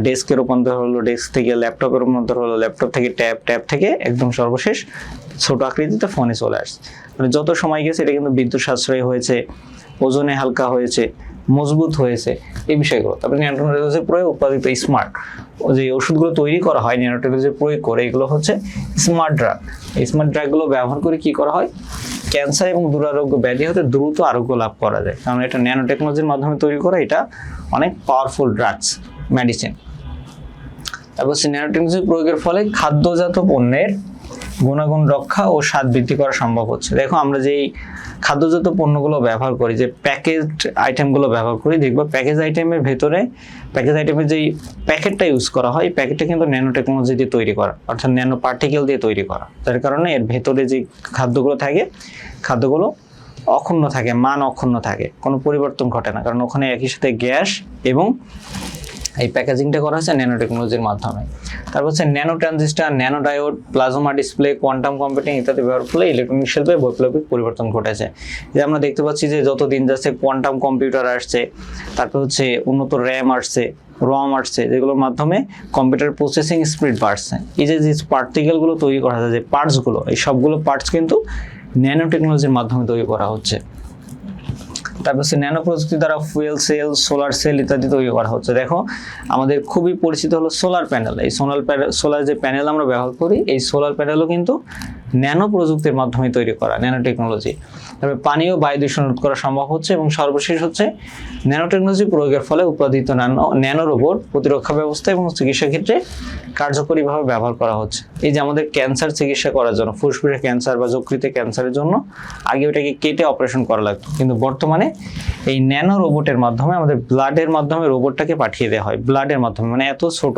ডেস্কে রূপান্তর হলো, ডেস্ক থেকে ল্যাপটপে রূপান্তর হলো, ল্যাপটপ থেকে ট্যাব থেকে একদম সর্বশেষ ছোট আকৃতিতে ফোনে চলে আসছে। মানে যত সময় গেছে এটা কিন্তু বিদ্যুৎ সাশ্রয়ী হয়েছে, ওজনে হালকা হয়েছে, মজবুত হয়েছে, এই বিষয়গুলো। তারপরে ন্যানো টেকনোলজির প্রয়োগ উৎপাদিত স্মার্ট যে ওষুধগুলো তৈরি করা হয় ন্যানো টেকনোলজির প্রয়োগ করে, এগুলো হচ্ছে স্মার্ট ড্রাগ। এই স্মার্ট ড্রাগগুলো ব্যবহার করে কি করা হয়, ক্যান্সার এবং দুরারোগ্য ব্যাধি হতে দ্রুত আরোগ্য লাভ করা যায়, কারণ এটা ন্যানো টেকনোলজির মাধ্যমে তৈরি করা, এটা অনেক পাওয়ারফুল ড্রাগস, মেডিসিন। তারপর ন্যানো টেকনোলজি প্রয়োগের ফলে খাদ্যজাত পণ্যের গুণাগুণ রক্ষা ও স্বাদ বৃদ্ধি করা সম্ভব হচ্ছে। দেখো আমরা যেই খাদ্যজাত পণ্যগুলো ব্যবহার করি, যে প্যাকেজড আইটেমগুলো ব্যবহার করি, দেখবো প্যাকেজ আইটেমের যেই প্যাকেটটা ইউজ করা হয়, প্যাকেটটা কিন্তু ন্যানো টেকনোলজি দিয়ে তৈরি করা, অর্থাৎ ন্যানো পার্টিকেল দিয়ে তৈরি করা। তার কারণে এর ভেতরে যে খাদ্যগুলো থাকে, খাদ্যগুলো অক্ষুণ্ণ থাকে, মান অক্ষুণ্ণ থাকে, কোনো পরিবর্তন ঘটে না, কারণ ওখানে একই সাথে গ্যাস এবং এই প্যাকেজিংটা করা হচ্ছে ন্যানো টেকনোলজির মাধ্যমে। তারপর হচ্ছে nano transistor, nano diode, plasma display, quantum computing ইত্যাদি ব্যবহার ফলে ইলেকট্রনিক শিল্পে বৈপ্লবিক পরিবর্তন ঘটেছে। যে আমরা দেখতে পাচ্ছি যে যত দিন যাচ্ছে কোয়ান্টাম কম্পিউটার আসছে, তারপর হচ্ছে উন্নত র্যাম আসছে, রম আসছে, যেগুলোর মাধ্যমে কম্পিউটার প্রসেসিং স্পিড বাড়ছে। এই যে পার্টিকেলগুলো তৈরি করা যায়, যে পার্টসগুলো, এই সবগুলো পার্টস কিন্তু ন্যানো টেকনোলজির মাধ্যমে তৈরি করা হচ্ছে। তারপর হচ্ছে ন্যানো প্রযুক্তি দ্বারা ফুয়েল সেল, সোলার সেল ইত্যাদি তৈরি করা হচ্ছে। দেখো আমাদের খুবই পরিচিত হলো সোলার প্যানেল। এই সোলার যে প্যানেল আমরা ব্যবহার করি, এই সোলার প্যানেলও কিন্তু ন্যানো প্রযুক্তির মাধ্যমে তৈরি করা, ন্যানো টেকনোলজি। তারপরে পানি ও বায়ু দূষণ রোধ করা সম্ভব হচ্ছে। এবং সর্বশেষ হচ্ছে ন্যানো টেকনোলজি প্রয়োগের ফলে উৎপাদিত ন্যানো রোবট প্রতিরক্ষা ব্যবস্থা এবং চিকিৎসা ক্ষেত্রে কার্যকরীভাবে ব্যবহার করা হচ্ছে। এই যে আমাদের ক্যান্সার চিকিৎসা করার জন্য, ফুসফুসের ক্যান্সার বা যকৃতের ক্যান্সারের জন্য আগে ওটাকে কেটে অপারেশন করা লাগতো, কিন্তু বর্তমানে এই ন্যানো রোবটের মাধ্যমে আমাদের ব্লাডের মাধ্যমে রোবটটাকে পাঠিয়ে দেওয়া হয়, ব্লাডের মাধ্যমে। মানে এত ছোট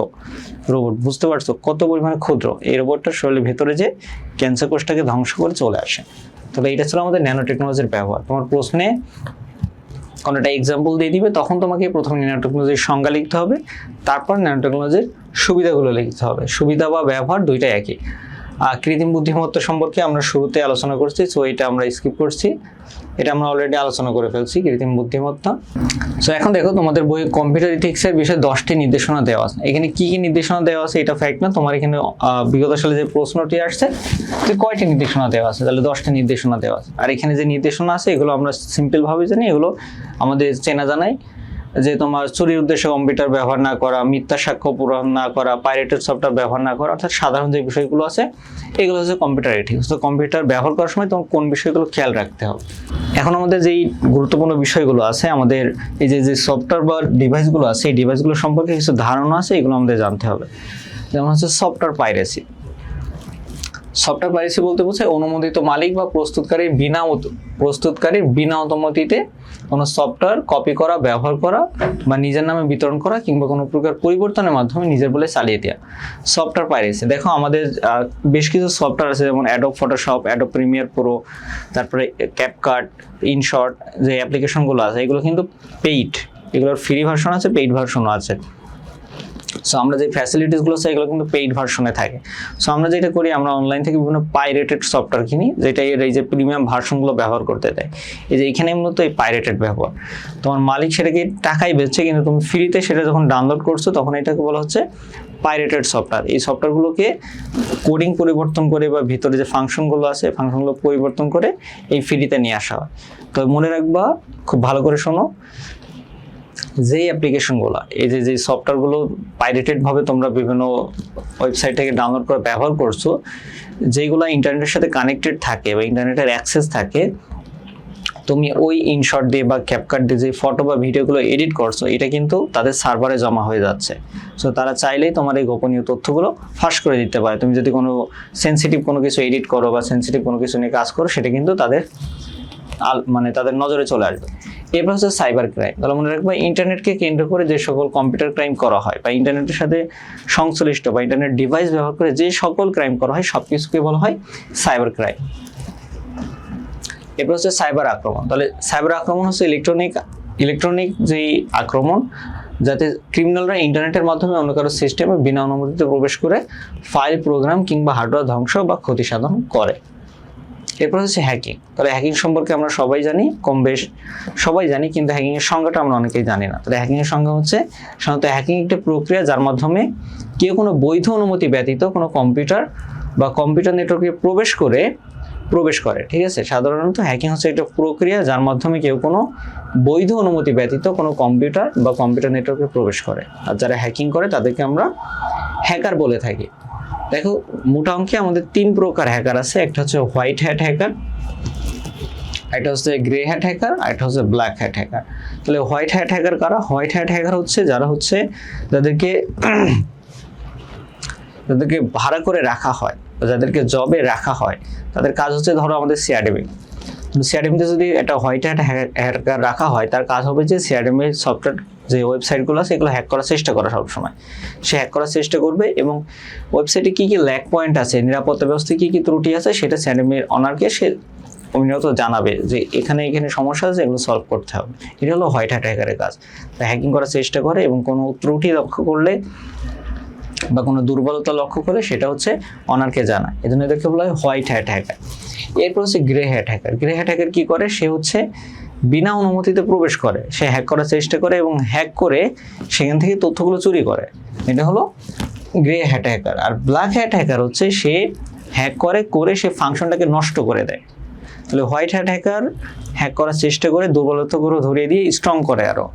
রোবট, বুঝতে পারছো কত পরিমাণে ক্ষুদ্র। এই রোবটটা শরীরের ভেতরে যে ক্যান্সার কোষটাকে ধ্বংস করে চলে আসে। তবে এটা ছিল আমাদের ন্যানো টেকনোলজির ব্যবহার। তোমার প্রশ্নে কোনো একটা এক্সাম্পল দিয়ে দিবে, তখন তোমাকে প্রথমে ন্যানো টেকনোলজির সংজ্ঞা লিখতে হবে, তারপর ন্যানো টেকনোলজির সুবিধাগুলো লিখতে হবে। সুবিধা বা ব্যবহার দুইটাই একই। কৃত্রিম বুদ্ধিমত্তা সম্পর্কে আমরা শুরুতে আলোচনা করছি, সো এটা আমরা স্কিপ করছি, এটা আমরা অলরেডি আলোচনা করে ফেলছি, কৃত্রিম বুদ্ধিমত্তা। সো এখন দেখো তোমাদের বই কম্পিউটার ইথিক্সের বিষয়ে 10টি নির্দেশনা দেওয়া আছে। এখানে কি কি নির্দেশনা দেওয়া আছে এটা ফ্যাক্ট না, তোমার এখানে বিগত সালে যে প্রশ্নটি আসছে যে কয়টি নির্দেশনা দেওয়া আছে, তাহলে 10টি নির্দেশনা দেওয়া আছে। আর এখানে যে নির্দেশনা আছে এগুলো আমরা সিম্পল ভাবে জানি, এগুলো আমাদের চেনা জানাই, যে তোমার চুরির উদ্দেশ্যে কম্পিউটার ব্যবহার না করা, মিথ্যা সাক্ষ্য পূরণ না করা, পাইরেটেড সফটওয়্যার ব্যবহার না করা, অর্থাৎ সাধারণ যে বিষয়গুলো আছে এগুলো হচ্ছে কম্পিউটার এথিক্স। তো কম্পিউটার ব্যবহার করার সময় তোমার কোন বিষয়গুলো খেয়াল রাখতে হবে। এখন আমাদের যেই গুরুত্বপূর্ণ বিষয়গুলো আছে, আমাদের এই যে সফটওয়্যার বা ডিভাইসগুলো আছে, এই ডিভাইসগুলো সম্পর্কে কিছু ধারণা আছে, এগুলো আমাদের জানতে হবে। যেমন হচ্ছে সফটওয়্যার পাইরেসি। সফটওয়্যার পাইরেসি বলতে বোঝায় অনুমোদিত মালিক বা প্রস্তুতকারীর বিনা অনুমতিতে কোনো সফটওয়্যার কপি করা, ব্যবহার করা বা নিজের নামে বিতরণ করা কিংবা কোনো প্রকার পরিবর্তনের মাধ্যমে নিজের বলে চালিয়ে দেওয়া সফটওয়্যার পাইরেসি। দেখো আমাদের বেশ কিছু সফটওয়্যার আছে, যেমন Adobe Photoshop, Adobe Premiere Pro, তারপরে ক্যাপকাট, ইনশর্ট, যে অ্যাপ্লিকেশনগুলো আছে এগুলো কিন্তু পেইড, এগুলোর ফ্রি ভার্সন আছে, পেইড ভার্সনও আছে। সো আমরা যে ফ্যাসিলিটিসগুলো আছে এগুলো কিন্তু পেইড ভার্সনে থাকে। সো আমরা যেটা করি, আমরা অনলাইন থেকে বিভিন্ন পাইরেটেড সফটওয়্যার কিনি, যেটা এর এই যে প্রিমিয়াম ভার্সনগুলো ব্যবহার করতে দেয়। এই যে এখানে মূলত এই পাইরেটেড ব্যবহার, তোমার মালিক সেটাকে টাকায় বেচছে, কিন্তু তুমি ফ্রিতে সেটা যখন ডাউনলোড করছো তখন এটাকে বলা হচ্ছে পাইরেটেড সফটওয়্যার। এই সফটওয়্যারগুলোকে কোডিং পরিবর্তন করে বা ভিতরে যে ফাংশনগুলো আছে ফাংশনগুলো পরিবর্তন করে এই ফ্রিতে নিয়ে আসা হয়। তো মনে রাখবা, খুব ভালো করে শোনো, যেই অ্যাপ্লিকেশনগুলো, এই যে সফটওয়্যারগুলো পাইরেটেডভাবে তোমরা বিভিন্ন ওয়েবসাইট থেকে ডাউনলোড করে ব্যবহার করছো, যেগুলো ইন্টারনেটের সাথে কানেক্টেড থাকে বা ইন্টারনেটের অ্যাক্সেস থাকে, তুমি ওই ইনশর্ট দিয়ে বা ক্যাপকাট দিয়ে যে ফটো বা ভিডিওগুলো এডিট করছো, এটা কিন্তু তাদের সার্ভারে জমা হয়ে যাচ্ছে। সো তারা চাইলেই তোমার এই গোপনীয় তথ্যগুলো ফাঁস করে দিতে পারে। তুমি যদি কোনো সেন্সিটিভ কোনো কিছু এডিট করো বা সেন্সিটিভ কোনো কিছু নিয়ে কাজ করো, সেটা কিন্তু তাদের নজরে চলে আসবে। এরপর হচ্ছে সাইবার ক্রাইম। তাহলে মনে রাখবে, ইন্টারনেটকে কেন্দ্র করে যে সকল কম্পিউটার ক্রাইম করা হয় বা ইন্টারনেটের সাথে সংশ্লিষ্ট বা ইন্টারনেট ডিভাইস ব্যবহার করে যে সকল ক্রাইম করা হয় সব কিছুকে বলা হয় সাইবার ক্রাইম। এরপর হচ্ছে সাইবার আক্রমণ। তাহলে সাইবার আক্রমণ হচ্ছে ইলেকট্রনিক যেই আক্রমণ, যাতে ক্রিমিনালরা ইন্টারনেটের মাধ্যমে অন্য কারো সিস্টেমে বিনা অনুমতিতে প্রবেশ করে ফাইল, প্রোগ্রাম কিংবা হার্ডওয়্যার ধ্বংস বা ক্ষতি সাধন করে। এরপর হচ্ছে হ্যাকিং। তাহলে হ্যাকিং সম্পর্কে আমরা সবাই জানি, কম বেশ সবাই জানি, কিন্তু হ্যাকিংয়ের সংজ্ঞাটা আমরা অনেকেই জানি না। তাহলে হ্যাকিংয়ের সংজ্ঞা হচ্ছে সাধারণত হ্যাকিং একটি প্রক্রিয়া যার মাধ্যমে কেউ কোনো বৈধ অনুমতি ব্যতীত কোনো কম্পিউটার বা কম্পিউটার নেটওয়ার্কে প্রবেশ করে। ঠিক আছে, সাধারণত হ্যাকিং হচ্ছে একটা প্রক্রিয়া যার মাধ্যমে কেউ কোনো বৈধ অনুমতি ব্যতীত কোনো কম্পিউটার বা কম্পিউটার নেটওয়ার্কে প্রবেশ করে। আর যারা হ্যাকিং করে তাদেরকে আমরা হ্যাকার বলে থাকি। দেখো, মোটা অঙ্কে আমাদের 3 প্রকার হ্যাকার আছে। একটা হচ্ছে হোয়াইট হ্যাট হ্যাকার, একটা হচ্ছে গ্রে হ্যাট হ্যাকার, আর একটা হচ্ছে ব্ল্যাক হ্যাট হ্যাকার। তাহলে হোয়াইট হ্যাট হ্যাকার কারা? হোয়াইট হ্যাট হ্যাকার হচ্ছে যারা হচ্ছে যাদেরকে ভাড়া করে রাখা হয়, যাদেরকে জবে রাখা হয়, তাদের কাজ হচ্ছে, ধরো আমাদের সিআরডিএমতে যদি একটা হোয়াইট হ্যাট হ্যাকার রাখা হয়, তার কাজ হবে যে সিআরডিএম এর সফটওয়্যার যে ওয়েবসাইটগুলো আছে এগুলো হ্যাক করার চেষ্টা করা সবসময়। সে হ্যাক করার চেষ্টা করবে এবং ওয়েবসাইটে কী কী ল্যাক পয়েন্ট আছে, নিরাপত্তা ব্যবস্থায় কী কী ত্রুটি আছে, সেটা সিআরডিএম এর অনারকে সে অবিরত জানাবে যে এখানে সমস্যা আছে, এগুলো সলভ করতে হবে। এটা হলো হোয়াইট হ্যাট হ্যাকারের কাজ। হ্যাকিং করার চেষ্টা করে এবং কোনো ত্রুটি লক্ষ্য করলে বা কোনো দুর্বলতা লক্ষ্য করে সেটা হচ্ছে অনারকে জানায়। এই জন্য এদেরকে বলা হয় হোয়াইট হ্যাট হ্যাকার। এরপর হচ্ছে grey hat hacker. Grey hat hacker কী করে? সে হচ্ছে বিনা অনুমতিতে প্রবেশ করে, সে হ্যাক করার চেষ্টা করে এবং হ্যাক করে সেখান থেকে তথ্যগুলো চুরি করে। এটা হলো গ্রে হ্যাট হ্যাকার। আর ব্ল্যাক হ্যাট হ্যাকার হচ্ছে সে হ্যাক করে সে ফাংশনটাকে নষ্ট করে দেয়। তাহলে হোয়াইট হ্যাট হ্যাকার হ্যাক করার চেষ্টা করে দুর্বলতাগুলো ধরিয়ে দিয়ে স্ট্রং করে আরও।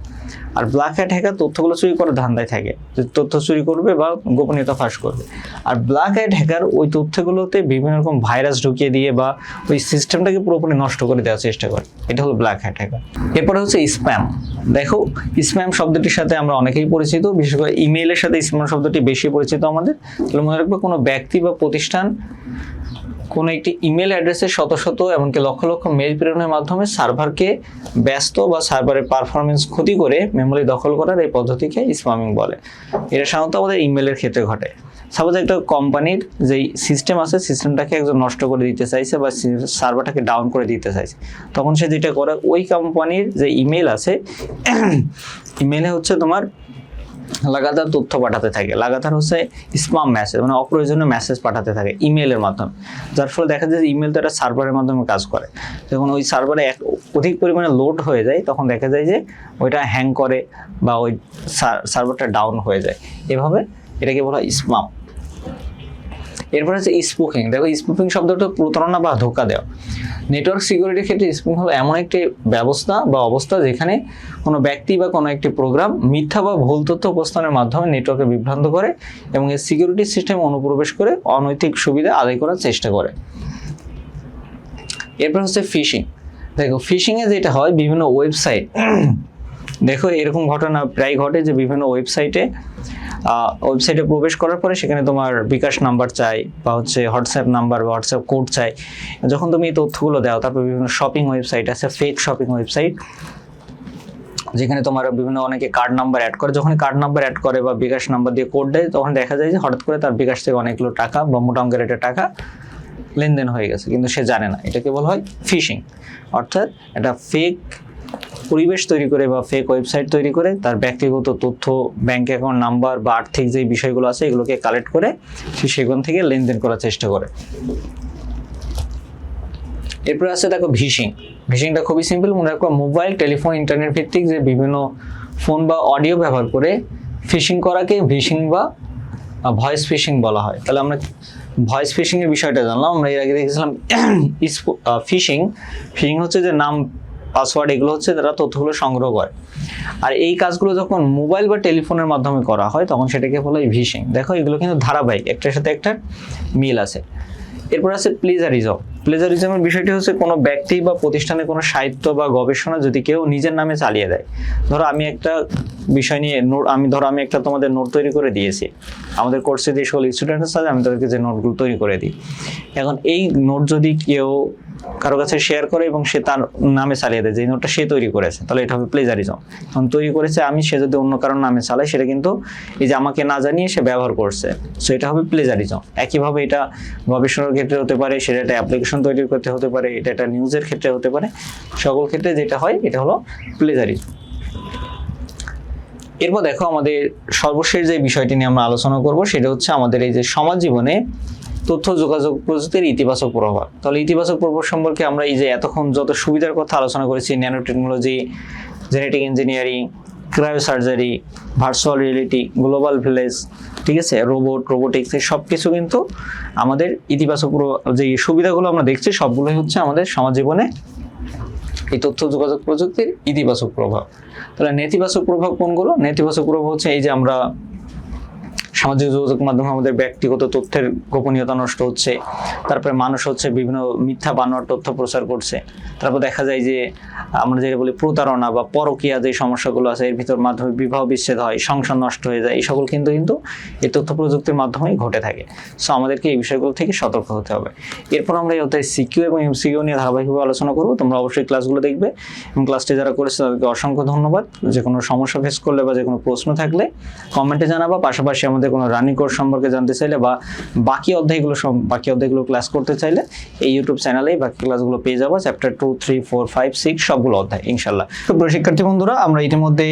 আর ব্ল্যাক হ্যাট হ্যাকার তথ্যগুলো চুরি করার ধান্দায় থাকে, যে তথ্য চুরি করবে বা গোপনীয়তা ফাঁস করবে। আর ব্ল্যাক হ্যাট হ্যাকার ওই তথ্যগুলোতে বিভিন্ন রকম ভাইরাস ঢুকিয়ে দিয়ে বা ওই সিস্টেমটাকে পুরোপুরি নষ্ট করে দেওয়ার চেষ্টা করে। এটা হলো ব্ল্যাক হ্যাট হ্যাকার। এরপরে হচ্ছে স্প্যাম। দেখো, স্প্যাম শব্দটির সাথে আমরা অনেকেই পরিচিত, বিশেষ করে ইমেইলের সাথে স্প্যাম শব্দটি বেশি পরিচিত আমাদের। তাহলে মনে রাখবে, কোনো ব্যক্তি বা প্রতিষ্ঠান কোনো একটি ইমেল অ্যাড্রেসে শত শত এমনকি লক্ষ লক্ষ মেইল প্রেরণের মাধ্যমে সার্ভারকে ব্যস্ত বা সার্ভারের পারফরমেন্স ক্ষতি করে মেমোরি দখল করার এই পদ্ধতিকে স্প্যামিং বলে। এটা সাধারণত আমাদের ইমেলের ক্ষেত্রে ঘটে। সাপোজ একটা কোম্পানির যেই সিস্টেম আছে, সিস্টেমটাকে একজন নষ্ট করে দিতে চাইছে বা সার্ভারটাকে ডাউন করে দিতে চাইছে, তখন সে যেটা করে, ওই কোম্পানির যে ইমেল আছে, ইমেলে হচ্ছে তোমার লাগাতার তথ্য পাঠাতে থাকে, লাগাতার হচ্ছে স্প্যাম মেসেজ, মানে অপ্রয়োজনীয় মেসেজ পাঠাতে থাকে ইমেলের মাধ্যমে। যার ফলে দেখা যায় যে ইমেল তো একটা সার্ভারের মাধ্যমে কাজ করে, যখন ওই সার্ভারে অধিক পরিমাণে লোড হয়ে যায় তখন দেখা যায় যে ওইটা হ্যাং করে বা ওই সার্ভারটা ডাউন হয়ে যায়। এভাবে এটাকে বলা হয় স্প্যাম। এরপর হচ্ছে স্পুফিং। দেখো, স্পুফিং শব্দটা প্রতারণা বা ধোঁকা দেওয়া। নেটওয়ার্ক সিকিউরিটির ক্ষেত্রে স্পুফিং হলো এমন একটি ব্যবস্থা বা অবস্থা যেখানে কোনো ব্যক্তি বা কোনো একটি প্রোগ্রাম মিথ্যা বা ভুল তথ্য উপস্থানের মাধ্যমে নেটওয়ার্কে বিভ্রান্ত করে এবং এর সিকিউরিটি সিস্টেমে অনুপ্রবেশ করে অনৈতিক সুবিধা আদায় করার চেষ্টা করে। এরপর হচ্ছে ফিশিং। দেখো, ফিশিংয়ে যেটা হয়, বিভিন্ন ওয়েবসাইট, দেখো এরকম ঘটনা প্রায় ঘটে যে বিভিন্ন ওয়েবসাইটে ওয়েবসাইটে প্রবেশ করার পরে সেখানে তোমার বিকাশ নাম্বার চাই বা হচ্ছে হোয়াটসঅ্যাপ নাম্বার বা হোয়াটসঅ্যাপ কোড চাই। যখন তুমি এই তথ্যগুলো দাও, তারপর বিভিন্ন শপিং ওয়েবসাইট আছে, ফেক শপিং ওয়েবসাইট, যেখানে তোমার বিভিন্ন অনেকে কার্ড নাম্বার অ্যাড করে। যখন কার্ড নাম্বার অ্যাড করে বা বিকাশ নাম্বার দিয়ে কোড দেয়, তখন দেখা যায় যে হঠাৎ করে তার বিকাশ থেকে অনেকগুলো টাকা বা মোটা অঙ্কের একটা টাকা লেনদেন হয়ে গেছে, কিন্তু সে জানে না। এটাকে বলা হয় ফিশিং। অর্থাৎ এটা ফেক পরিবেশ তৈরি করে বা ফেক ওয়েবসাইট তৈরি করে তার ব্যক্তিগত তথ্য, ব্যাংক অ্যাকাউন্ট নাম্বার বা আর্থিক যে বিষয়গুলো আছে এগুলোকে কালেক্ট করে সে সেখান থেকে লেনদেন করার চেষ্টা করে। এরপরে আছে দেখো ভিশিং। ভিশিংটা খুবই সিম্পল, মনে রাখো মোবাইল, টেলিফোন, ইন্টারনেট ভিত্তিক যে বিভিন্ন ফোন বা অডিও ব্যবহার করে ফিশিং করাকে ভিশিং বা ভয়েস ফিশিং বলা হয়। তাহলে আমরা ভয়েস ফিশিং এর বিষয়টা জানলাম। আমরা এর আগে দেখেছিলাম ফিশিং। ফিশিং হচ্ছে যে নাম, পাসওয়ার্ড, এগুলো হচ্ছে তারা তথ্যগুলো সংগ্রহ করে। আর এই কাজগুলো যখন মোবাইল বা টেলিফোনের মাধ্যমে করা হয় তখন সেটাকে বলা হয় ভিশিং। দেখো এগুলো কিন্তু ধারাবাহিক, একটার সাথে একটা মিল আছে। এরপর আছে প্লেজারিজম। প্লেজারিজমের বিষয়টি হচ্ছে কোনো ব্যক্তি বা প্রতিষ্ঠানে কোনো সাহিত্য বা গবেষণা যদি কেউ নিজের নামে চালিয়ে দেয়। ধরো আমি একটা বিষয় নিয়ে আমি একটা তোমাদের নোট তৈরি করে দিয়েছি, আমাদের কোর্সে যে সকল স্টুডেন্ট আছে আমি তাদেরকে যে নোটগুলো তৈরি করে দিই। এখন এই নোট যদি কেউ কারো কাছে শেয়ার করে এবং সে তার নামে চালিয়ে দেয়, যে নোটটা সে তৈরি করেছে, তাহলে এটা হবে প্লেজারিজম। এখন তৈরি করেছে আমি, সে যদি অন্য কারোর নামে চালায় সেটা কিন্তু এই যে আমাকে না জানিয়ে সে ব্যবহার করছে, সো এটা হবে প্লেজারিজম। একইভাবে এটা গবেষণার ক্ষেত্রে হতে পারে, সেটা একটা অ্যাপ্লিকেশন তৈরি করতে হতে পারে, এটা একটা নিউজের ক্ষেত্রে হতে পারে, সকল ক্ষেত্রে যেটা হয় এটা হলো প্লেজারিজম। এরপর দেখো আমাদের সর্বশেষ যে বিষয়টি নিয়ে আমরা আলোচনা করব সেটা হচ্ছে আমাদের এই যে সমাজ জীবনে তথ্য যোগাযোগ প্রযুক্তির ইতিবাচক প্রভাব। তাহলে ইতিবাচক প্রভাব সম্পর্কে আমরা এই যে এতক্ষণ যত সুবিধার কথা আলোচনা করেছি, nano technology, genetic engineering, cryosurgery, virtual reality, global village, ঠিক আছে, রোবোটিক্স, এই সব কিছু কিন্তু আমাদের ইতিবাচক যে সুবিধাগুলো আমরা দেখছি সবগুলোই হচ্ছে আমাদের সমাজ জীবনে এই তথ্য যোগাযোগ প্রযুক্তির ইতিবাচক প্রভাব। তাহলে নেতিবাচক প্রভাব কোনগুলো? নেতিবাচক প্রভাব হচ্ছে এই যে আমরা সামাজিক যোগাযোগ মাধ্যমে আমাদের ব্যক্তিগত তথ্যের গোপনীয়তা নষ্ট হচ্ছে, তারপরে মানুষ হচ্ছে বিভিন্ন মিথ্যা বানোয়ার তথ্য প্রচার করছে, তারপর দেখা যায় যে আমরা যেটা বলি প্রতারণা বা পরকীয়া যে সমস্যাগুলো আছে এর ভিতর মাধ্যমে বিবাহ বিচ্ছেদ হয়, সংসার নষ্ট হয়ে যায়, এই সকল কিন্তু এই তথ্য প্রযুক্তির মাধ্যমেই ঘটে থাকে। সো আমাদেরকে এই বিষয়গুলো থেকে সতর্ক হতে হবে। এরপর আমরা এই অধ্যায় সিকিউ এবং এমসিকিউ নিয়ে ধারাবাহিকভাবে আলোচনা করবো। তোমরা অবশ্যই ক্লাসগুলো দেখবে এবং ক্লাসটি যারা করেছে তাদেরকে অসংখ্য ধন্যবাদ। যে কোনো সমস্যা ফেস করলে বা যে কোনো প্রশ্ন থাকলে কমেন্টে জানাবা। পাশাপাশি আমাদের কোনো রানিং কোর্স সম্পর্কে জানতে চাইলে বা বাকি অধ্যায়গুলো ক্লাস করতে চাইলে এই ইউটিউব চ্যানেলেই বাকি ক্লাসগুলো পেয়ে যাবো। চ্যাপ্টার 2, 3, 4, 5, 6 সবগুলো অধ্যায় ইনশাল্লাহ। তো শিক্ষার্থী বন্ধুরা, আমরা ইতিমধ্যে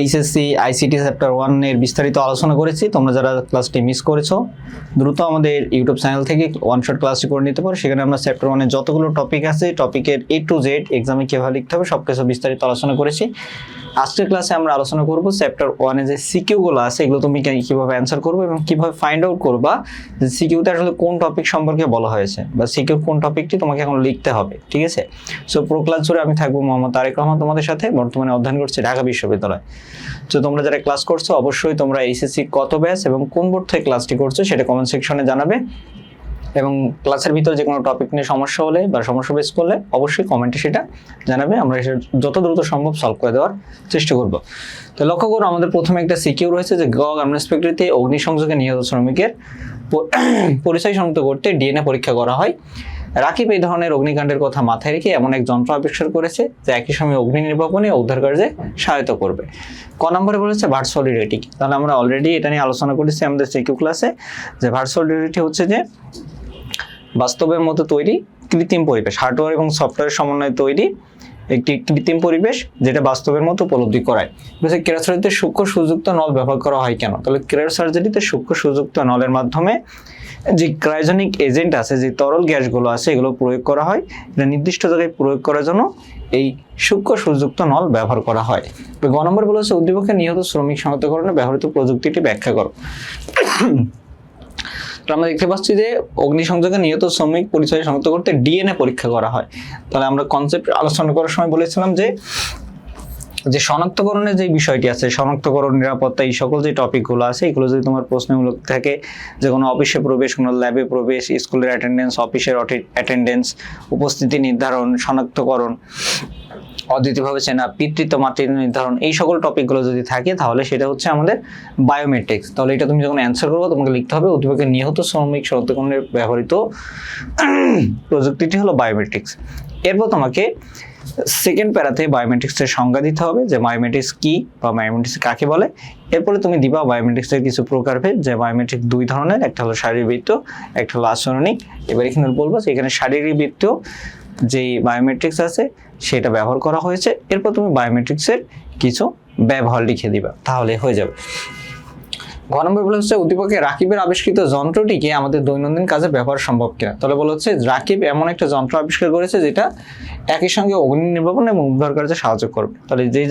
এইচএসসি আইসিটি চ্যাপ্টার 1 এর বিস্তারিত আলোচনা করেছি। তোমরা যারা ক্লাসটি মিস করেছো দ্রুত আমাদের ইউটিউব চ্যানেল থেকে ওয়ান শট ক্লাসটি করে নিতে পারো। সেখানে আমরা চ্যাপ্টার 1 এর যতগুলো টপিক আছে, টপিকের A to Z এক্সামে কিভাবে লিখতে হবে সবকিছু বিস্তারিত আলোচনা করেছি। আজকের ক্লাসে আমরা আলোচনা করব চ্যাপ্টার 1 এ যে সিকিউগুলো আছে এগুলো তুমি কিভাবে অ্যান্সার করবে এবং কিভাবে ফাইন্ড আউট করবা যে সিকিউতে আসলে কোন টপিক সম্পর্কে বলা হয়েছে বা সিকিউর কোন টপিকটি তোমাকে এখন লিখতে হবে, ঠিক আছে? সো পুরো ক্লাস জুড়ে আমি থাকবো মোহাম্মদ তারেক রহমান তোমাদের সাথে। বর্তমানে অধ্যয়ন করছি ঢাকা বিশ্ববিদ্যালয়। তো তোমরা যারা ক্লাস করছো অবশ্যই তোমরা এইচএসসি কত ব্যাচ এবং কোন বোর্ড থেকে ক্লাসটি করছো সেটা কমেন্ট সেকশনে জানাবে এবং ক্লাসের ভিতরে যে কোনো টপিক নিয়ে সমস্যা হলে বা সমস্যা ফেস করলে অবশ্যই কমেন্টে সেটা জানাবে। আমরা যত দ্রুত সম্ভব সলভ করে দেওয়ার চেষ্টা করব। তো লক্ষ্য করো আমাদের প্রথমে একটা সিকিউ রয়েছে যে গ গার্মেন্টস ফ্যাক্টরিতে অগ্নিসংযোগে নিহত শ্রমিকের পরিচয় শনাক্ত করতে ডিএনএ পরীক্ষা করা হয়। রাকিব এই ধরনের অগ্নিকাণ্ডের কথা মাথায় রেখে এমন এক যন্ত্র আবিষ্কার করেছে যা একই সময় অগ্নি নির্বাপনে ও উদ্ধার কার্যে সহায়তা করবে। ক নম্বরে বলেছে ভার্চুয়াল রিয়েলিটি। তাহলে আমরা অলরেডি এটা নিয়ে আলোচনা করেছি আমাদের সিকিউ ক্লাসে যে ভার্চুয়াল রিয়েলিটি হচ্ছে যে বাস্তবের মতো তৈরি কৃত্রিম পরিবেশ, হার্ডওয়্যার এবং সফটওয়্যার সমন্বয়ে তৈরি একটি কৃত্রিম পরিবেশ যেটা বাস্তবের মতো উপলব্ধি করায়। ক্রায়োসার্জারিতে সূক্ষ্ম সুযুক্ত নল ব্যবহার করা হয় কেন? তাহলে ক্রায়োসার্জারিতে সূক্ষ্ম সুযুক্ত নলের মাধ্যমে যে ক্রায়োজেনিক এজেন্ট আছে, যে তরল গ্যাসগুলো আছে এগুলো প্রয়োগ করা হয়। এটা নির্দিষ্ট জায়গায় প্রয়োগ করার জন্য এই সূক্ষ্ম সুযুক্ত নল ব্যবহার করা হয়। গ নম্বর বলেছে উদ্দীপকে নিহত শ্রমিক শনাক্তকরণে ব্যবহৃত প্রযুক্তিটি ব্যাখ্যা করো। আমরা দেখতে পাচ্ছি যে অগ্নিসংযোগে নিহত শ্রমিক পরিচয় শনাক্ত করতে ডিএনএ পরীক্ষা করা হয়। তাহলে আমরা কনসেপ্ট আলোচনা করার সময় বলেছিলাম যে শনাক্তকরণের যে বিষয়টি আছে, শনাক্তকরণ, নিরাপত্তা, এই সকল যে টপিকগুলো আছে এগুলো যদি তোমার প্রশ্নমূলক থাকে, যে কোনো অফিসে প্রবেশ, কোনো ল্যাবে প্রবেশ, স্কুলের অ্যাটেন্ডেন্স, অফিসের অ্যাটেন্ডেন্স, উপস্থিতি নির্ধারণ, শনাক্তকরণ, অদ্বিতীয়ভাবে চেনা, পিতৃত্ব মাতৃত্ব নির্ধারণ, এই সকল টপিকগুলো যদি থাকে তাহলে সেটা হচ্ছে আমাদের বায়োমেট্রিক্স। তাহলে এটা তুমি যখন অ্যান্সার করবো তোমাকে লিখতে হবে উদ্দীপকের নিহত শ্রমিক শনাক্তকরণের ব্যবহৃত প্রযুক্তিটি হলো বায়োমেট্রিক্স। এরপর তোমাকে সেকেন্ড প্যারাতে বায়োমেট্রিক্সের সংজ্ঞা দিতে হবে যে বায়োমেট্রিক্স কি বা বায়োমেট্রিক্স কাকে বলে। এরপরে তুমি দিবা বায়োমেট্রিক্সের কিছু প্রকারভেদ, যে বায়োমেট্রিক দুই ধরনের, একটা হলো শারীরবৃত্তীয়, একটা হলো আচরণিক। এবার এখানে বলবো যে এখানে শারীরবৃত্তীয় যেই বায়োমেট্রিক্স আছে সেটা ব্যবহার করা হয়েছে। এরপর তুমি বায়োমেট্রিক্সের কিছু ব্যবহার লিখে দিবা, তাহলে হয়ে যাবে। ঘ নম্বর বলা হচ্ছে উদ্দীপকে রাকিবের আবিষ্কৃত যন্ত্রটিকে আমাদের দৈনন্দিন কাজে ব্যবহার সম্ভব কিনা। তাহলে বলা হচ্ছে রাকিব এমন একটা যন্ত্র আবিষ্কার করেছে যেটা একই সঙ্গে অগ্নি নির্বাপন এবং উদ্ধার কার্যে সাহায্য করবে। তাহলে যে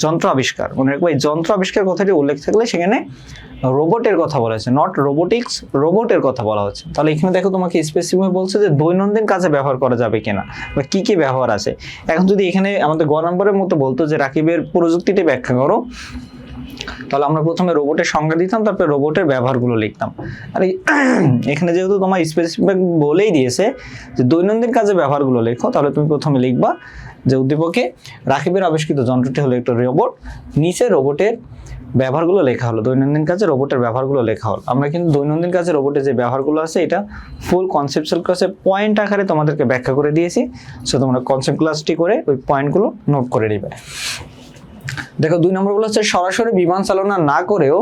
যন্ত্র আবিষ্কার, মনে রাখবো এই যন্ত্র আবিষ্কার কথাটি উল্লেখ থাকলে সেখানে রোবটের কথা বলা হয়েছে, নট রোবোটিক্স, রোবটের কথা বলা হচ্ছে। তাহলে এখানে দেখো তোমাকে স্পেসিফিক বলছে যে দৈনন্দিন কাজে ব্যবহার করা যাবে কিনা বা কি কি ব্যবহার আছে। এখন যদি এখানে আমাদের গ নম্বরের মতো বলতো যে রাকিবের প্রযুক্তিটি ব্যাখ্যা করো, তাহলে আমরা প্রথমে রোবটের সংজ্ঞা দিতাম, তারপরে রোবটের ব্যবহারগুলো লিখতাম। আর এখানে যেহেতু তোমার স্পেসিফিক বলেই দিয়েছে যে দৈনন্দিন কাজে ব্যবহারগুলো লেখো, তাহলে তুমি প্রথমে লিখবা যে উদ্দীপকে রাকিবের আবিষ্কৃত যন্ত্রটি হলো একটা রোবট, নিচে রোবটের ব্যবহারগুলো লেখা হলো, দৈনন্দিন কাজে রোবটের ব্যবহারগুলো লেখা হলো। আমরা কিন্তু দৈনন্দিন কাজে রোবটের যে ব্যবহারগুলো আছে এটা ফুল কনসেপচুয়াল ক্লাসে পয়েন্ট আকারে তোমাদেরকে ব্যাখ্যা করে দিয়েছি। সো তোমরা কনসেপ্ট ক্লাসটি করে ওই পয়েন্টগুলো নোট করে নিবে। দেখো 2 নম্বর বলা হচ্ছে সরাসরি বিমান চালনা না করেও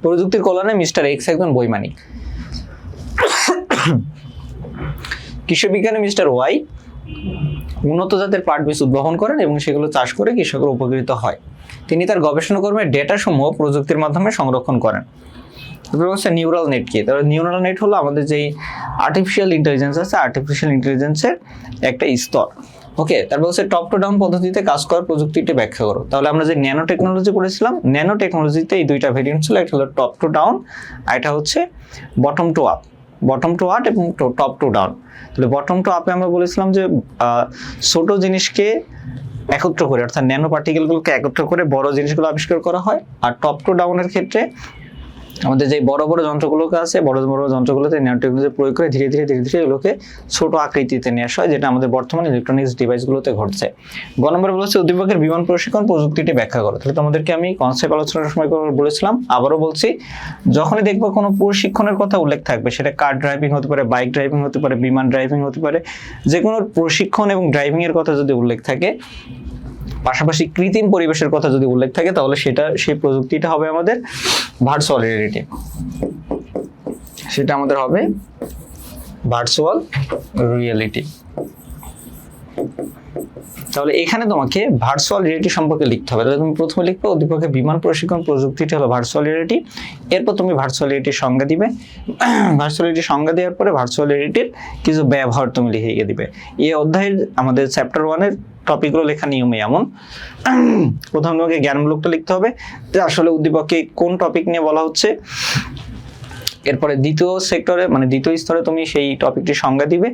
প্রযুক্তির কল্যাণে মিস্টার এক্স একজন বৈমানিক। কৃষি বিজ্ঞানী মিস্টার ওয়াই উন্নত জাতের পাট বীজ উদ্ভাবন করেন এবং সেগুলো চাষ করে কৃষকরা উপকৃত হয়। তিনি তার গবেষণা কর্মের ডেটা সমূহ প্রযুক্তির মাধ্যমে সংরক্ষণ করেন। তারপরে হচ্ছে নিউরাল নেট কি। তাহলে নিউরাল নেট হলো আমাদের যেই আর্টিফিশিয়াল ইন্টেলিজেন্স আছে, আর্টিফিশিয়াল ইন্টেলিজেন্সের একটা স্তর। ওকে, তারপর হচ্ছে টপ টু ডাউন পদ্ধতিতে কাজ করার প্রযুক্তিটি ব্যাখ্যা করো। তাহলে আমরা যে ন্যানো টেকনোলজি পড়েছিলাম, ন্যানো টেকনোলজিতে এই দুইটা ভেরিয়েন্ট ছিল, একটা হলো টপ টু ডাউন আর এটা হচ্ছে bottom to up. Bottom to up এবং টপ টু ডাউন। তাহলে বটম টু আপে আমরা বলেছিলাম যে ছোট জিনিসকে একত্র করে, অর্থাৎ ন্যানো পার্টিকেলগুলোকে একত্র করে বড় জিনিসগুলো আবিষ্কার করা হয়। আর টপ টু ডাউনের ক্ষেত্রে আমাদের যে বড় বড় যন্ত্রগুলোকে আছে, বড় বড় যন্ত্রগুলোতে ন্যানো টেকনোলজি প্রয়োগ করে ধীরে ধীরে এগুলোকে ছোট আকৃতিতে নিয়ে আসা হয়, যেটা আমাদের বর্তমান ইলেকট্রনিক্স ডিভাইসগুলোতে ঘটছে। গ নম্বর বলেছে উদ্দীপকের বিমান প্রশিক্ষণ প্রযুক্তিটি ব্যাখ্যা করো। তাহলে তোমাদেরকে আমি কনসেপ্ট আলোচনার সময় বলেছিলাম, আবারও বলছি, যখনই দেখবো কোনো প্রশিক্ষণের কথা উল্লেখ থাকবে, সেটা কার ড্রাইভিং হতে পারে, বাইক ড্রাইভিং হতে পারে, বিমান ড্রাইভিং হতে পারে, যে কোনো প্রশিক্ষণ এবং ড্রাইভিং এর কথা যদি উল্লেখ থাকে, পাশাপাশি কৃত্রিম পরিবেশের কথা যদি উল্লেখ থাকে, তাহলে সেই প্রযুক্তিটা হবে আমাদের ভার্চুয়াল রিয়েলিটি। সেটা আমাদের হবে ভার্চুয়াল রিয়েলিটি। তাহলে এখানে তোমাকে ভার্চুয়াল রিয়েলিটি সম্পর্কে লিখতে হবে। তাহলে তুমি প্রথমে লিখবে উদ্দীপকের বিমান প্রশিক্ষণ প্রযুক্তিটি হলো ভার্চুয়াল রিয়েলিটি। এরপর তুমি ভার্চুয়াল রিয়েলিটির সংজ্ঞা দিবে। ভার্চুয়াল রিয়েলিটির সংজ্ঞা দেওয়ার পরে ভার্চুয়াল রিয়েলিটির কিছু ব্যবহার তুমি লিখে দিবে। এই অধ্যায়ের আমাদের চ্যাপ্টার 1-এর টপিকগুলো লেখা নিয়মে এমন, প্রথমে তোমাকে জ্ঞানমূলকটা লিখতে হবে যে আসলে উদ্দীপকে কোন টপিক নিয়ে বলা হচ্ছে। এরপরে দ্বিতীয় সেক্টরে মানে দ্বিতীয় স্তরে তুমি সেই টপিকটির সংজ্ঞা দিবে।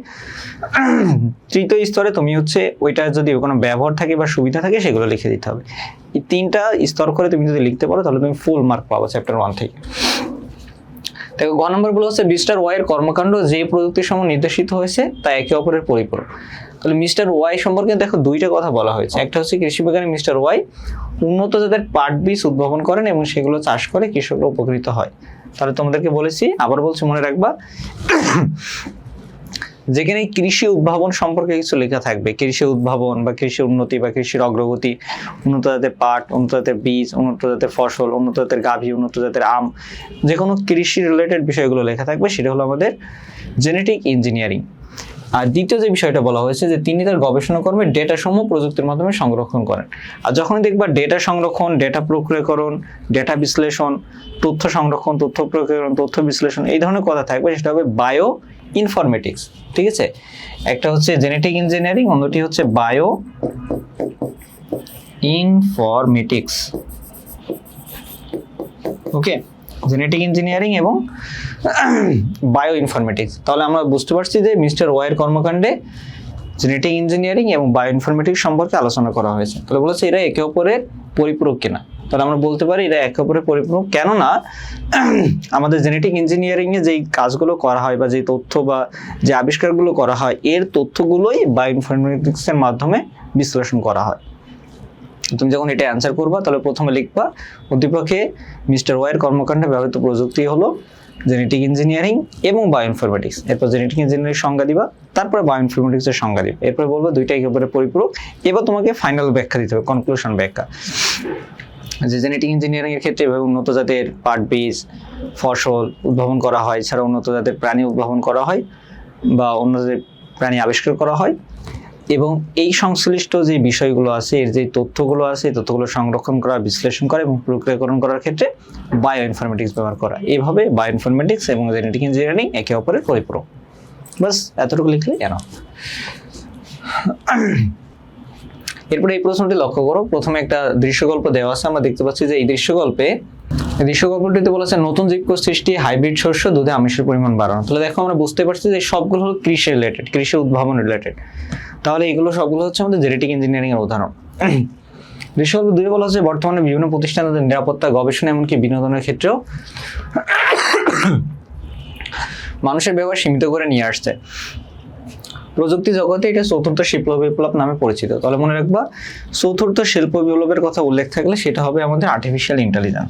তৃতীয় স্তরে তুমি হচ্ছে ওইটা যদি কোনো ব্যবহার থাকে বা সুবিধা থাকে সেগুলো লিখে দিতে হবে। এই 3টা স্তর করে তুমি যদি লিখতে পারো তাহলে তুমি ফুল মার্ক পাবো চ্যাপ্টার 1 থেকে। দেখো গ নম্বর বলা হচ্ছে মিস্টার ওয়াই এর কর্মকাণ্ড যে প্রযুক্তির সময় নির্দেশিত হয়েছে তা একে অপরের পরিপূরক। তাহলে মিস্টার ওয়াই সম্পর্কে দেখো দুইটা কথা বলা হয়েছে। একটা হচ্ছে কৃষি বিজ্ঞানী মিস্টার ওয়াই উন্নত জাতের পাট বীজ উদ্ভাবন করেন এবং সেগুলো চাষ করে কৃষকরা উপকৃত হয়। তাহলে তোমাদেরকে বলেছি, আবার বলছি, মনে রাখবা, যেখানে কৃষি উদ্ভাবন সম্পর্কে কিছু লেখা থাকবে, কৃষি উদ্ভাবন বা কৃষি উন্নতি বা কৃষির অগ্রগতি, উন্নত জাতের পাট, উন্নত জাতের বীজ, উন্নত জাতের ফসল, উন্নত জাতের গাভী, উন্নত জাতের আম, যে কোনো কৃষি রিলেটেড বিষয়গুলো লেখা থাকবে, সেটা হলো আমাদের জেনেটিক ইঞ্জিনিয়ারিং। আর দ্বিতীয় যে বিষয়টা বলা হয়েছে যে তিনি তার গবেষণা কর্মে ডেটা সমূহ প্রযুক্তির মাধ্যমে সংরক্ষণ করেন। আর যখনই দেখবা ডেটা সংরক্ষণ, ডেটা প্রক্রিয়াকরণ, ডেটা বিশ্লেষণ, তথ্য সংরক্ষণ, তথ্য প্রক্রিয়াকরণ, তথ্য বিশ্লেষণ, এই ধরনের কথা থাকবে, সেটা হবে বায়ো ইনফরমেটিক্স। ঠিক আছে, একটা হচ্ছে জেনেটিক ইঞ্জিনিয়ারিং, অন্যটি হচ্ছে বায়ো ইনফরমেটিক্স। ওকে, জেনেটিক ইঞ্জিনিয়ারিং এবং বায়ো ইনফরমেটিক্স। তাহলে আমরা বুঝতে পারছি যে মিস্টার ওয়াইয়ের কর্মকাণ্ডে জেনেটিক ইঞ্জিনিয়ারিং এবং বায়ো ইনফরমেটিক্স সম্পর্কে আলোচনা করা হয়েছে। তাহলে বলেছে এরা একে অপরের পরিপূরক কিনা। তাহলে আমরা বলতে পারি এটা একে অপরের পরিপূরক। কেননা আমাদের জেনেটিক ইঞ্জিনিয়ারিং এ যেই কাজগুলো করা হয় বা যে তথ্য বা যে আবিষ্কারগুলো করা হয় এর তথ্যগুলোই বায়োইনফরমেটিক্স এর মাধ্যমে বিশ্লেষণ করা হয়। তুমি যখন এটা অ্যান্সার করবা তাহলে প্রথমে লিখবা উদ্দীপকে মিস্টার ওয়াইয়ের কর্মকাণ্ডে ব্যবহৃত প্রযুক্তি হলো জেনেটিক ইঞ্জিনিয়ারিং এবং বায়োইনফরমেটিক্স। এরপর জেনেটিক ইঞ্জিনিয়ারিং সংজ্ঞা দিবা, তারপরে বায়োইনফরমেটিক্স এর সংজ্ঞা দিবা, এরপরে বলবো দুইটা একেবারে পরিপূরক। এবার তোমাকে ফাইনাল ব্যাখ্যা দিতে হবে, কনক্লুশন ব্যাখ্যা, যে জেনেটিক ইঞ্জিনিয়ারিং এর ক্ষেত্রে এভাবে উন্নত জাতের পাট বীজ ফসল উদ্ভাবন করা হয়, এছাড়া উন্নত জাতের প্রাণী উদ্ভাবন করা হয় বা অন্য জাতের প্রাণী আবিষ্কার করা হয়, এবং এই সংশ্লিষ্ট যে বিষয়গুলো আছে এর যে তথ্যগুলো আছে এই তথ্যগুলো সংরক্ষণ করা, বিশ্লেষণ করা এবং প্রক্রিয়াকরণ করার ক্ষেত্রে বায়োইনফরমেটিক্স ব্যবহার করা। এইভাবে বায়োইনফরমেটিক্স এবং জেনেটিক ইঞ্জিনিয়ারিং একে অপরের পরিপূরক। বাস এতটুকু লিখলে কেন। এরপরে এই প্রশ্নটি লক্ষ্য করো, প্রথমে একটা দৃশ্যকল্প দেওয়া আছে, আমরা দেখতে পাচ্ছি যে এই দৃশ্যকল্পটিতে বলেছে নতুন জীবকোষ সৃষ্টি, হাইব্রিড শস্য, দুধে আমিষের পরিমাণ বাড়ানো। তাহলে দেখো আমরা বুঝতে পারছি যে সবগুলো হলো কৃষি রিলেটেড, কৃষি উদ্ভাবন রিলেটেড। তাহলে এগুলো সবগুলো হচ্ছে আমাদের জেনেটিক ইঞ্জিনিয়ারিং এর উদাহরণ। দৃশ্যকল্প 2 বলা হচ্ছে বর্তমানে বিভিন্ন প্রতিষ্ঠান তাদের নিরাপত্তা, গবেষণা এমনকি বিনোদনের ক্ষেত্রেও মানুষের ব্যবহার সীমিত করে নিয়ে আসছে। প্রযুক্তি জগতে এটা চতুর্থ শিল্প বিপ্লব নামে পরিচিত। তাহলে মনে রাখবা চতুর্থ শিল্প বিপ্লবের কথা উল্লেখ থাকলে সেটা হবে আমাদের আর্টিফিশিয়াল ইন্টেলিজেন্স।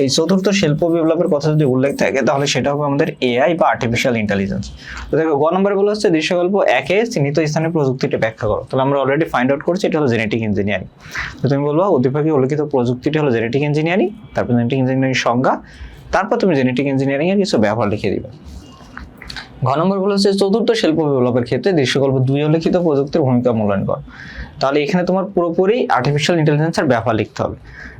এই চতুর্থ শিল্প বিপ্লবের কথা যদি উল্লেখ থাকে তাহলে সেটা হবে আমাদের এআই বা আর্টিফিশিয়াল ইন্টেলিজেন্স। তো দেখো গ নম্বরে বলা হচ্ছে দৃশ্যকল্প 1 চিহ্নিত স্থানে প্রযুক্তিটা ব্যাখ্যা করো। তাহলে আমরা অলরেডি ফাইন্ড আউট করছি এটা হলো জেনেটিক ইঞ্জিনিয়ারিং। তো তুমি বলবা উদ্দীপকে উল্লেখিত প্রযুক্তিটা হলো জেনেটিক ইঞ্জিনিয়ারিং, তারপর জেনেটিক ইঞ্জিনিয়ারিং সংজ্ঞা, তারপর তুমি জেনেটিক ইঞ্জিনিয়ারিং এর কিছু ব্যবহার লিখে দিবে। ঘ নম্বর বলা হচ্ছে চতুর্থ শিল্প বিপ্লবের ক্ষেত্রে দৃশ্যকল্প 2 উল্লেখিত প্রযুক্তির ভূমিকা মূল্যায়ন করো। তাহলে এখানে তোমার পুরোপুরি আর্টিফিশিয়াল ইন্টেলিজেন্সের ব্যবহার লিখতে হবে।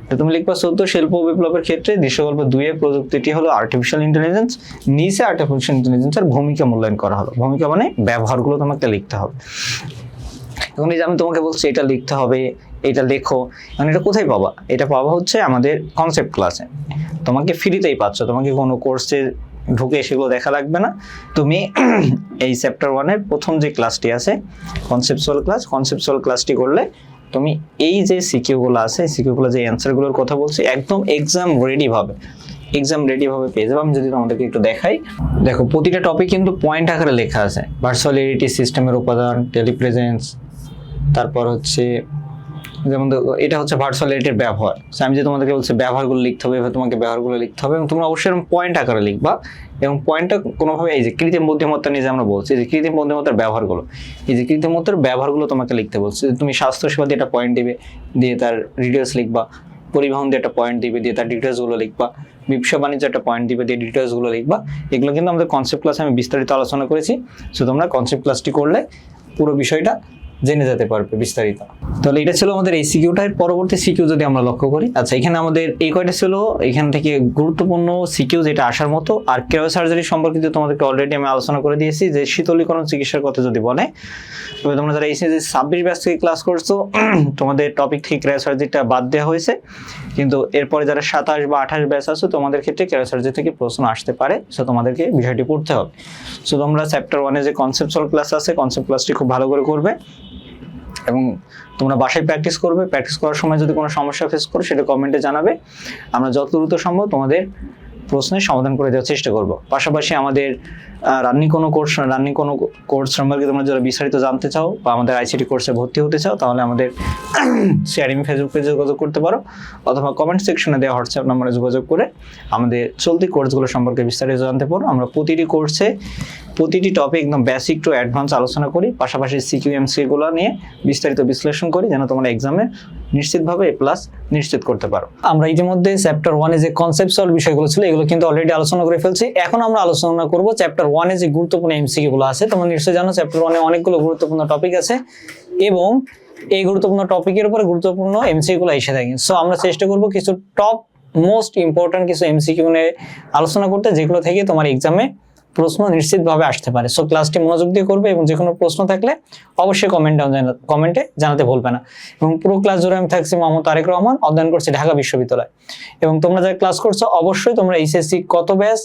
তো তুমি লিখবা চতুর্থ শিল্প বিপ্লবের ক্ষেত্রে দৃশ্যকল্প 2 এর প্রযুক্তিটি হলো আর্টিফিশিয়াল ইন্টেলিজেন্স, নিচে আর্টিফিশিয়াল ইন্টেলিজেন্সের ভূমিকা মূল্যায়ন করা হলো। ভূমিকা মানে ব্যবহারগুলো তোমাকে লিখতে হবে। এখন এই যে আমি তোমাকে বলছি এটা লিখতে হবে, এটা লেখো, মানে এটা কোথায় পাবা? এটা পাবা হচ্ছে আমাদের কনসেপ্ট ক্লাসে, তোমাকে ফ্রিতেই পাচ্ছ, তোমাকে কোনো কোর্সে ঢুকে সেগুলো দেখা লাগবে না। তুমি এই চ্যাপ্টার 1 এর প্রথম যে ক্লাসটি আছে কনসেপচুয়াল ক্লাসটি করলে তুমি এই যে সিকিউগুলো আছে সিকিউগুলো যে অ্যান্সারগুলোর কথা বলছি একদম এক্সাম রেডি ভাবে পেয়ে যাবে। আমি যদি তোমাদেরকে একটু দেখাই, দেখো প্রতিটা টপিক কিন্তু পয়েন্ট আকারে লেখা আছে। ভার্চুয়ালিটি সিস্টেমের উপাদান, টেলিপ্রেজেন্স, তারপর হচ্ছে যেমন এটা হচ্ছে ভার্চুয়ালিটির ব্যবহার। আমি যে তোমাদেরকে বলছি ব্যবহারগুলো লিখতে হবে, এভাবে তোমাকে ব্যবহারগুলো লিখতে হবে এবং তোমরা অবশ্যই পয়েন্ট আকারে লিখবা। এবং পয়েন্টটা কোনোভাবে এই যে কৃত্রিম বুদ্ধিমত্তা নিয়ে যে আমরা বলছি যে কৃত্রিম বুদ্ধিমত্তার ব্যবহারগুলো, এই যে কৃত্রিম বুদ্ধিমত্তার ব্যবহারগুলো তোমাকে লিখতে বলছে। তুমি স্বাস্থ্যসেবা দিয়ে একটা পয়েন্ট দিবে, দিয়ে তার ডিটেলস লিখবা, পরিবহন দিয়ে একটা পয়েন্ট দিবে, দিয়ে তার ডিটেলসগুলো লিখবা, ব্যবসা বাণিজ্য একটা পয়েন্ট দিবে, দিয়ে ডিটেলসগুলো লিখবা। এগুলো কিন্তু আমাদের কনসেপ্ট ক্লাসে আমি বিস্তারিত আলোচনা করেছি। সো তোমরা কনসেপ্ট ক্লাসটি করলে পুরো বিষয়টা জেনে যেতে পারবে বিস্তারিত। তাহলে এটা ছিল আমাদের এই সিকিউটার। পরবর্তী সিকিউ যদি আমরা লক্ষ্য করি, আচ্ছা এখানে আমাদের এই কয়টা ছিল, এখান থেকে গুরুত্বপূর্ণ সিকিউ যেটা আসার মতো। আর ক্রায়ো সার্জারি সম্পর্কিত তোমাদেরকে অলরেডি আমি আলোচনা করে দিয়েছি যে শীতলীকরণ চিকিৎসার কথা যদি বলে, তবে তোমরা যারা এই 26 ব্যাচ থেকে ক্লাস করছো তোমাদের টপিক থেকে ক্রায়ো সার্জারিটা বাদ দেওয়া হয়েছে, কিন্তু এরপরে যারা 27 বা 28 ব্যাচ আছো তোমাদের ক্ষেত্রে ক্রায়ো সার্জারি থেকে প্রশ্ন আসতে পারে। সো তোমাদেরকে বিষয়টি পড়তে হবে। সো তোমরা চ্যাপ্টার 1 এ যে কনসেপচুয়াল ক্লাস আছে কনসেপ্ট ক্লাসটি খুব ভালো করে করবে এবং তোমরা বাসায় প্র্যাকটিস করবে। প্র্যাকটিস করার সময় যদি কোনো সমস্যা ফেস করো সেটা কমেন্টে জানাবে, আমরা যত দ্রুত সম্ভব তোমাদের প্রশ্নের সমাধান করে দেওয়ার চেষ্টা করব। পাশাপাশি আমাদের রানিং কোনো কোর্স সম্পর্কে তোমরা যারা বিস্তারিত জানতে চাও বা আমাদের আইসিটি কোর্সে ভর্তি হতে চাও তাহলে আমাদের শেয়ারিং ফেসবুক পেজে যোগাযোগ করতে পারো, অথবা কমেন্ট সেকশনে দেওয়া হোয়াটসঅ্যাপ নম্বরে যোগাযোগ করে আমাদের চলতি কোর্সগুলো সম্পর্কে বিস্তারিত জানতে পারো। আমরা প্রতিটি কোর্সে প্রতিটি টপিক একদম বেসিক টু অ্যাডভান্স আলোচনা করি, পাশাপাশি সিকিউ এমসিকিউগুলো নিয়ে বিস্তারিত বিশ্লেষণ করি যেন তোমরা এক্সামে নিশ্চিতভাবে A+ নিশ্চিত করতে পারো। আমরা ইতিমধ্যে চ্যাপ্টার 1 এ যে কনসেপচুয়াল বিষয়গুলো ছিল এগুলো কিন্তু অলরেডি আলোচনা করে ফেলছি। এখন আমরা আলোচনা করব চ্যাপ্টার 1 এ যে গুরুত্বপূর্ণ এমসিকিউগুলো আছে। তোমরা নিশ্চয়ই জানো চ্যাপ্টার 1 এ অনেকগুলো গুরুত্বপূর্ণ টপিক আছে এবং এই গুরুত্বপূর্ণ টপিকের উপরে গুরুত্বপূর্ণ এমসিকিউগুলো এসে থাকে। সো আমরা চেষ্টা করব কিছু টপ মোস্ট ইম্পর্টেন্ট কিছু এমসিকিউ নিয়ে আলোচনা করতে, যেগুলো থেকে তোমার এক্সামে প্রশ্ন নিশ্চিতভাবে আসতে পারে। সো ক্লাসটি মনোযোগ দিয়ে করবে এবং যে কোনো প্রশ্ন থাকলে অবশ্যই কমেন্টে জানাতে ভুলবে না। এবং পুরো ক্লাস জুড়ে আমি থাকছি মোহাম্মদ তারেক রহমান, অধ্যয়ন করছি ঢাকা বিশ্ববিদ্যালয়। এবং তোমরা যারা ক্লাস করছো অবশ্যই তোমরা এইচএসসি কত ব্যাচ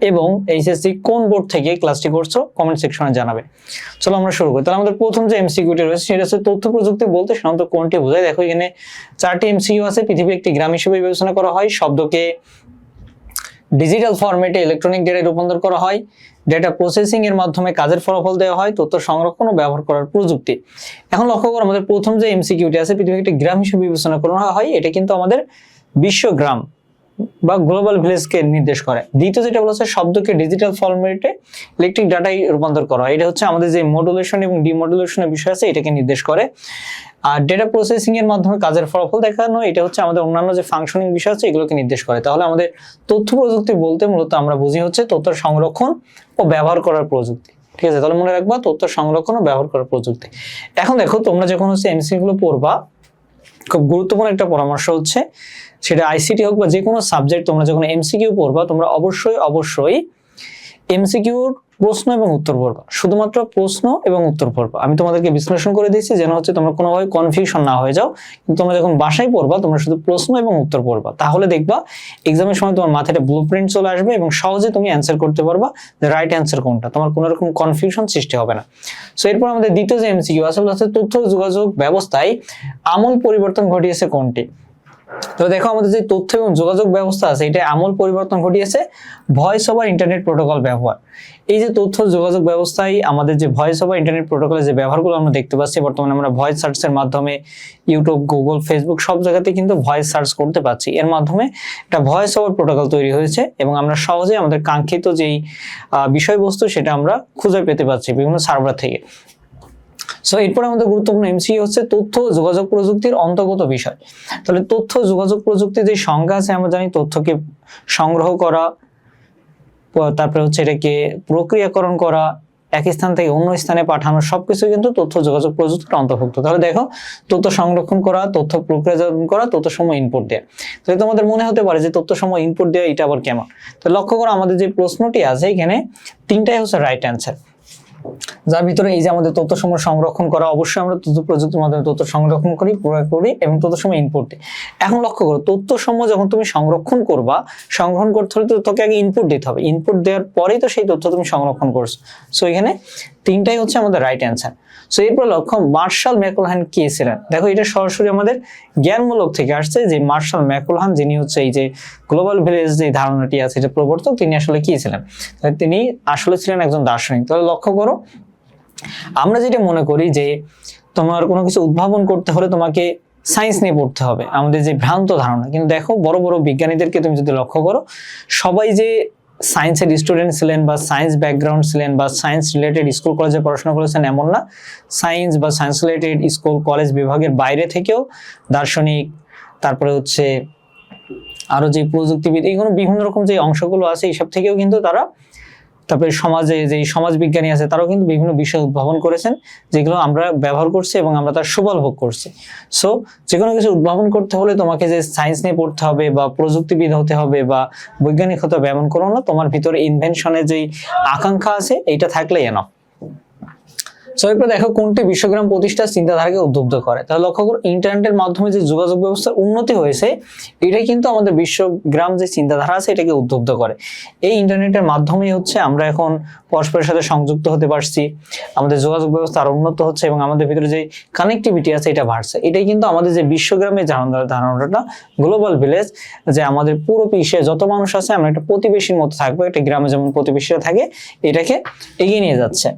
এবং এইচএসসি কোন বোর্ড থেকে ক্লাসটি করছো কমেন্ট সেকশনে জানাবে। চলো আমরা শুরু করি। তাহলে আমাদের প্রথম যে এমসিকিউটি রয়েছে সেটা হচ্ছে তথ্য প্রযুক্তি বলতে সাধারণত কোনটি বোঝায়। দেখো এখানে 4টি এমসিকিউ আছে। পৃথিবী একটি গ্রাম হিসেবে বিবেচনা করা হয়, শব্দকে ডিজিটাল ফরম্যাটে ইলেকট্রনিক ডেটায় রূপান্তর করা হয়, ডেটা প্রসেসিং এর মাধ্যমে কাজের ফলাফল দেওয়া হয়, তথ্য সংরক্ষণ ও ব্যবহার করার প্রযুক্তি। এখন লক্ষ্য করো আমাদের প্রথম যে এমসিকিউটি আছে, পৃথিবী একটি গ্রাম হিসেবে বিবেচনা করা হয়, এটা কিন্তু আমাদের বিশ্বগ্রাম বা গ্লোবাল ভিলেজকে নির্দেশ করে। দ্বিতীয় যেটা বলা হচ্ছে শব্দকে ডিজিটাল ফরম্যাটে ইলেকট্রিক ডাটায় রূপান্তর করা হয়, এটা হচ্ছে আমাদের যে মডুলেশন এবং ডিমডুলেশনের বিষয় আছে এটাকে নির্দেশ করে। আর ডেটা প্রসেসিং এর মাধ্যমে কাজের ফলাফল দেখানো, এটা হচ্ছে আমাদের অন্যান্য যে ফাংশনিং বিষয় আছে এগুলোকে নির্দেশ করে। তাহলে আমাদের তথ্য প্রযুক্তি বলতে মূলত আমরা বুঝি হচ্ছে তথ্য সংরক্ষণ ও ব্যবহার করার প্রযুক্তি। ঠিক আছে, তাহলে মনে রাখবা তথ্য সংরক্ষণ ও ব্যবহার করার প্রযুক্তি। এখন দেখো তোমরা যখন হচ্ছে এমসিকিউ গুলো পড়বা, খুব গুরুত্বপূর্ণ একটা পরামর্শ হচ্ছে, সেটা আইসিটি হোক বা যে কোনো সাবজেক্ট, তোমরা যখন এমসিকিউ পড়বা তোমরা অবশ্যই এমসিকিউর প্রশ্ন এবং উত্তর পড়বা, শুধুমাত্র প্রশ্ন এবং উত্তর পড়বা। আমি তোমাদেরকে বিশ্লেষণ করে দিচ্ছি যেন হচ্ছে তোমরা কোনোভাবে কনফিউশন না হয়ে যাও। কিন্তু তোমরা যখন বাসায় পড়বা তোমরা শুধু প্রশ্ন এবং উত্তর পড়বা, তাহলে দেখবা এক্সামের সময় তোমার মাথায় ব্লুপ্রিন্ট চলে আসবে এবং সহজে তুমি অ্যান্সার করতে পারবা যে রাইট অ্যান্সার কোনটা, তোমার কোনো রকম কনফিউশন সৃষ্টি হবে না। সো এরপর আমাদের দ্বিতীয় যে এমসিকিউ আছে হচ্ছে তথ্য যোগাযোগ ব্যবস্থায় আমূল পরিবর্তন ঘটিয়েছে কোনটি। তো দেখো আমাদের যে তথ্য এবং যোগাযোগ ব্যবস্থা আছে এটা আমূল পরিবর্তন ঘটিয়েছে ভয়েস ওভার ইন্টারনেট প্রোটোকল ব্যবহার। এই যে তথ্য যোগাযোগ ব্যবস্থায় আমাদের যে ভয়েস ওভার ইন্টারনেট প্রোটোকলের যে ব্যবহারগুলো আমরা দেখতে পাচ্ছি, বর্তমানে আমরা ভয়েস সার্চের মাধ্যমে ইউটিউব, গুগল, ফেসবুক সব জায়গাতে কিন্তু ভয়েস সার্চ করতে পারছি। এর মাধ্যমে একটা ভয়েস ওভার প্রোটোকল তৈরি হয়েছে এবং আমরা সহজে আমাদের কাঙ্ক্ষিত যেই বিষয়বস্তু সেটা আমরা খুঁজে পেতে পারছি বিভিন্ন সার্ভার থেকে। সো এরপরে আমাদের গুরুত্বপূর্ণ এমসিকিউ হচ্ছে তথ্য যোগাযোগ প্রযুক্তির অন্তর্গত বিষয়। তাহলে তথ্য যোগাযোগ প্রযুক্তির যে সংজ্ঞা আছে, আমরা জানি তথ্যকে সংগ্রহ করা, তারপরে হচ্ছে এটাকে প্রক্রিয়াকরণ করা, এক স্থান থেকে অন্য স্থানে পাঠানো, সবকিছু কিন্তু তথ্য যোগাযোগ প্রযুক্তির অন্তর্ভুক্ত। তাহলে দেখো তথ্য সংরক্ষণ করা, তথ্য প্রক্রিয়াজাত করা, তথ্য সময় ইনপুট দেওয়া। তাহলে তোমাদের মনে হতে পারে যে তথ্য সময় ইনপুট দেওয়া এটা আবার কেমন। তো লক্ষ্য করো আমাদের যে প্রশ্নটি আছে এখানে 3টাই হচ্ছে রাইট অ্যান্সার, যার ভিতরে এই যে আমাদের তথ্য সময় সংরক্ষণ করা, অবশ্যই আমরা তথ্য প্রযুক্তির মাধ্যমে তথ্য সংরক্ষণ করি, প্রয়োগ করি এবং তথ্য সময় ইনপুট দিই। এখন লক্ষ্য করো তথ্য সময় যখন তুমি সংরক্ষণ করবা, সংগ্রহণ করতে হলে তো তোকে আগে ইনপুট দিতে হবে, ইনপুট দেওয়ার পরেই তো সেই তথ্য তুমি সংরক্ষণ করছো। সো এখানে 3টাই হচ্ছে আমাদের রাইট অ্যান্সার। সো এরপর লক্ষ্য মার্শাল ম্যাকলুহান কে ছিলেন। দেখো এটা সরাসরি আমাদের জ্ঞানমূলক থেকে আসছে যে মার্শাল ম্যাকলুহান যিনি হচ্ছে এই যে গ্লোবাল ভিলেজ যে ধারণাটি আছে এটা প্রবর্তক, তিনি আসলে কি ছিলেন, তিনি আসলে ছিলেন একজন দার্শনিক। তাহলে লক্ষ্য করো আমরা যেটা মনে করি যে তোমার কোনো কিছু উদ্ভাবন করতে হলে তোমাকে সায়েন্স নিয়ে পড়তে হবে, আমাদের যে ভ্রান্ত ধারণা। কিন্তু দেখো বড় বড় বিজ্ঞানীদেরকে তুমি যদি লক্ষ্য করো, সবাই যে সায়েন্সের স্টুডেন্ট ছিলেন বা সায়েন্স ব্যাকগ্রাউন্ড ছিলেন বা সায়েন্স রিলেটেড স্কুল কলেজে পড়াশোনা করেছেন এমন না। সায়েন্স বা সায়েন্স রিলেটেড স্কুল কলেজ বিভাগের বাইরে থেকেও দার্শনিক, তারপরে হচ্ছে আরো যে প্রযুক্তিবিদ, এইগুলো বিভিন্ন রকম যে অংশগুলো আছে এইসব থেকেও কিন্তু তারা, তারপরে সমাজে যে সমাজ বিজ্ঞানী আছে তারাও কিন্তু বিভিন্ন বিষয় উদ্ভাবন করেছেন যেগুলো আমরা ব্যবহার করছি এবং আমরা তার সুফল ভোগ করছি। সো যে কোনো কিছু উদ্ভাবন করতে হলে তোমাকে যে সায়েন্স নিয়ে পড়তে হবে বা প্রযুক্তিবিদ হতে হবে বা বৈজ্ঞানিক হতে হবে এমন কোনো না, তোমার ভিতরে ইনভেনশনের যেই আকাঙ্ক্ষা আছে এইটা থাকলেই এনাফ। সো এরপর দেখো কোনটি বিশ্বগ্রাম প্রতিষ্ঠার চিন্তাধারাকে উদ্বুদ্ধ করে। তাহলে লক্ষ্য করো ইন্টারনেটের মাধ্যমে যে যোগাযোগ ব্যবস্থার উন্নতি হয়েছে এটাই কিন্তু আমাদের বিশ্বগ্রাম যে চিন্তাধারা আছে এটাকে উদ্বুদ্ধ করে। এই ইন্টারনেটের মাধ্যমেই হচ্ছে আমরা এখন পরস্পরের সাথে সংযুক্ত হতে পারছি, আমাদের যোগাযোগ ব্যবস্থা আরো উন্নত হচ্ছে এবং আমাদের ভিতরে যে কানেক্টিভিটি আছে এটা বাড়ছে। এটাই কিন্তু আমাদের যে বিশ্বগ্রামের ধারণাটা, গ্লোবাল ভিলেজ, যে আমাদের পুরো বিশ্বে যত মানুষ আছে আমরা একটা প্রতিবেশীর মতো থাকবো, একটা গ্রামে যেমন প্রতিবেশীরা থাকে, এটাকে এগিয়ে নিয়ে যাচ্ছে।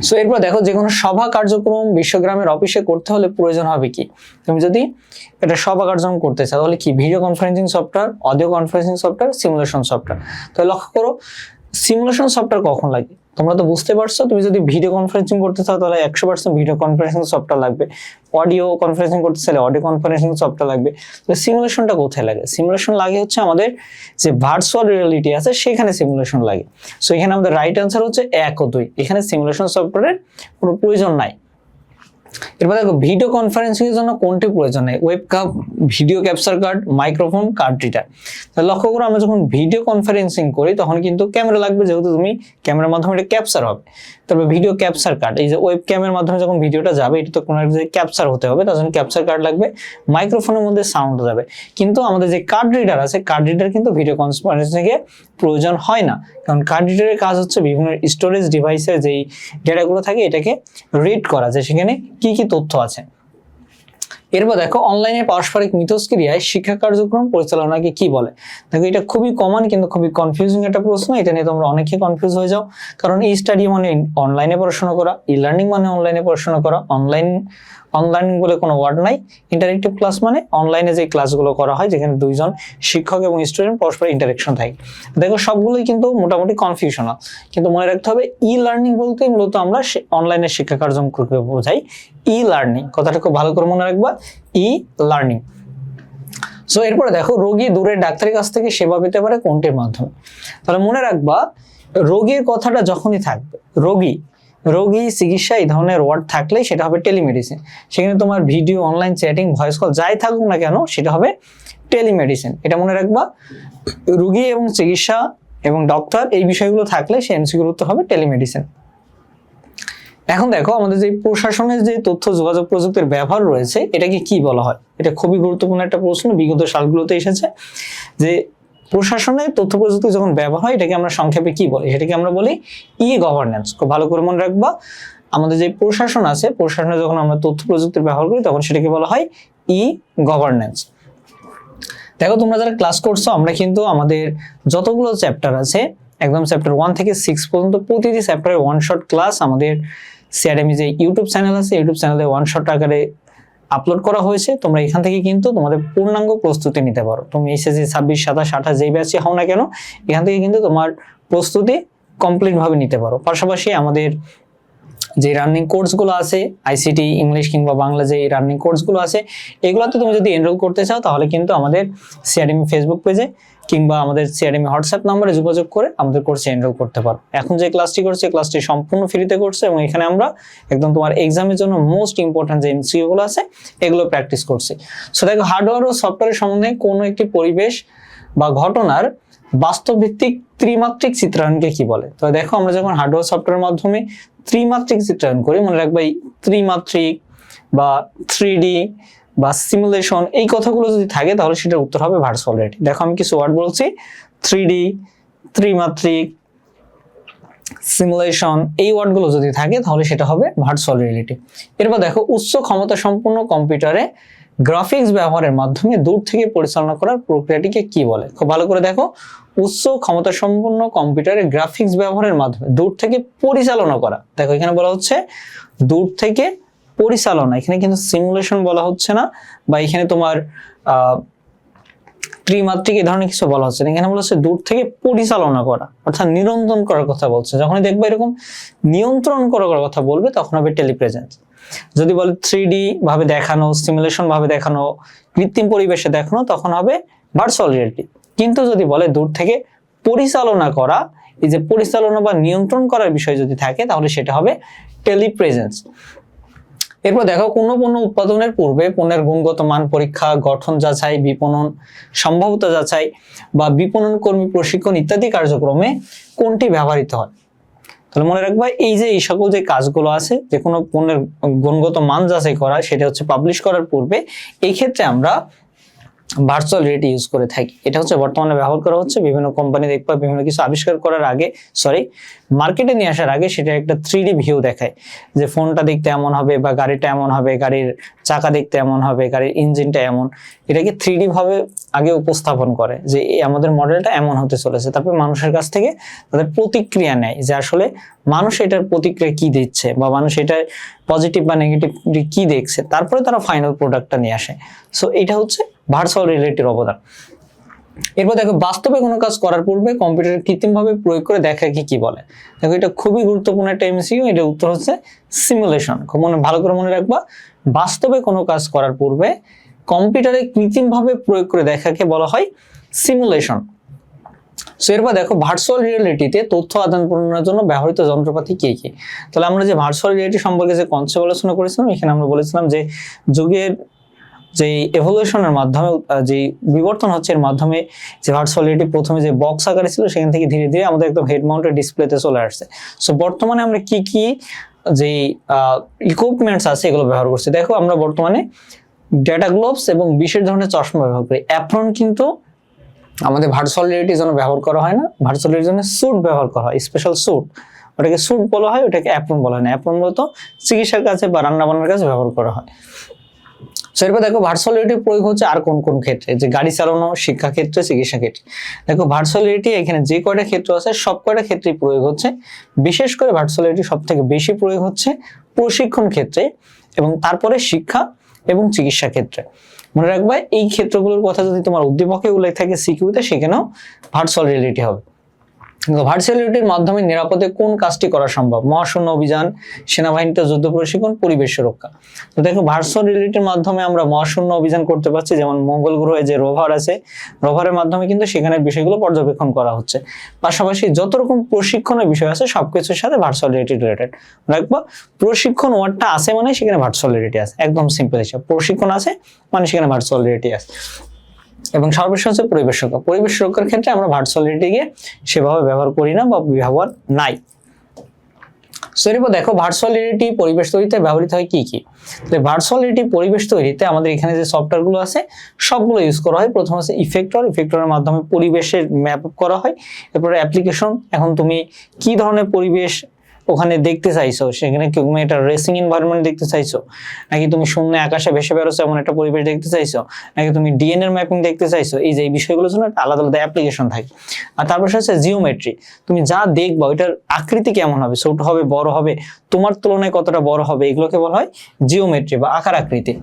সো এরপর দেখো যে কোনো সভা কার্যক্রম বিশ্বগ্রামের অফিসে করতে হলে প্রয়োজন হবে কি। তুমি যদি একটা সভা কার্যক্রম করতে চাও তাহলে কি, video conferencing software, audio conferencing software, simulation software. তাহলে লক্ষ্য করো সিমুলেশন সফটওয়্যার কখন লাগে, তোমরা তো বুঝতে পারছো। তুমি যদি ভিডিও কনফারেন্সিং করতে চাও তাহলে 100% ভিডিও কনফারেন্সিং সফটওয়্যার লাগবে, অডিও কনফারেন্সিং করতে চাইলে অডিও কনফারেন্সিং সফটওয়্যার লাগবে। তো সিমুলেশনটা কোথায় লাগে? সিমুলেশন লাগে হচ্ছে আমাদের যে ভার্চুয়াল রিয়েলিটি আছে সেখানে সিমুলেশন লাগে। সো এখানে আমাদের রাইট অ্যান্সার হচ্ছে 1 ও 2, এখানে সিমুলেশন সফটওয়্যারের কোনো প্রয়োজন নাই। এরপর দেখো ভিডিও কনফারেন্সিং এর জন্য কোনটি প্রয়োজন হয়? Webcam, video capture card, microphone, card reader. তাহলে লক্ষ্য করো আমরা যখন ভিডিও কনফারেন্সিং করি তখন কিন্তু ক্যামেরা লাগবে, যেহেতু তুমি ক্যামেরার মাধ্যমে এটা ক্যাপচার হবে। তারপর ভিডিও ক্যাপচার কার্ড, এই যে ওয়েবক্যামের মাধ্যমে যখন ভিডিওটা যাবে এটা তো কোনো এক জায়গায় ক্যাপচার হতে হবে, তার জন্য ক্যাপচার কার্ড লাগবে। মাইক্রোফোনের মধ্যে সাউন্ড যাবে, কিন্তু আমাদের যে কার্ড রিডার আছে, কার্ড রিডার কিন্তু ভিডিও কনফারেন্সিং এ প্রয়োজন হয় না, কারণ কার্ড রিডারের কাজ হচ্ছে বিভিন্ন স্টোরেজ ডিভাইসের যেই ডেটাগুলো থাকে এটাকে রিড করা, যে সেখানে কি কি তথ্য আছে। এরপর দেখো অনলাইনে পারস্পরিক মিথস্ক্রিয়ায় শিক্ষা কার্যক্রম পরিচালনাকে কি বলে? দেখো এটা খুবই কমন কিন্তু খুবই কনফিউজিং একটা প্রশ্ন, এটা নিয়ে তোমরা অনেকে কনফিউজ হয়ে যাও। কারণ ই স্টাডি মানে অনলাইনে পড়াশোনা করা, ই লার্নিং মানে অনলাইনে পড়াশোনা করা, অনলাইন বলে কোনো ওয়ার্ড নাই। ইন্টারেক্টিভ ক্লাস মানে অনলাইনে যে ক্লাসগুলো করা হয় যেখানে দুইজন শিক্ষক এবং স্টুডেন্ট পরস্পর ইন্টারেকশন থাকে। দেখো সবগুলোই কিন্তু মোটামুটি কনফিউশনাল, কিন্তু মনে রাখতে হবে ই লার্নিং বলতে মূলত আমরা অনলাইনে শিক্ষা কার্যক্রমকে বোঝাই। ই লার্নিং কথাটা খুব ভালো করে মনে রাখবা, ই লার্নিং। সো এরপরে দেখো রোগী দূরের ডাক্তারের কাছ থেকে সেবা পেতে পারে কোনটির মাধ্যমে? তাহলে মনে রাখবা রোগীর কথাটা যখনই থাকবে, রোগী চিকিৎসা এই ধরনের ওয়ার্ড থাকলে সেটা হবে টেলিমেডিসিন। সেখানে তোমার video, online chatting, voice call যাই থাকুক না কেন সেটা হবে টেলিমেডিসিন, এটা মনে রাখবা। রোগী এবং চিকিৎসা এবং ডক্টর এই বিষয়গুলো থাকলে সে এমসিকিউর উত্তর হবে টেলিমেডিসিন। এখন দেখো আমাদের যে প্রশাসনের যে তথ্য যোগাযোগ প্রযুক্তির ব্যবহার রয়েছে এটাকে কি বলা হয়? এটা খুবই গুরুত্বপূর্ণ একটা প্রশ্ন, বিগত সালগুলোতে এসেছে যে প্রশাসনের তথ্য প্রযুক্তি যখন ব্যবহার হয় এটাকে আমরা সংক্ষেপে কি বলি? সেটাকে আমরা বলি ই গভর্নেন্স। খুব ভালো করে মনে রাখবা, আমাদের যে প্রশাসন আছে, প্রশাসনে যখন আমরা তথ্য প্রযুক্তির ব্যবহার করি তখন সেটাকে বলা হয় ই গভর্নেন্স। দেখো তোমরা যারা ক্লাস করছো, আমরা কিন্তু আমাদের যতগুলো চ্যাপ্টার আছে একদম চ্যাপ্টার 1 থেকে 6 পর্যন্ত প্রতিটি চ্যাপ্টারের ওয়ান শট ক্লাস আমাদের সিআরএমই যে ইউটিউব চ্যানেল আছে, ইউটিউব চ্যানেলে ওয়ান শট আকারে আপলোড করা হয়েছে। তোমরা এখান থেকে কিন্তু তোমাদের পূর্ণাঙ্গ প্রস্তুতি নিতে পারো। তুমি এসএসসি 26, 27, 28 যেই ব্যাচে হও না কেন এখান থেকে কিন্তু তোমার প্রস্তুতি কমপ্লিট ভাবে নিতে পারো। পাশাপাশি আমাদের যে রানিং কোর্সগুলো আছে, আইসিটি, ইংলিশ কিংবা বাংলা যে রানিং কোর্সগুলো আছে, এগুলোতে তুমি যদি এনরোল করতে চাও তাহলে কিন্তু আমাদের সিআরএমই ফেসবুক পেজে কিংবা আমাদের সিআরএমই হোয়াটসঅ্যাপ নাম্বারে যোগাযোগ করে আমাদের কোর্সে এনরোল করতে পারো। এখন যে ক্লাসটি করছে ক্লাসটি সম্পূর্ণ ফ্রিতে করছে এবং এখানে আমরা একদম তোমার এক্সামের জন্য মোস্ট ইম্পর্টেন্ট যে এমসিকিউগুলো আছে এগুলো প্র্যাকটিস করছি। সো দেখো হার্ডওয়্যার ও সফটওয়্যারের সম্বন্ধে কোনো একটি পরিবেশ বা ঘটনার বাস্তব ভিত্তিক ত্রিমাত্রিক চিত্রায়নকে কি বলে? তো দেখো আমরা যখন হার্ডওয়্যার সফটওয়্যারের মাধ্যমে ত্রিমাত্রিক চিত্রায়ন করি, মনে রাখবা এই ত্রিমাত্রিক বা 3D বা সিমুলেশন এই কথাগুলো যদি থাকে তাহলে সেটার উত্তর হবে ভার্চুয়াল রিয়েলিটি। দেখো আমি কিছু ওয়ার্ড বলছি, 3D, ত্রিমাত্রিক, সিমুলেশন, এই ওয়ার্ডগুলো যদি থাকে তাহলে সেটা হবে ভার্চুয়াল রিয়েলিটি। এরপর দেখো উচ্চ ক্ষমতা সম্পন্ন কম্পিউটারে গ্রাফিক্স ব্যবহারের মাধ্যমে দূর থেকে পরিচালনা করার প্রক্রিয়াটিকে কি বলে? খুব ভালো করে দেখো, উচ্চ ক্ষমতা সম্পন্ন কম্পিউটারে গ্রাফিক্স ব্যবহারের মাধ্যমে দূর থেকে পরিচালনা করা। দেখো এখানে বলা হচ্ছে দূর থেকে পরিচালনা, এখানে কিন্তু সিমুলেশন বলা হচ্ছে না বা এখানে তোমার ত্রিমাত্রিক এই ধরনের কিছু বলা হচ্ছে না, এখানে বলা হচ্ছে দূর থেকে পরিচালনা করা, অর্থাৎ নিয়ন্ত্রণ করার কথা বলছে। যখনই দেখবে এরকম নিয়ন্ত্রণ করার কথা বলবে তখন হবে টেলিপ্রেজেন্স। যদি বলে 3D ভাবে দেখানো, সিমুলেশন ভাবে দেখানো, কৃত্রিম পরিবেশে দেখানো তখন হবে ভার্চুয়াল রিয়েলিটি। কিন্তু যদি বলে দূর থেকে পরিচালনা করা, এই যে পরিচালনা বা নিয়ন্ত্রণ করার বিষয় যদি থাকে তাহলে সেটা হবে টেলিপ্রেজেন্স। এরপর দেখো কোনো পণ্য উৎপাদনের পূর্বে পণ্যের গুণগত মান পরীক্ষা, গঠন যাচাই, বিপণন সম্ভাব্যতা যাচাই বা বিপণন কর্মী প্রশিক্ষণ ইত্যাদি কার্যক্রমে কোনটি ব্যবহৃত হয়? তাহলে মনে রাখবা এই যে এই সকল যে কাজগুলো আছে, যে কোনো পণ্যের গুণগত মান যাচাই করা, সেটা হচ্ছে পাবলিশ করার পূর্বে এই ক্ষেত্রে আমরা ভার্চুয়াল রিয়েলিটি ইউজ করে থাকি। এটা হচ্ছে বর্তমানে ব্যবহার করা হচ্ছে বিভিন্ন কোম্পানি দেখবা বিভিন্ন কিছু আবিষ্কার করার আগে, মার্কেটে নিয়ে আসার আগে সেটা একটা 3D ভিউ দেখায় যে ফোনটা দেখতে এমন হবে বা গাড়িটা এমন হবে, গাড়ির চাকা দেখতে এমন হবে, গাড়ির ইঞ্জিনটা এমন, এটাকে 3D ভাবে আগে উপস্থাপন করে যে আমাদের মডেলটা এমন হতে চলেছে। তারপর মানুষের কাছ থেকে তাদের প্রতিক্রিয়া নেয় যে আসলে মানুষ এটার প্রতিক্রিয়া কি দিচ্ছে বা মানুষ এটা পজিটিভ বা নেগেটিভ কি দেখছে, তারপরে তারা ফাইনাল প্রোডাক্টটা নিয়ে আসে। সো এটা হচ্ছে ভার্চুয়াল রিয়েলিটির অবদান। এরপর দেখো বাস্তবে কোনো কাজ করার পূর্বে কম্পিউটার কৃত্রিমভাবে প্রয়োগ করে দেখাকে কি বলে? দেখো এটা খুবই গুরুত্বপূর্ণ একটা এমসিকিউ, এটার উত্তর হচ্ছে সিমুলেশন। খুব ভালো করে মনে রাখবা, বাস্তবে কোনো কাজ করার পূর্বে কম্পিউটারে কৃত্রিমভাবে প্রয়োগ করে দেখাকে বলা হয় সিমুলেশন। সো এরপর দেখো ভার্চুয়াল রিয়েলিটিতে তথ্য আদান প্রদানের জন্য ব্যবহৃত যন্ত্রপাতি কি কি। তাহলে আমরা যে ভার্চুয়াল রিয়েলিটি সম্পর্কে যে কনসেপ্ট আলোচনা করেছিলাম, এখানে আমরা বলেছিলাম যে যুগের যে এভলিউশনের মাধ্যমে যে বিবর্তন হচ্ছে এর মাধ্যমে যে ভার্চুয়াল রিয়েলিটি প্রথমে যে বক্স আকারে ছিল সেখান থেকে ধীরে ধীরে আমাদের একদম হেড মাউন্টেড ডিসপ্লেতে চলে আসছে। সো বর্তমানে আমরা কি কি যে ইকুইপমেন্টস আছে এগুলো ব্যবহার করছি। দেখো আমরা বর্তমানে ডেটা গ্লোভস এবং বিশেষ ধরনের চশমা ব্যবহার করি। অ্যাপ্রন কিন্তু আমাদের ভার্চুয়াল রিয়েলিটির জন্য ব্যবহার করা হয় না, ভার্চুয়াল রিয়েলিটির জন্য স্যুট ব্যবহার করা হয়, স্পেশাল স্যুট, ওটাকে স্যুট বলা হয়, ওটাকে অ্যাপ্রন বলা হয় না। অ্যাপ্রন মূলত চিকিৎসার কাছে বা রান্নাবান্নার কাছে ব্যবহার করা হয়। এরপর দেখো ভার্চুয়াল রিয়েলিটির প্রয়োগ হচ্ছে আর কোন কোন ক্ষেত্রে, যে গাড়ি চালানো, শিক্ষা ক্ষেত্রে, চিকিৎসা ক্ষেত্রে। দেখো ভার্চুয়াল রিয়েলিটি এখানে যে কয়টা ক্ষেত্র আছে সব কয়টা ক্ষেত্রেই প্রয়োগ হচ্ছে। বিশেষ করে ভার্চুয়াল রিয়েলিটি সব থেকে বেশি প্রয়োগ হচ্ছে প্রশিক্ষণ ক্ষেত্রে এবং তারপরে শিক্ষা এবং চিকিৎসা ক্ষেত্রে। মনে রাখবা এই ক্ষেত্রগুলোর কথা যদি তোমার উদ্দীপকে উল্লেখ থাকে সিকিউতে, সেখানেও ভার্চুয়াল রিয়েলিটি হবে। ভার্চুয়াল রিয়েলিটির মাধ্যমে নিরাপদে কোন কাজটি করা সম্ভব? মহাশূন্য অভিযান, সেনাবাহিনীতে যুদ্ধ প্রশিক্ষণ, পরিবেশ সুরক্ষা। তো দেখো ভার্চুয়াল রিয়েলিটির মাধ্যমে আমরা মহাশূন্য অভিযান করতে পারছি, যেমন মঙ্গল গ্রহে যে রোভার আছে, রোভারের মাধ্যমে কিন্তু সেখানের বিষয়গুলো পর্যবেক্ষণ করা হচ্ছে। পাশাপাশি যত রকম প্রশিক্ষণের বিষয় আছে সবকিছুর সাথে ভার্চুয়াল রিয়েলিটি রিলেটেড। রাখবা প্রশিক্ষণ ওয়ার্ডটা আছে মানে সেখানে ভার্চুয়াল রিয়েলিটি আছে, একদম সিম্পল হিসাব। প্রশিক্ষণ আছে মানে সেখানে ভার্চুয়াল রিয়েলিটি আছে। এবং সর্বশেষ হচ্ছে পরিবেশ সুরক্ষা। পরিবেশ সুরক্ষার ক্ষেত্রে আমরা ভার্চুয়াল রিয়েলিটিকে সেভাবে ব্যবহার করি না বা ব্যবহার নাই। এরপর দেখো ভার্চুয়াল রিয়েলিটি পরিবেশ তৈরিতে ব্যবহৃত হয় কি কি। ভার্চুয়াল রিয়েলিটি পরিবেশ তৈরিতে আমাদের এখানে যে সফটওয়্যারগুলো আছে সবগুলো ইউজ করা হয়। প্রথম আছে ইফেক্টর, ইফেক্টরের মাধ্যমে পরিবেশের ম্যাপ করা হয়। এরপরে অ্যাপ্লিকেশন, এখন তুমি কি ধরনের পরিবেশ ওখানে দেখতে চাইছো, সেখানে তুমি একটা রেসিং এনভায়রনমেন্ট দেখতে চাইছো, নাকি তুমি শূন্যে আকাশে ভেসে বেরোছো এমন একটা পরিবেশ দেখতে চাইছো, নাকি তুমি ডিএনএ ম্যাপিং দেখতে চাইছো, এই যে এই বিষয়গুলোর জন্য একটা আলাদা আলাদা অ্যাপ্লিকেশন থাকে। আর তারপর হচ্ছে জিওমেট্রি, তুমি যা দেখবা ওইটার আকৃতি কেমন হবে, ছোট হবে, বড় হবে, তোমার তুলনায় কতটা বড় হবে, এগুলোকে বলা হয় জিওমেট্রি বা আকার আকৃতি।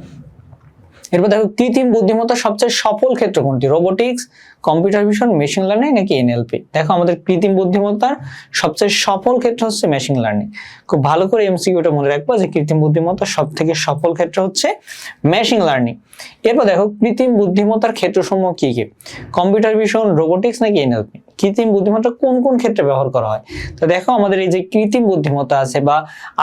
এরপর দেখো কৃত্রিম বুদ্ধিমত্তার সবচেয়ে সফল ক্ষেত্র কোনটি? Robotics, computer vision, machine learning নাকি এনএলপি? দেখো আমাদের কৃত্রিম বুদ্ধিমত্তার সবচেয়ে সফল ক্ষেত্র হচ্ছে মেশিন লার্নিং। খুব ভালো করে এমসিকিউটা মনে রাখবা যে কৃত্রিম বুদ্ধিমত্তার সব থেকে সফল ক্ষেত্র হচ্ছে মেশিন লার্নিং। এরপর দেখো কৃত্রিম বুদ্ধিমত্তার ক্ষেত্রসমূহ কি কি? কম্পিউটার ভিশন, রোবোটিক্স নাকি এনএলপি? কৃত্রিম বুদ্ধিমত্তা কোন কোন ক্ষেত্রে ব্যবহার করা হয়? তো দেখো আমাদের এই যে কৃত্রিম বুদ্ধিমত্তা আছে বা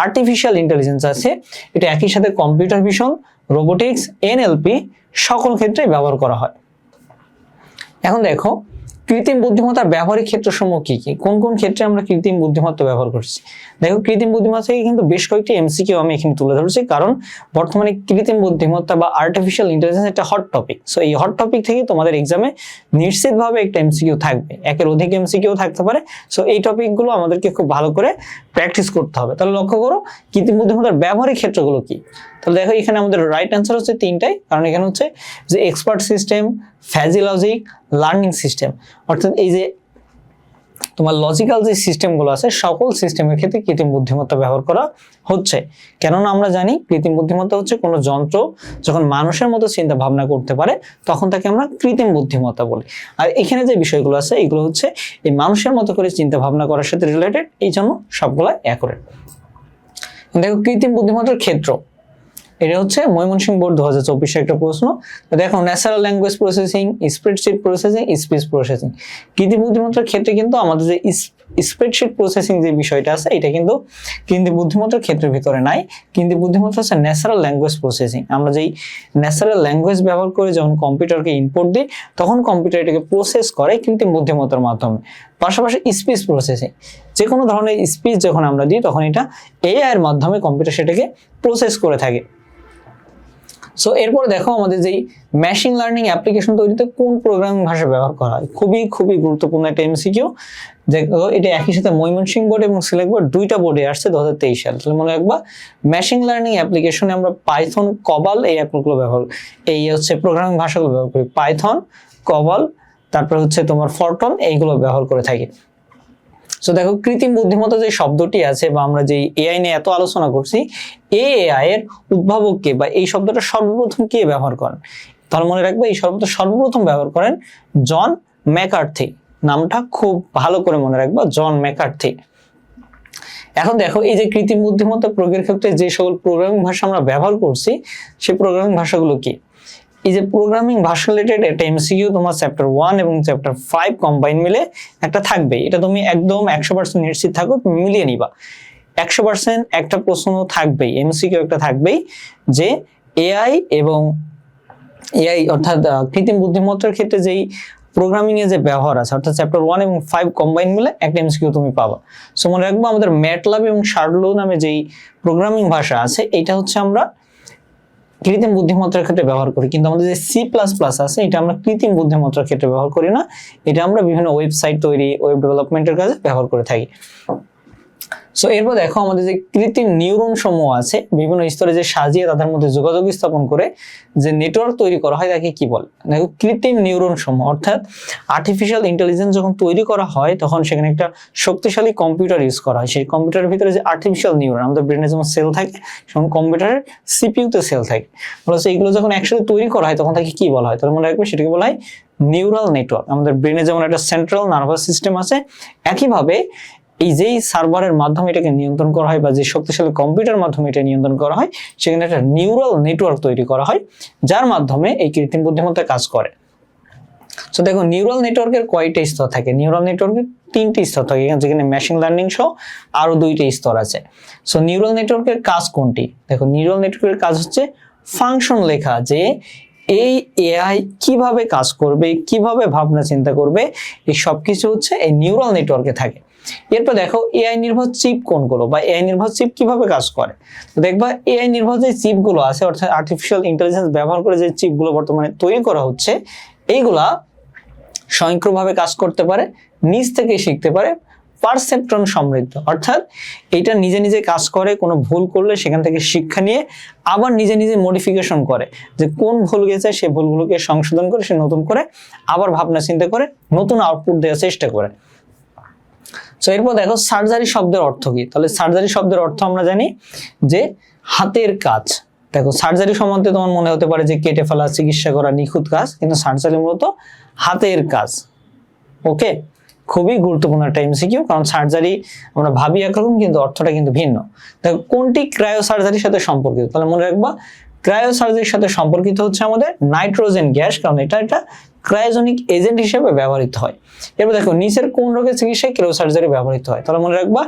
আর্টিফিশিয়াল ইন্টেলিজেন্স আছে, এটা একই সাথে কম্পিউটার ভিশন, রোবোটিক্স, এনএলপি সকল ক্ষেত্রে ব্যবহার করা হয়। এখন দেখো কৃত্রিম বুদ্ধিমত্তার ব্যবহারিক ক্ষেত্রসমূহ কি কি, কোন কোন ক্ষেত্রে আমরা কৃত্রিম বুদ্ধিমত্তা ব্যবহার করছি। দেখো কৃত্রিম বুদ্ধিমত্তা থেকে কিন্তু বেশ কয়েকটি এমসিকিউ আমি এখানে তুলে ধরছি, কারণ বর্তমানে কৃত্রিম বুদ্ধিমত্তা বা আর্টিফিশিয়াল ইন্টেলিজেন্স একটা হট টপিক। সো এই হট টপিক থেকে তোমাদের এক্সামে নিশ্চিতভাবে একটা এমসিকিউ থাকবে, একের অধিক এমসিকিউ থাকতে পারে। সো এই টপিকগুলো আমাদেরকে খুব ভালো করে প্র্যাকটিস করতে হবে। তাহলে লক্ষ্য করো কৃত্রিম বুদ্ধিমত্তার ব্যবহারিক ক্ষেত্রগুলো কি। তাহলে দেখো এখানে আমাদের রাইট অ্যান্সার হচ্ছে তিনটাই, কারণ এখানে হচ্ছে যে expert system, fuzzy logic, learning system. অর্থাৎ এই যে তোমার লজিক্যাল যে সিস্টেমগুলো আছে সকল সিস্টেমের ক্ষেত্রে কৃত্রিম বুদ্ধিমত্তা ব্যবহার করা হচ্ছে। কেননা আমরা জানি কৃত্রিম বুদ্ধিমত্তা হচ্ছে কোনো যন্ত্র যখন মানুষের মতো চিন্তা ভাবনা করতে পারে তখন তাকে আমরা কৃত্রিম বুদ্ধিমত্তা বলি। আর এখানে যে বিষয়গুলো আছে এগুলো হচ্ছে এই মানুষের মতো করে চিন্তা ভাবনা করার সাথে রিলেটেড, এই জন্য সবগুলো অ্যাকুরেট। দেখো কৃত্রিম বুদ্ধিমত্তার ক্ষেত্র, এটা হচ্ছে ময়মনসিংহ বোর্ড 2024 একটা প্রশ্ন। দেখো natural language processing, spreadsheet processing, speech processing. কৃত্রিম বুদ্ধিমত্তার ক্ষেত্রে কিন্তু আমাদের যে স্প্রেডশিট প্রসেসিং যে বিষয়টা আছে এটা কিন্তু কৃত্রিম বুদ্ধিমত্তার ক্ষেত্রের ভিতরে নাই। কৃত্রিম বুদ্ধিমত্তা হচ্ছে ন্যাচারাল ল্যাঙ্গুয়েজ প্রসেসিং। আমরা যেই ন্যাচারাল ল্যাঙ্গুয়েজ ব্যবহার করে যখন কম্পিউটারকে ইনপুট দিই তখন কম্পিউটার এটাকে প্রসেস করে কৃত্রিম বুদ্ধিমত্তার মাধ্যমে। পাশাপাশি স্পিচ প্রসেসিং, যে কোনো ধরনের স্পিচ যখন আমরা দিই তখন এটা এআই এর মাধ্যমে কম্পিউটার সেটাকে প্রসেস করে থাকে। সো এরপরে দেখো আমাদের যেই মেশিন লার্নিং অ্যাপ্লিকেশন তৈরিতে কোন প্রোগ্রামিং ভাষা ব্যবহার করা হয়, খুবই গুরুত্বপূর্ণ একটা এমসিকিউ। দেখো এটা একই সাথে ময়মনসিংহ বোর্ড এবং সিলেক্ট বোর্ড দুইটা বোর্ডে আসছে 2023 সাল। তাহলে মনে রাখবা মেশিন লার্নিং অ্যাপ্লিকেশনে আমরা পাইথন, কবাল এই অ্যাপগুলো ব্যবহার, এই হচ্ছে প্রোগ্রামিং ভাষাগুলো ব্যবহার করি। পাইথন, কবাল, তারপর হচ্ছে তোমার ফরটন, এইগুলো ব্যবহার করে থাকি। সো দেখো কৃত্রিম বুদ্ধিমত্তা যে শব্দটি আছে বা আমরা যে এআই নিয়ে এত আলোচনা করছি, এই এআই এর উদ্ভাবক কে বা এই শব্দটা সর্বপ্রথম কে ব্যবহার করেন? তাহলে মনে রাখবে এই শব্দটা সর্বপ্রথম ব্যবহার করেন জন ম্যাকার্থি। নামটা খুব ভালো করে মনে রাখবা, জন ম্যাকার্থি। এখন দেখো এই যে কৃত্রিম বুদ্ধিমত্তা প্রয়োগের ক্ষেত্রে যে সকল প্রোগ্রামিং ভাষা আমরা ব্যবহার করছি সেই প্রোগ্রামিং ভাষাগুলো কি? এই যে প্রোগ্রামিং ভাষা রিলেটেড একটা এমসিকিউ তোমার চ্যাপ্টার 1 এবং চ্যাপ্টার 5 কম্বাইন মিলে একটা থাকবে, এটা তুমি একদম 100% নিশ্চিত থাকো, তুমি মিলিয়ে নিবা। 100% একটা প্রশ্ন থাকবেই, এমসিকিউ একটা থাকবেই যে এআই এবং এআই অর্থাৎ কৃত্রিম বুদ্ধিমত্তার ক্ষেত্রে যেই প্রোগ্রামিং এর যে ব্যবহার আছে, অর্থাৎ চ্যাপ্টার 1 এবং 5 কম্বাইন মিলে একটা এমসিকিউ তুমি পাবা। সো মনে রাখবো আমাদের ম্যাটল্যাব এবং শার্লো নামে যেই প্রোগ্রামিং ভাষা আছে, এটা হচ্ছে আমরা কৃত্রিম বুদ্ধিমত্তার ক্ষেত্রে ব্যবহার করি, কিন্তু আমাদের যে সি প্লাস প্লাস আছে এটা আমরা কৃত্রিম বুদ্ধিমত্তার ক্ষেত্রে ব্যবহার করি না, এটা আমরা বিভিন্ন ওয়েবসাইট তৈরি, ওয়েব ডেভেলপমেন্টের কাজে ব্যবহার করে থাকি। সো এরপর দেখো আমাদের যে কৃত্রিম নিউরন সমূহ আছে, বিভিন্ন স্তরে যে সাজিয়ে তাদের মধ্যে যোগাযোগ স্থাপন করে যে নেটওয়ার্ক তৈরি করা হয় তাকে কি বলে? দেখো কৃত্রিম নিউরন সমূহ অর্থাৎ আর্টিফিশিয়াল ইন্টেলিজেন্স যখন তৈরি করা হয় তখন সেখানে একটা শক্তিশালী কম্পিউটার ইউজ করা হয়। সেই কম্পিউটারের ভিতরে যে আর্টিফিশিয়াল নিউরন, আমাদের ব্রেনে যেমন সেল থাকে সেমন কম্পিউটারের সিপিইউতে সেল থাকে, বলছে এগুলো যখন একসাথে তৈরি করা হয় তখন তাকে কি বলা হয়? তাহলে মনে রাখবে সেটাকে বলা হয় নিউরাল নেটওয়ার্ক। আমাদের ব্রেনে যেমন একটা সেন্ট্রাল নার্ভাস সিস্টেম আছে, একইভাবে এই যেই সার্ভারের মাধ্যমে এটাকে নিয়ন্ত্রণ করা হয় বা যে শক্তিশালী কম্পিউটার মাধ্যমে এটা নিয়ন্ত্রণ করা হয়, সেখানে একটা নিউরাল নেটওয়ার্ক তৈরি করা হয় যার মাধ্যমে এই কৃত্রিম বুদ্ধিমত্তা কাজ করে। সো দেখো নিউরাল নেটওয়ার্কের কয়টা স্তর থাকে? নিউরাল নেটওয়ার্কের 3টি স্তর থাকে, যেখানে মেশিন লার্নিং সহ আরো 2টি স্তর আছে। সো নিউরাল নেটওয়ার্কের কাজ কোনটি? দেখো নিউরাল নেটওয়ার্কের কাজ হচ্ছে ফাংশন লেখা, যে এই এআই কিভাবে কাজ করবে, কিভাবে ভাবনা চিন্তা করবে, এই সবকিছু হচ্ছে এই নিউরাল নেটওয়ার্কে থাকে। এরপর দেখো এআই নির্ভর চিপ কোনগুলো বা এআই নির্ভর চিপ কিভাবে কাজ করে। তো দেখবা এআই নির্ভর যে চিপগুলো আছে, অর্থাৎ আর্টিফিশিয়াল ইন্টেলিজেন্স ব্যবহার করে যে চিপগুলো বর্তমানে তৈরি করা হচ্ছে, এইগুলা স্বয়ংক্রিয়ভাবে কাজ করতে পারে, নিজ থেকে শিখতে পারে, পারসেপট্রন সমৃদ্ধ, অর্থাৎ এটা নিজে নিজে কাজ করে, কোনো ভুল করলে সেখান থেকে শিক্ষা নিয়ে আবার নিজে নিজে মডিফিকেশন করে, যে কোন ভুল গেছে সেই ভুলগুলোকে সংশোধন করে সে নতুন করে আবার ভাবনা চিন্তা করে নতুন আউটপুট দেওয়ার চেষ্টা করে। সো এরপর দেখো সার্জারি শব্দের অর্থ কি? তাহলে সার্জারি শব্দের অর্থ আমরা জানি যে হাতের কাজ। দেখো সার্জারি সম্বন্ধে তোমার মনে হতে পারে যে কেটে ফেলা, চিকিৎসা করা, নিখুঁত কাজ, কিন্তু সার্জারি মূলত হাতের কাজ। ওকে, খুবই গুরুত্বপূর্ণ একটা এমসিকিউ, কারণ সার্জারি আমরা ভাবি একরকম কিন্তু অর্থটা কিন্তু ভিন্ন। দেখো কোনটি ক্রায়ো সার্জারির সাথে সম্পর্কিত? তাহলে মনে রাখবা ক্রায়ো সার্জারির সাথে সম্পর্কিত হচ্ছে আমাদের নাইট্রোজেন গ্যাস, কারণ এটা একটা ক্রায়োজেনিক এজেন্ট হিসেবে ব্যবহৃত হয়। এবার দেখো নিচের কোন রোগের চিকিৎসায় ক্রায়ো সার্জারি ব্যবহৃত হয়? তাহলে মনে রাখবা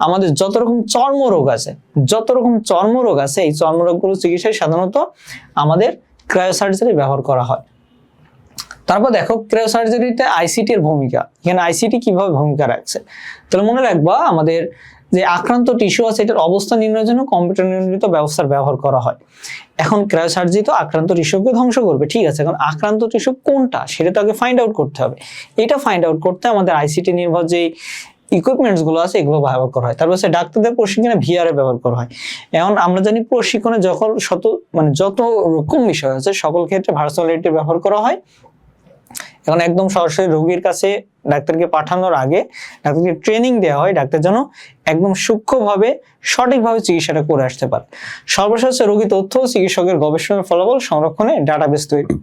আমাদের যত রকম চর্মরোগ আছে, এই চর্মরোগগুলো চিকিৎসায় সাধারণত আমাদের ক্রায়ো সার্জারি ব্যবহার করা হয়। তারপর দেখো ক্রায়ো সার্জারিতে আইসিটি এর ভূমিকা, এখানে আইসিটি কিভাবে ভূমিকা রাখছে। তাহলে মনে রাখবা আমাদের যে আক্রান্ত টিস্যু আছে এটার অবস্থা নির্ণয়ের জন্য কম্পিউটার নির্মিত ব্যবস্থার ব্যবহার করা হয়। এখন ক্রায়ো সার্জারি তো আক্রান্ত টিস্যুকে ধ্বংস করবে, ঠিক আছে, এখন আক্রান্ত টিস্যু কোনটা সেটা তো আগে ফাইন্ড আউট করতে হবে। এটা ফাইন্ড আউট করতে আমাদের আইসিটি নির্ভর যে ইকুইপমেন্টস গুলো আছে এগুলো ব্যবহার করা হয়। তারপর ডাক্তারদের প্রশিক্ষণে ভিআর এর ব্যবহার করা হয়। এখন আমরা জানি প্রশিক্ষণে যত রকম বিষয় আছে সকল ক্ষেত্রে ভার্চুয়াল রিয়েলিটি ব্যবহার করা হয়। এখন একদম সরাসরি রোগীর কাছে ডাক্তারকে পাঠানোর আগে ডাক্তারকে ট্রেনিং দেওয়া হয়, ডাক্তার যেন একদম সূক্ষ্মভাবে সঠিকভাবে চিকিৎসাটা করে আসতে পারে। সর্বশেষ রোগী তথ্য চিকিৎসকের গবেষণার ফলাফল সংরক্ষণে ডাটাবেস তৈরি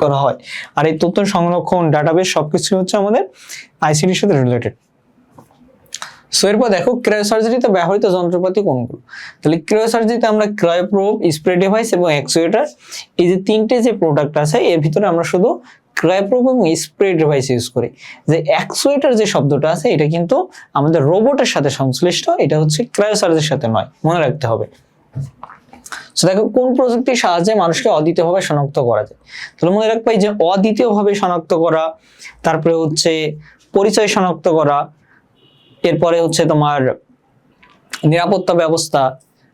করা হয়। আর এই তথ্য সংরক্ষণ, ডাটাবেস সবকিছু হচ্ছে আমাদের আইসিটির সাথে রিলেটেড। সো এরপর দেখো ক্রায়ো সার্জারিতে ব্যবহৃত যন্ত্রপাতি কোনগুলো? তাহলে ক্রায়ো সার্জারিতে আমরা ক্রায়োপ্রোব, স্প্রে ডিভাইস এবং অ্যাকচুয়েটার, এই যে 3টে যে প্রোডাক্ট আছে এর ভিতরে আমরা শুধু ক্রায়োপ্রোব এবং স্প্রে ডিভাইস ইউজ করি। যে অ্যাকচুয়েটার যে শব্দটা আছে এটা কিন্তু আমাদের রোবটের সাথে সংশ্লিষ্ট, এটা হচ্ছে ক্রায়ো সার্জারির সাথে নয়, মনে রাখতে হবে। সো দেখো কোন প্রযুক্তির সাহায্যে মানুষকে অদ্বিতীয়ভাবে শনাক্ত করা যায়? তাহলে মনে রাখবে যে অদ্বিতীয়ভাবে শনাক্ত করা, তারপরে হচ্ছে পরিচয় শনাক্ত করা, এরপরে হচ্ছে তোমার নিরাপত্তা ব্যবস্থা,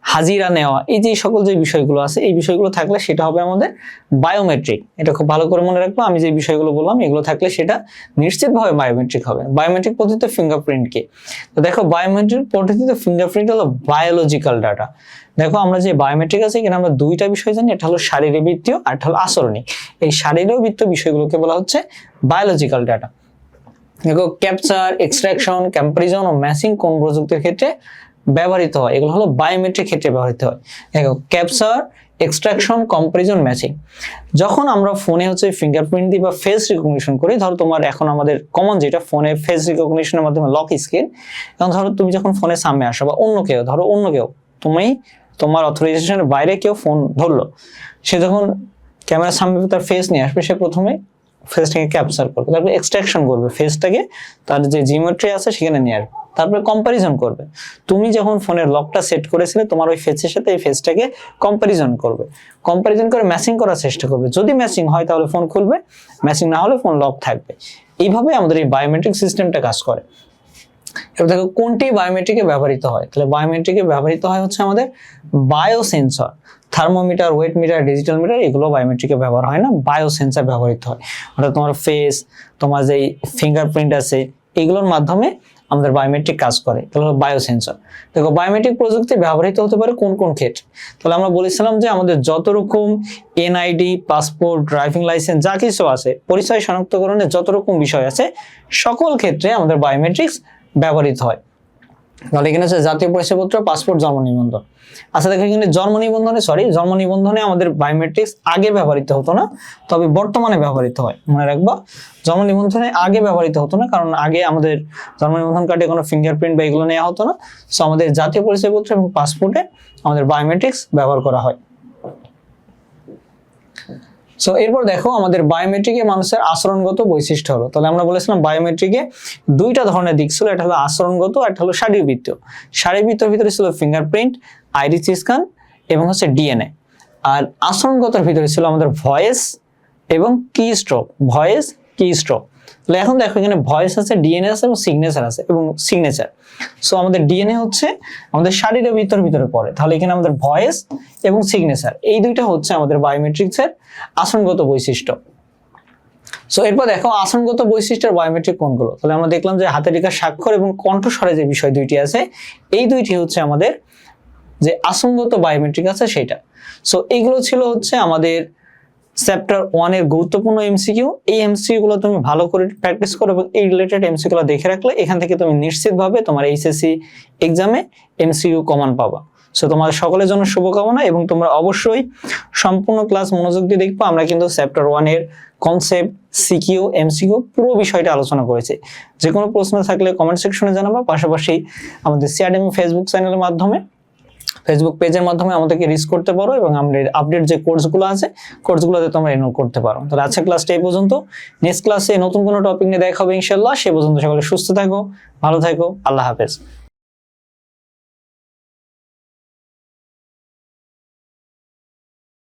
হাজিরা নেওয়া, এই যে সকল যে বিষয়গুলো আছে এই বিষয়গুলো থাকলে সেটা হবে আমাদের বায়োমেট্রিক। এটা খুব ভালো করে মনে রাখবো, আমি যে বিষয়গুলো বললাম এগুলো থাকলে সেটা নিশ্চিতভাবে বায়োমেট্রিক হবে। বায়োমেট্রিক পদ্ধতিতে ফিঙ্গারপ্রিন্ট কি? তো দেখো বায়োমেট্রিক পদ্ধতিতে ফিঙ্গারপ্রিন্ট হলো বায়োলজিক্যাল ডাটা। দেখো আমরা যে বায়োমেট্রিক আছে এখানে আমরা 2টা বিষয় জানি, এটা হলো শারীরবৃত্তীয় আর এটা হলো আচরণিক। এই শারীরবৃত্তীয় বিষয়গুলোকে বলা হচ্ছে বায়োলজিক্যাল ডাটা। দেখো ক্যাপচার, এক্সট্রাকশন, কম্পারিজন ও ম্যাচিং কোন প্রযুক্তির ক্ষেত্রে ব্যবহৃত হয়? এগুলো হলো বায়োমেট্রিক ক্ষেত্রে ব্যবহৃত হয়। দেখো ক্যাপচার, এক্সট্রাকশন, কম্পারিজন, ম্যাচিং। যখন আমরা ফোনে হচ্ছে ফিঙ্গারপ্রিন্ট দিই বা ফেস রিকগনিশন করি, ধরো তোমার এখন আমাদের কমন যেটা ফোনে ফেস রিকগনিশনের মাধ্যমে লক স্ক্রিন, এখন ধরো তুমি যখন ফোনের সামনে আসো বা অন্য কেউ তুমি তোমার অথরাইজেশনের বাইরে কেউ ফোন ধরলো, সে যখন ক্যামেরার সামনে তার ফেস নিয়ে আসবে, সে প্রথমে ফেসটাকে ক্যাপচার করবে, তারপর এক্সট্রাকশন করবে ফেসটাকে, তার যে জিওমেট্রি আছে সেখানে নিয়ে আসবে, তারপরে কম্প্যারিজন করবে। তুমি যখন ফোনের লকটা সেট করেছিলে তোমার ওই ফেসের সাথে এই ফেসটাকে কম্প্যারিজন করবে, কম্প্যারিজন করে ম্যাচিং করার চেষ্টা করবে। যদি ম্যাচিং হয় তাহলে ফোন খুলবে, ম্যাচিং না হলে ফোন লক থাকবে। এইভাবে আমাদের এই বায়োমেট্রিক সিস্টেমটা কাজ করে। এবার দেখো কোনটি বায়োমেট্রিকে ব্যবহৃত হয়, তাহলে বায়োমেট্রিকে ব্যবহৃত হয় হচ্ছে আমাদের biosensor, thermometer, weight meter, digital meter, এগুলো বায়োমেট্রিকে ব্যবহার হয় না, বায়োসেন্সর ব্যবহৃত হয়। অর্থাৎ তোমার ফেস, তোমার যে ফিঙ্গারপ্রিন্ট আছে, এগুলোর মাধ্যমে আমাদের বায়োমেট্রিক কাজ করে, তাহলে বায়োসেন্সর। দেখো বায়োমেট্রিক প্রযুক্তি ব্যবহৃত হতে পারে কোন কোন ক্ষেত্রে, তাহলে আমরা বলেছিলাম যে আমাদের যত রকম এনআইডি, পাসপোর্ট, ড্রাইভিং লাইসেন্স যা কিছু আছে, পরিচয় শনাক্তকরণের যত রকম বিষয় আছে, সকল ক্ষেত্রে আমাদের বায়োমেট্রিক্স ব্যবহৃত হয়। তাহলে এখানে হচ্ছে জাতীয় পরিচয়পত্র, পাসপোর্ট, জন্ম নিবন্ধন। আচ্ছা দেখো এখানে জন্ম নিবন্ধনে আমাদের বায়োমেট্রিক্স আগে ব্যবহৃত হতো না, তবে বর্তমানে ব্যবহৃত হয়। মনে রাখবা, জন্ম নিবন্ধনে আগে ব্যবহৃত হতো না, কারণ আগে আমাদের জন্ম নিবন্ধন কার্ডে কোনো ফিঙ্গারপ্রিন্ট বা এগুলো নেওয়া হতো না। সো আমাদের জাতীয় পরিচয়পত্র এবং পাসপোর্টে আমাদের বায়োমেট্রিক্স ব্যবহার করা হয়। সো এরপর দেখো আমাদের বায়োমেট্রিকে মানুষের আচরণগত বৈশিষ্ট্য হলো। তাহলে আমরা বলেছিলাম বায়োমেট্রিকে দুইটা ধরনের দিক ছিল, এটা হলো আচরণগত, একটা হলো শারীরবৃত্তীয়। শারীরবৃত্তের ভিতরে ছিল ফিঙ্গারপ্রিন্ট, আইরিস স্ক্যান এবং হচ্ছে ডিএনএ। আর আচরণগতর ভিতরে ছিল আমাদের ভয়েস এবং কি স্ট্রোক, ভয়েস কি স্ট্রোক। তাহলে এখন দেখো এখানে ভয়েস আছে, ডিএনএ আছে এবং সিগনেচার আছে এবং সিগনেচার। সো আমাদের ডিএনএ হচ্ছে আমাদের শারীরের ভিতরে পড়ে, তাহলে এখানে আমাদের ভয়েস এবং সিগনেচার এই দুইটা হচ্ছে আমাদের বায়োমেট্রিক্সের আচরণগত বৈশিষ্ট্য। সো এরপর দেখো আচরণগত বৈশিষ্ট্যের বায়োমেট্রিক কোনগুলো, তাহলে আমরা দেখলাম যে হাতের রেখা, স্বাক্ষর এবং কণ্ঠস্বরে যে বিষয় দুইটি আছে, এই দুইটি হচ্ছে আমাদের যে আচরণগত বায়োমেট্রিক আছে সেটা। সো এইগুলো ছিল হচ্ছে আমাদের চ্যাপ্টার 1 এর গুরুত্বপূর্ণ এমসিকিউ। এই এমসিকিউ গুলো তুমি ভালো করে প্র্যাকটিস করো এবং এই রিলেটেড এমসিকিউ গুলো দেখে রাখলে এখান থেকে তুমি নিশ্চিতভাবে তোমার এইচএসসি এক্সামে এমসিকিউ কমন পাবা। সো তোমাদের সকলের জন্য শুভকামনা এবং তোমরা অবশ্যই সম্পূর্ণ ক্লাস মনোযোগ দিয়ে দেখবো। আমরা কিন্তু চ্যাপ্টার 1 এর কনসেপ্ট, সিকিউ, এমসিকিউ পুরো বিষয়টা আলোচনা করেছি। যে কোনো প্রশ্ন থাকলে কমেন্ট সেকশনে জানাবা, পাশাপাশি আমাদের সিআরএম ফেসবুক চ্যানেলের মাধ্যমে, ফেসবুক পেজের মাধ্যমে আমাদেরকে রিচ করতে পারো এবং আমাদের আপডেট যে কোর্সগুলো আছে কোর্সগুলোতে তোমরা এনরোল করতে পারো। তাহলে আজকের ক্লাসটা এই পর্যন্ত, নেক্সট ক্লাসে নতুন কোনো টপিক নিয়ে দেখা হবে ইনশাআল্লাহ। সে পর্যন্ত সকলে সুস্থ থাকো, ভালো থাকো, আল্লাহ হাফেজ।